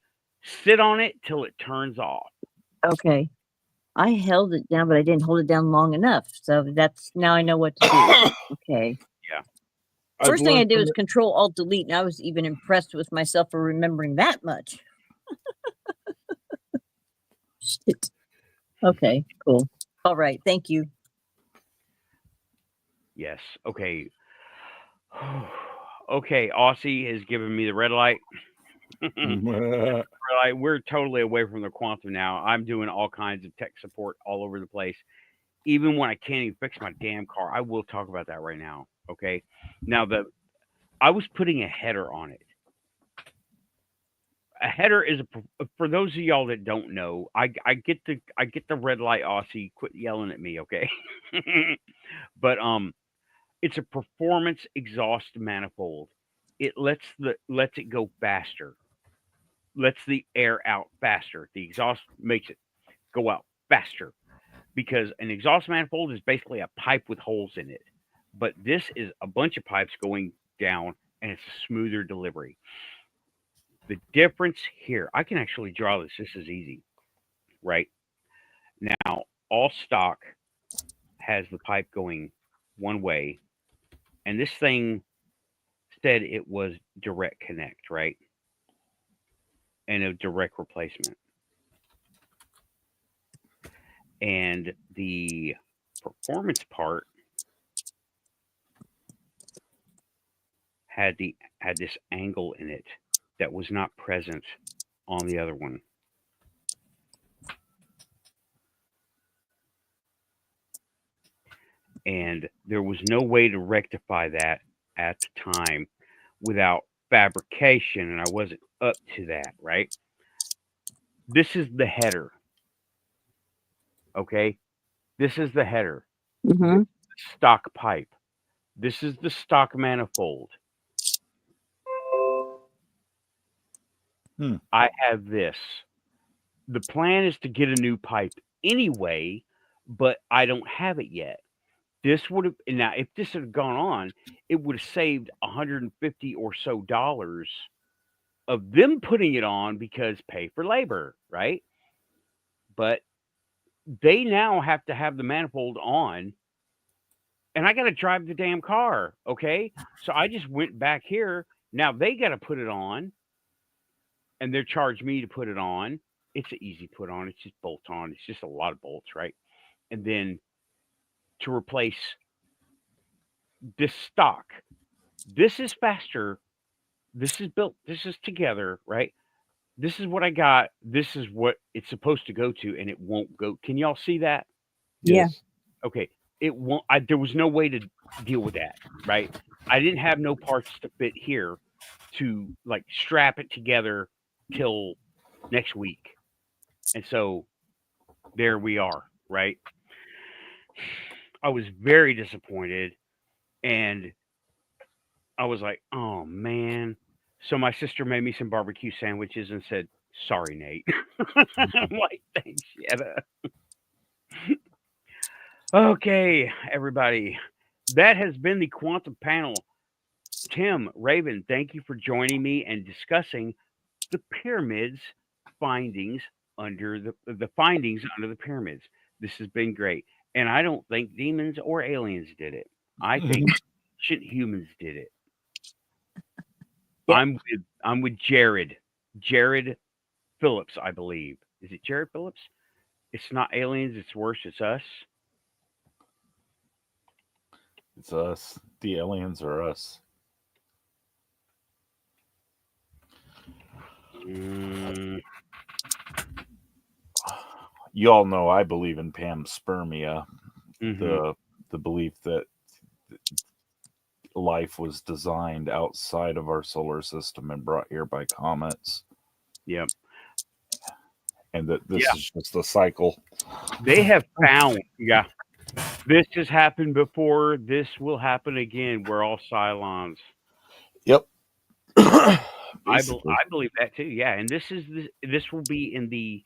sit on it till it turns off. Okay. I held it down, but I didn't hold it down long enough. So that's now I know what to do. Okay. Yeah. First thing I did was Control Alt Delete, and I was even impressed with myself for remembering that much. Shit. Okay, cool. All right, thank you. Yes. Okay. Okay. Aussie has given me the red light. We're totally away from the quantum now. I'm doing all kinds of tech support all over the place. Even when I can't even fix my damn car, I will talk about that right now. Okay. Now I was putting a header on it. A header is for those of y'all that don't know. I get the red light, Aussie. Quit yelling at me, okay? But it's a performance exhaust manifold. It lets it go faster. Lets the air out faster. The exhaust makes it go out faster because an exhaust manifold is basically a pipe with holes in it. But this is a bunch of pipes going down and it's a smoother delivery. The difference here, I can actually draw this. This is easy, right? Now, all stock has the pipe going one way, and this thing said it was direct connect, right? And a direct replacement. And the performance part had this angle in it that was not present on the other one. And there was no way to rectify that at the time without fabrication, and I wasn't up to that, right? This is the header. Okay? This is the header. Mm-hmm. Stock pipe. This is the stock manifold. I have this. The plan is to get a new pipe anyway, but I don't have it yet. This would have now if this had gone on, it would have saved $150 or so of them putting it on because pay for labor, right? But they now have to have the manifold on, and I got to drive the damn car. Okay. So I just went back here. Now they got to put it on, and they're charged me to put it on. It's an easy put on. It's just bolt on. It's just a lot of bolts, right? And then to replace this stock, this is faster. This is built. This is together, right? This is what I got. This is what it's supposed to go to, and it won't go. Can y'all see that? Yeah. Yes. Okay. It won't. There was no way to deal with that, right? I didn't have no parts to fit here to like strap it together till next week. And so there we are, right? I was very disappointed, and I was like, oh man. So my sister made me some barbecue sandwiches and said, sorry, Nate. I'm like, thanks, Yetta. Okay, everybody. That has been the quantum panel. Tim, Raven, thank you for joining me and discussing the pyramids findings under the findings under the pyramids. This has been great. And I don't think demons or aliens did it. I think ancient humans did it. Yep. I'm with Jared. Jared Phillips, I believe. Is it Jared Phillips? It's not aliens, it's worse, it's us. It's us. The aliens are us. You all know I believe in panspermia, the belief that life was designed outside of our solar system and brought here by comets. Yep. And that this is just a cycle. They have found, this has happened before. This will happen again. We're all Cylons. Yep. I believe that too. Yeah, and this will be in the.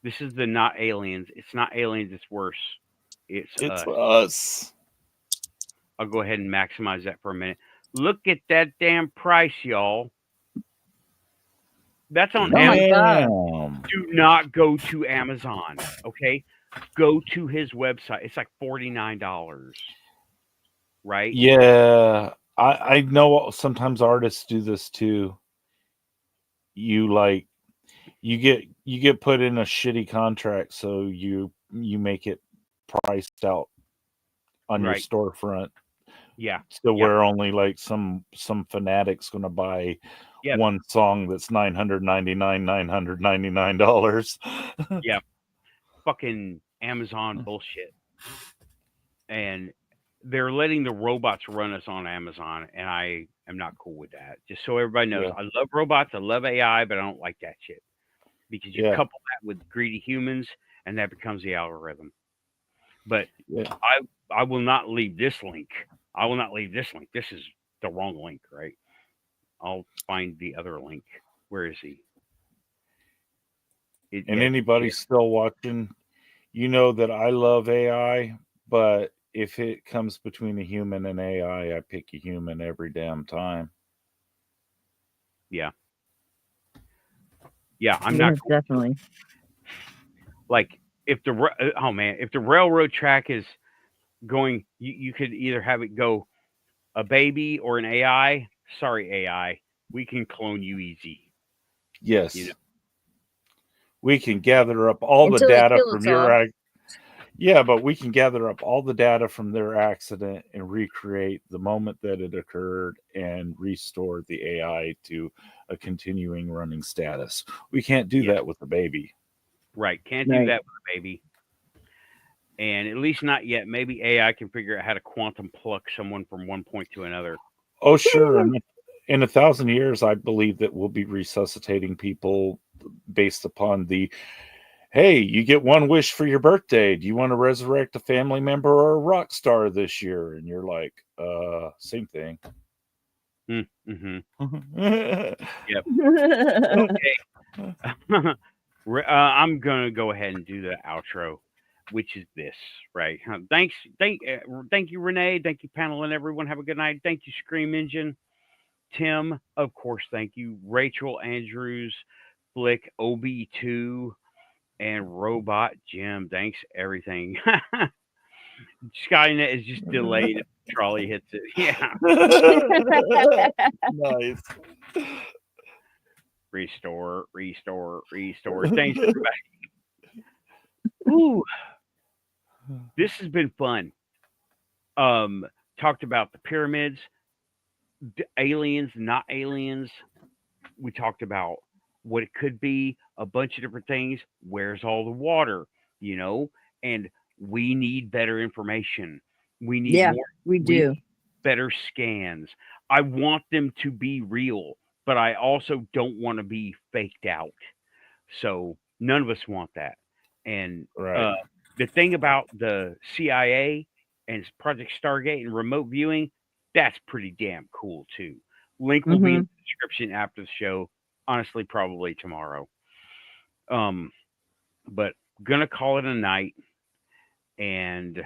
This is the not aliens. It's not aliens. It's worse. It's us. I'll go ahead and maximize that for a minute. Look at that damn price, y'all. That's on Amazon. Do not go to Amazon. Okay, go to his website. It's like $49. Right? Yeah, I know sometimes artists do this too. You get put in a shitty contract, so you make it priced out on your storefront. Yeah. So where only like some fanatic's going to buy one song that's $999. Yeah. Fucking Amazon bullshit. And they're letting the robots run us on Amazon, and I am not cool with that. Just so everybody knows, I love robots, I love AI, but I don't like that shit. Because you couple that with greedy humans, and that becomes the algorithm. But I will not leave this link. I will not leave this link. This is the wrong link, right? I'll find the other link. Where is he? Anybody still watching, you know that I love AI, but if it comes between a human and AI, I pick a human every damn time. Yeah. Yeah, I'm not definitely. Like if the railroad track is going, you could either have it go a baby or an AI. Sorry, AI, we can clone you easy. Yes. You know? We can gather up all the data from your but we can gather up all the data from their accident and recreate the moment that it occurred and restore the AI to a continuing running status. We can't do that with a baby. Right. Can't do that with a baby. And at least not yet. Maybe AI can figure out how to quantum pluck someone from one point to another. Oh, sure. In 1,000 years, I believe that we'll be resuscitating people based upon the, hey, you get one wish for your birthday. Do you want to resurrect a family member or a rock star this year? And you're like, same thing. Mm-hmm. Yep. Okay. I'm going to go ahead and do the outro, which is this, right? Thank you, Renee. Thank you, panel and everyone. Have a good night. Thank you, Scream Engine. Tim, of course, thank you. Rachel Andrews, Flick, OB2, and Robot Jim. Thanks, everything. Skynet is just delayed. Trolley hits it. Yeah. Nice. Restore. Thanks, everybody. Ooh, this has been fun. Talked about the pyramids, aliens, not aliens. We talked about what it could be, a bunch of different things. Where's all the water? And we need better information. We need Yeah, more. we do. need better scans. I want them to be real, but I also don't want to be faked out. So none of us want that. And Right. the thing about the CIA and Project Stargate and remote viewing, that's pretty damn cool too. Link will be in the description after the show. Honestly, probably tomorrow. But gonna call it a night. And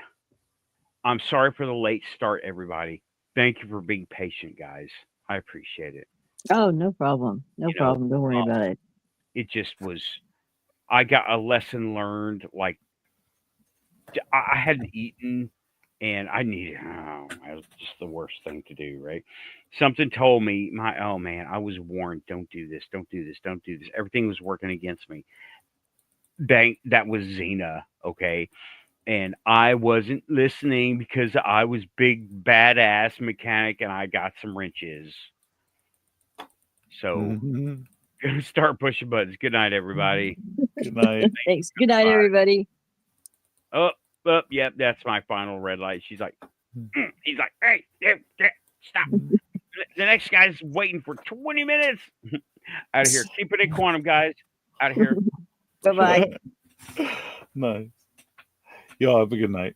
I'm sorry for the late start, everybody. Thank you for being patient, guys. I appreciate it. Oh, no problem. No problem. Don't worry about it. It just was. I got a lesson learned. Like I hadn't eaten, and I needed. Oh, it was just the worst thing to do, right? Something told me, oh man, I was warned. Don't do this. Don't do this. Don't do this. Everything was working against me. That was Xena, okay? And I wasn't listening because I was big badass mechanic and I got some wrenches. So gonna start pushing buttons. Good night, everybody. Good night. Thanks. Good night, everybody. Yep, that's my final red light. She's like, he's like, hey, stop. The next guy's waiting for 20 minutes. Out of here. Keep it in quantum, guys. Out of here. Bye-bye. Nice. Y'all have a good night.